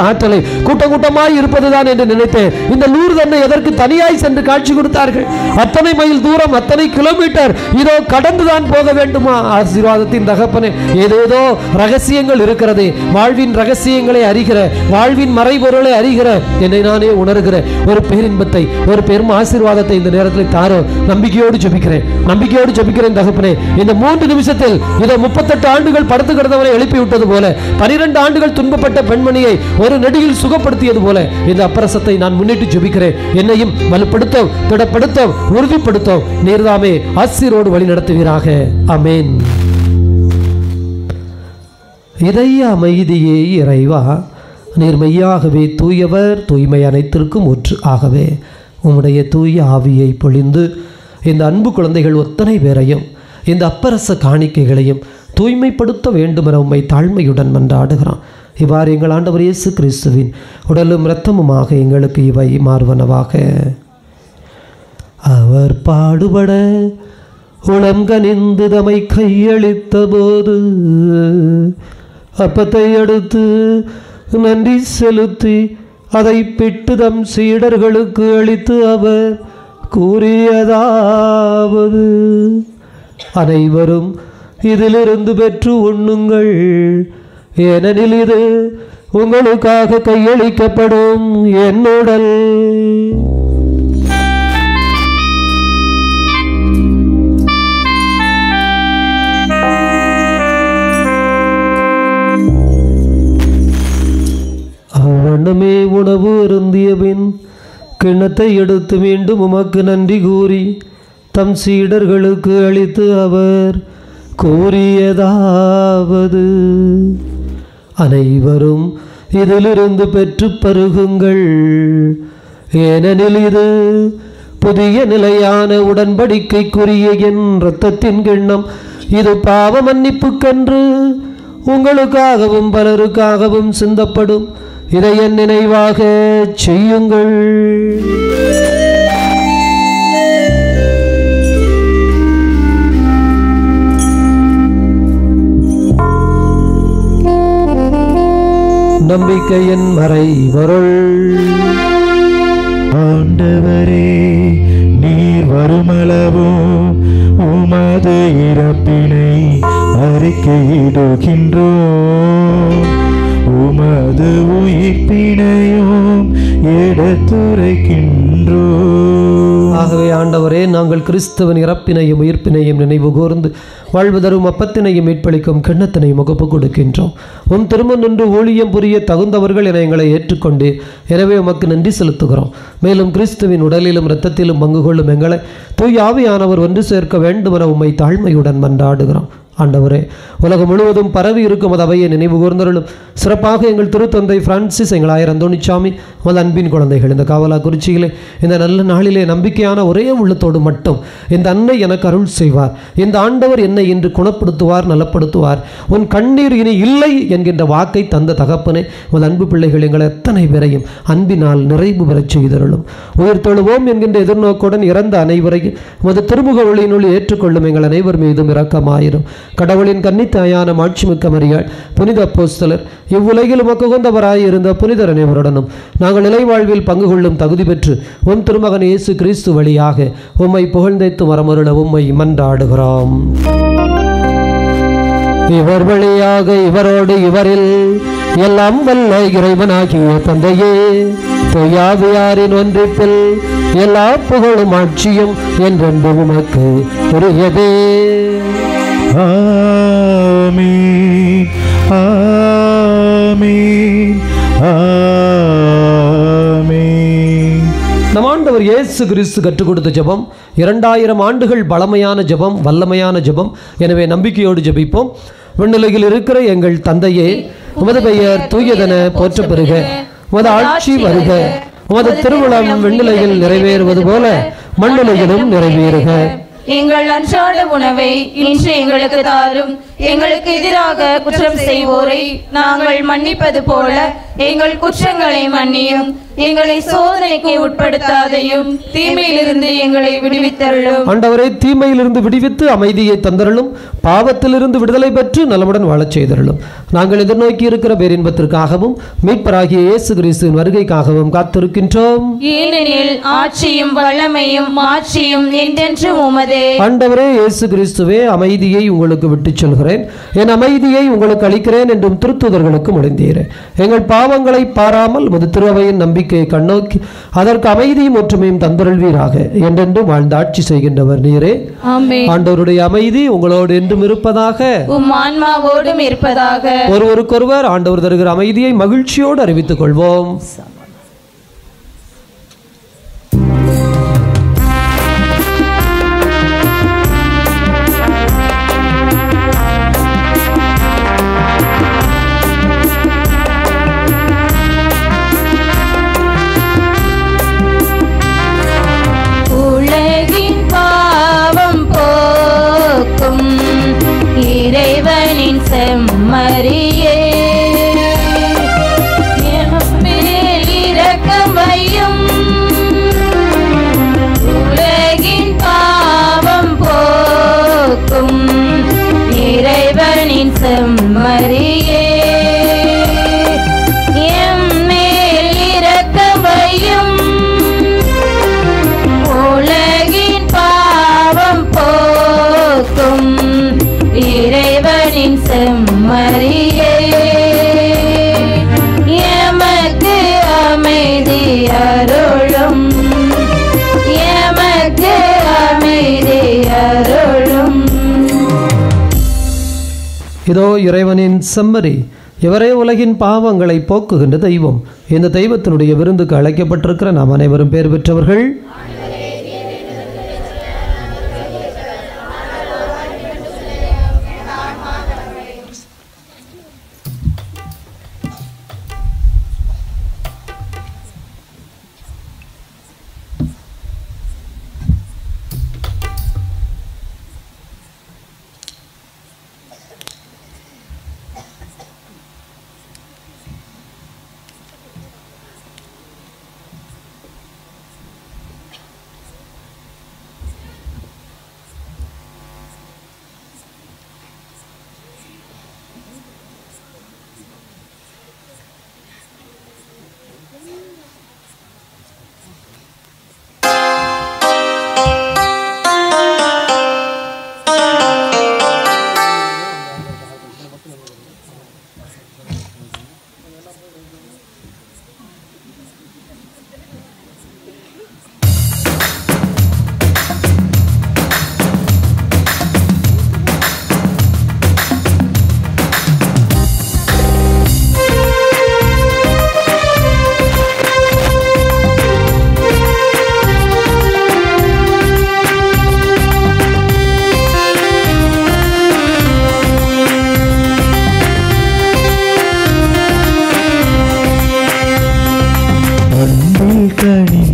ஆற்றலை கூட்டம் கூட்டமாய் இருப்பதுதான் என்று நினைத்தேன். இந்த லூர்து அன்னை எதற்கு தனியாய் சென்று காட்சி கொடுத்தார்கள்? அத்தனை மைல் தூரம், அத்தனை கிலோமீட்டர் இதோ கடந்துதான் போக வேண்டுமா? ஆசீர்வாதத்தின் தகப்பனே, ஏதேதோ ரகசியங்கள் இருக்கிறது. வாழ்வின் ரகசியங்களை அறிகிற, வாழ்வின் மறைபொருளை அறிகிற என்னை நானே உணர்கிற ஒரு பேரின்பத்தை, ஒரு பெரும் ஆசீர்வாதத்தை இந்த நேரத்தில் தாரோ. நம்பிக்கையோடு ஜெபிக்கிறேன் தகப்பனே. இந்த 3 நிமிஷத்தில் இதோ 38 ஆண்டுகள் படுத்து கிடந்தவரை எழுப்பி விட்டது போல, 12 ஆண்டுகள் துன்பப்பட்ட பெண்மணியை ஒரு நெடியில் சுகப்படுத்தியது போல இந்த அப்பரசத்தை நான் முன்னிட்டு ஜெபிக்கிறேன். என்னையும் வலுப்படுத்தும், திடப்படுத்தும், உறுதிப்படுத்தும். நீர்தாமே ஆசீரோடு வழி நடத்துவீராக. ஆமென். இதய அமைதியே இறைவா, நீர் மெய்யாகவே தூயவர், தூய்மை அனைத்திற்கும் ஊற்று. ஆகவே உம்முடைய தூய ஆவியை பொழிந்து இந்த அன்பு குழந்தைகள் ஒத்தனை பேரையும் இந்த அப்பரச காணிக்கைகளையும் தூய்மைப்படுத்த வேண்டும் என உம்மை தாழ்மையுடன் மன்றாடுகிறான். இவ்வாறு எங்கள் ஆண்டவர் இயேசு கிறிஸ்துவின் உடலும் இரத்தமுமாக எங்களுக்கு இவை மாறுவனவாக. அவர் பாடுபட உளம் கனிந்து தம்மை கையளித்த போது அப்பத்தை எடுத்து நன்றி செலுத்தி அதை பிட்டு தம் சீடர்களுக்கு அளித்து அவர் கூறியதாவது, அனைவரும் இதிலிருந்து பெற்று உண்ணுங்கள், ஏனெனில் இது உங்களுக்காக கையளிக்கப்படும் என் உடல். அவ்வண்ணமே உணவு அருந்திய பின் கிண்ணத்தை எடுத்து மீண்டும் உமக்கு நன்றி கூறி தம் சீடர்களுக்கு அளித்து அவர் கூறியதாவது, அனைவரும் இதிலிருந்து பெற்று பருகுங்கள், ஏனெனில் இது புதிய நிலையான உடன்படிக்கைக்குரிய என் இரத்தத்தின் கிண்ணம். இது பாவ மன்னிப்புக்கென்று உங்களுக்காகவும் பலருக்காகவும் சிந்தப்படும். இதை என் நினைவாக செய்யுங்கள். நம்பிக்கையின் மறைபொருள். ஆண்டவரே, நீர் வருமளவும் உமது இறப்பினை அறிக்கையிடுகின்றோம், உமது உயிர்ப்பினையும் எடுத்துரைக்கின்றோம். ஆகவே ஆண்டவரே, நாங்கள் கிறிஸ்துவின் இறப்பினையும் உயிர்ப்பினையும் நினைவு கூர்ந்து வாழ்வு தரும் அப்பத்தினையும் மீட்பளிக்கும் கிண்ணத்தினையும் முகப்பு கொடுக்கின்றோம். உம் திருமண் நின்று ஊழியம் புரிய தகுந்தவர்கள் என எங்களை ஏற்றுக்கொண்டு எனவே உமக்கு நன்றி செலுத்துகிறோம். மேலும் கிறிஸ்துவின் உடலிலும் இரத்தத்திலும் பங்கு கொள்ளும் எங்களை தூய் ஆவியானவர் ஒன்று சேர்க்க வேண்டுமென உம்மை தாழ்மையுடன் மன்றாடுகிறோம். ஆண்டவரே, உலகம் முழுவதும் பரவி இருக்கும் அது அவையை நினைவு கூர்ந்தருளும். சிறப்பாக எங்கள் திருத்தந்தை பிரான்சிஸ், எங்கள் ஆயர் அந்தோணிச்சாமி, உமது அன்பின் குழந்தைகள் இந்த காவலா குறிச்சியிலே இந்த நல்ல நாளிலே நம்பிக்கையான ஒரே உள்ளத்தோடு மட்டும் இந்த அன்னை எனக்கு அருள் செய்வார், இந்த ஆண்டவர் என்னை இன்று குணப்படுத்துவார், நலப்படுத்துவார், உன் கண்ணீர் இனி இல்லை என்கின்ற வாக்கை தந்த தகப்பனே, உமது அன்பு பிள்ளைகள் எங்கள் எத்தனை பேரையும் அன்பினால் நிறைவு பெறச் செய்தருளும். உயிர் தொழுவோம் என்கின்ற எதிர்நோக்குடன் இறந்த அனைவரையும் உமது திருமுக ஒளியினுள் ஏற்றுக்கொள்ளும் எங்கள் அனைவர் மீதும் இரக்கமாயிரும். கடவுளின் கன்னித்தாயான மாட்சிமிக்க மரியாள், புனித அப்போஸ்தலர், இவ்வுலகில் உமக்கு உகந்தவராய் இருந்த புனிதர் அனைவருடனும் நாங்கள் நிலைவாழ்வில் பங்கு கொள்ளும் தகுதி பெற்று உம் திருமகன் இயேசு கிறிஸ்து வழியாக உம்மை புகழ்ந்தைத்து மரமருள உம்மை மன்றாடுகிறோம். இவர் வழியாக இவரோடு இவரில் எல்லாம் வல்ல இறைவனாகிய தந்தையே, பொய்யாவியாரின் ஒன்றிப்பில் எல்லா புகழும் ஆட்சியும் என்றென்று உமக்கு உரியதே. ஆமீன், ஆமீன், ஆமீன். நம் ஆண்டவர் இயேசு கிறிஸ்து கற்றுக் கொடுத்த ஜெபம் 2000 ஆண்டுகள் பழமையான ஜெபம், வல்லமையான ஜெபம். எனவே நம்பிக்கையோடு ஜெபிப்போம். விண்ணுலகில் இருக்கிற எங்கள் தந்தையே, உமது பெயர் தூயதென போற்ற பெறுக, உமது ஆட்சி வருக, உமது திருவுளம் விண்ணுலகில் நிறைவேறுவது போல மண்ணுலகிலும் நிறைவேறுக. எங்கள் அன்றாட உணவை இன்று எங்களுக்கு தாரும். எங்களுக்கு எதிராக குற்றம் செய்வோரை நாங்கள் மன்னிப்பது போல எங்கள் குற்றங்களை மன்னியும். எங்களை சோதனைக்கு உட்படுத்தாதையும் தீமையிலிருந்து எங்களை விடுவித்தருளும். ஆண்டவரே, தீமையிலிருந்து விடுவித்து அமைதியை தந்தருளும். பாவத்திலிருந்து விடுதலை பெற்று நலமுடன் வாழச் செய்தருளும். நாங்கள் எதிர்நோக்கி இருக்கிற பேரின்பத்திற்காகவும் மீட்பராகிய இயேசு கிறிஸ்துவின் வருகைக்காகவும் காத்திருக்கின்றோம். ஏனெனில் ஆட்சியும் வல்லமையும் மாட்சியும் என்றென்றும் உமதே. ஆண்டவரே இயேசு கிறிஸ்துவே, அமைதியை உங்களுக்கு விட்டுச் சொல்கிறேன், என் அமைதியை உங்களுக்கு அளிக்கிறேன் என்றும் திருத்தூதர்களுக்கு மொழிந்தீரே. எங்கள் பாவங்களை பாராமல் உமது திருவையின் நம்பிக்கையை கண்ணோக்கி அதற்கு அமைதியும் ஒற்றுமையும் தந்தருள்வீராக. என்றென்றும் வாழ்ந்து ஆட்சி செய்கின்றவர் நீரே. ஆண்டவருடைய அமைதி உங்களோடு என்றும் இருப்பதாக, உம் ஆன்மாவோடும் இருப்பதாக. ஒருவருக்கொருவர் ஆண்டவர் தருகிற அமைதியை மகிழ்ச்சியோடு அறிவித்துக் கொள்வோம். இறைவனின் செம்மறியே, மேல் இரக்கம் வையும். உலகின் பாவம் போக்கும் இறைவனின் செம்மறியே, மேல் இரக்கம் வையும். உலகின் பாவம் போக்கும் இறைவனின் செம்மறியே, எமக்கு அமைதி அருளும், எமக்கு அமைதி அருளும். இதோ இறைவனின் செம்மறி, இவரே உலகின் பாவங்களை போக்குகின்ற தெய்வம். இந்த தெய்வத்தினுடைய விருந்துக்கு அழைக்கப்பட்டிருக்கிற நாம் அனைவரும் பேர் பெற்றவர்கள்.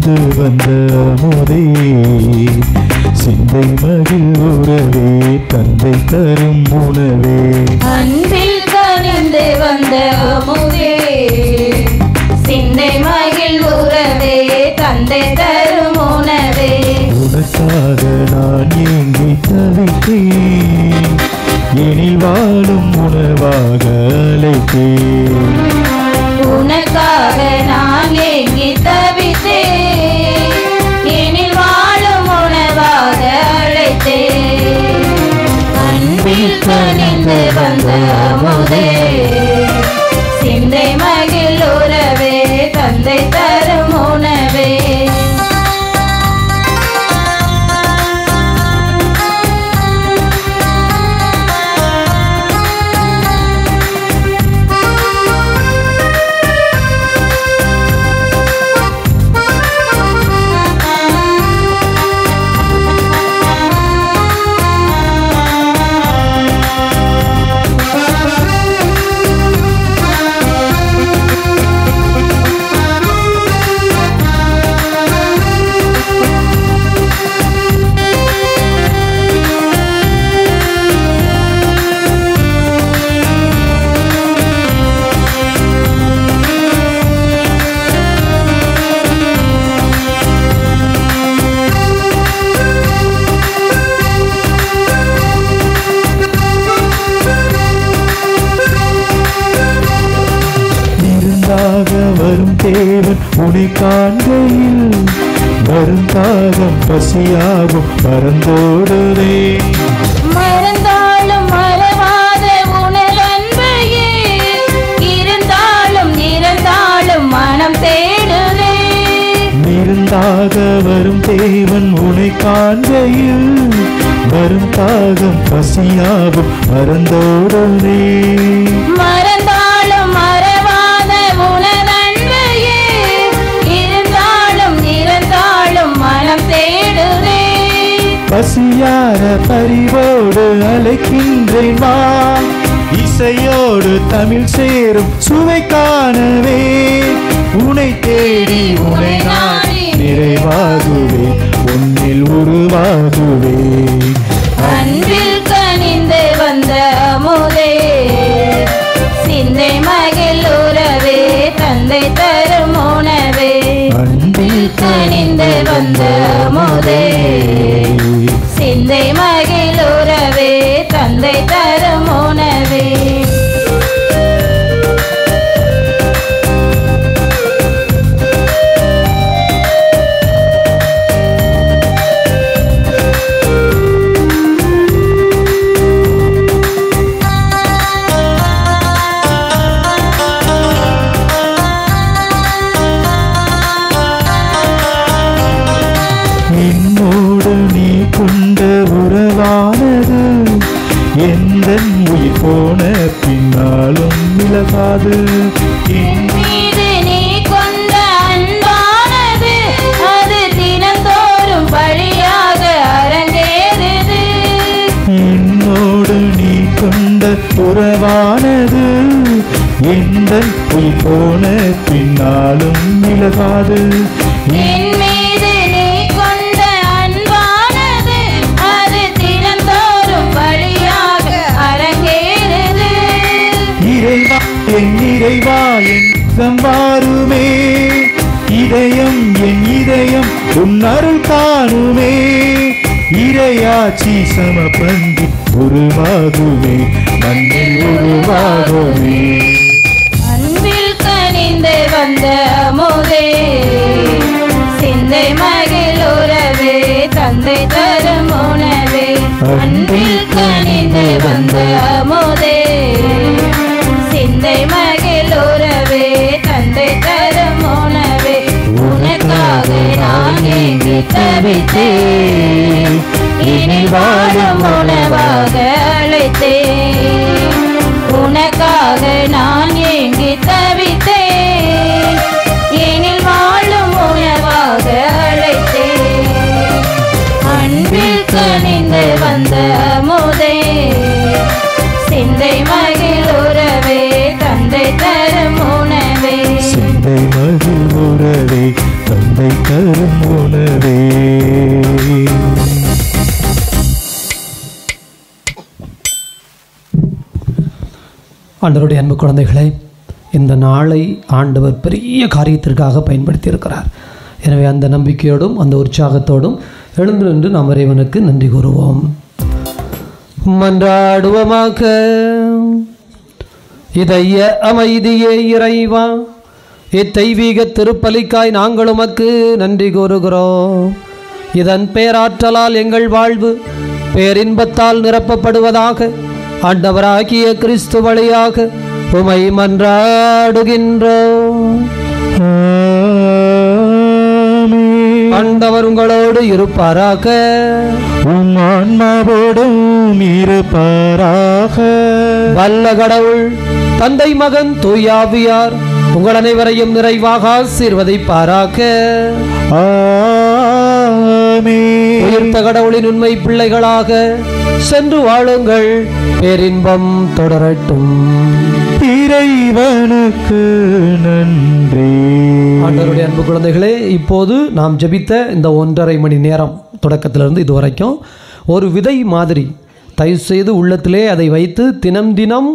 கனிந்து வந்த அமுதே சிந்தை மகிழ் உறவே தந்தை தரும் உணவே அன்பில் கனிந்து வந்த அமுதே சிந்தை மகிழ் உறவே தந்தை தரும் உணவே உனக்காக நான் ஏங்கி தவித்தேன் எனில் வாழும் உணவாக அழைத்தேன் உனக்காக நான் ஏங்கி தவித்தேன் எனில் வாழும் உணவாக அழைத்தேன் அன்பில் கனிந்து வந்த அமுதே சிந்தை மகிழ் உறவே தந்தை தரும் உணவே வரும் தேவன் உனை காண்கையில் வரும் தாகம் பசியாகும் பறந்தோடுதே மறந்தாலும் மறவாத உணர் அன்பையே இருந்தாலும் இறந்தாலும் மனம் தேடுதே விருந்தாக வரும் தேவன் உனை காண்கையில் வரும் தாகம் பசியாகும் பறந்தோடுதே மறந்தாலும் மறவாத உணர் அன்பையே இருந்தாலும் இறந்தாலும் மனம் தேடுதே பசியார பரிவோடு அழைக்கின்றேன் வா இசையோடு தமிழ் சேரும் சுவை காணவே உனை தேடி உனை நாடி நிறைவாகுவே உன்னில் உருவாகுவே அன்பில் கனிந்து வந்த அமுதே சிந்தை மகிழ் உறவே தந்தை தரும் உணவே அன்பில் கனிந்து வந்த அமுதே சிந்தை மகிழ் உறவே தந்தை தரும் உணவே என்னோடு நீ கொண்ட உறவானது எந்தன் உயிர் போன பின்னாலும் விலகாது என் மீது நீ கொண்ட அன்பானது அது தினந்தோறும் பழியாக அரங்கேறுது என்னோடு நீ கொண்ட உறவானது எந்தன் உயிர் போன பின்னாலும் விலகாது என் மீது நீ கொண்ட அன்பானது அது தினந்தோறும் பழியாக அரங்கேறுது இறைவா என் இறைவா என் வாருமே இதயம் என் இதயம் உன் அருள் காணுமே இறையாட்சி சமபந்தி உருவாகுமே மண்ணில் உருவாகுமே அன்பில் கனிந்து வந்த அமுதே சிந்தை மகிழ் உறவே தந்தை தரும் உணவே அன்பில் கனிந்து வந்த அமுதே சிந்தை மகிழ் உறவே தந்தை தரும் உணவே உனக்காக நான் ஏங்கி தவித்தேன் இனி வாழும் உணவாக அழைத்தேன் உனக்காக நான் ஏங்கி தவித்தேன் எனில் வாழும் உணவாக அழைத்தேன் அன்பில் கனிந்து வந்த அமுதே சிந்தை மகிழ் உறவே தந்தை தரும் உணவே சிந்தை மகிழ் உறவே தந்தை தரும் உணவே. ஆண்டவருடைய அன்பு குழந்தைகளை, இந்த நாளை ஆண்டவர் பெரிய காரியத்திற்காக பயன்படுத்தி இருக்கிறார். எனவே அந்த நம்பிக்கையோடும் அந்த உற்சாகத்தோடும் எழுந்து நின்று நாம் இறைவனுக்கு நன்றி கூறுவோம். மன்றாடுவோமாக. இதய அமைதியே இறைவா, இத்தெய்வீக திருப்பலிக்காய் நாங்கள் உமக்கு நன்றி கூறுகிறோம். இதன் பேராற்றலால் எங்கள் வாழ்வு பேரின்பத்தால் நிரப்பப்படுவதாக ஆண்டவராகிய கிறிஸ்து வழியாக உமை மன்றாடுகின்றோம். ஆண்டவர் உங்களோடு இருப்பாராக. உம் ஆன்மாவோடும் இருப்பாராக. வல்ல கடவுள் தந்தை மகன் தூயாவியார் உங்கள் அனைவரையும் நிறைவாக ஆசீர்வதிப்பாராக. உயிர்த்த கடவுளின் உண்மை பிள்ளைகளாக சென்று வாழுங்கள். பேரின்பம் தொடரட்டும். இறைவனுக்கு நன்றி. ஆண்டவருடைய அன்பு குழந்தைகளே, இப்போது நாம் ஜெபித்த இந்த 1.5 மணி நேரம் தொடக்கத்திலிருந்து இதுவரைக்கும் ஒரு விதை மாதிரி தயவு செய்து உள்ளத்திலே அதை வைத்து தினம் தினம்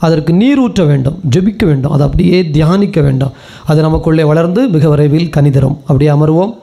அதற்கு நீர் ஊற்ற வேண்டும், ஜெபிக்க வேண்டும், அதை அப்படியே தியானிக்க வேண்டும். அது நமக்குள்ளே வளர்ந்து மிக விரைவில் கனி தரும். அப்படியே அமர்வோம்.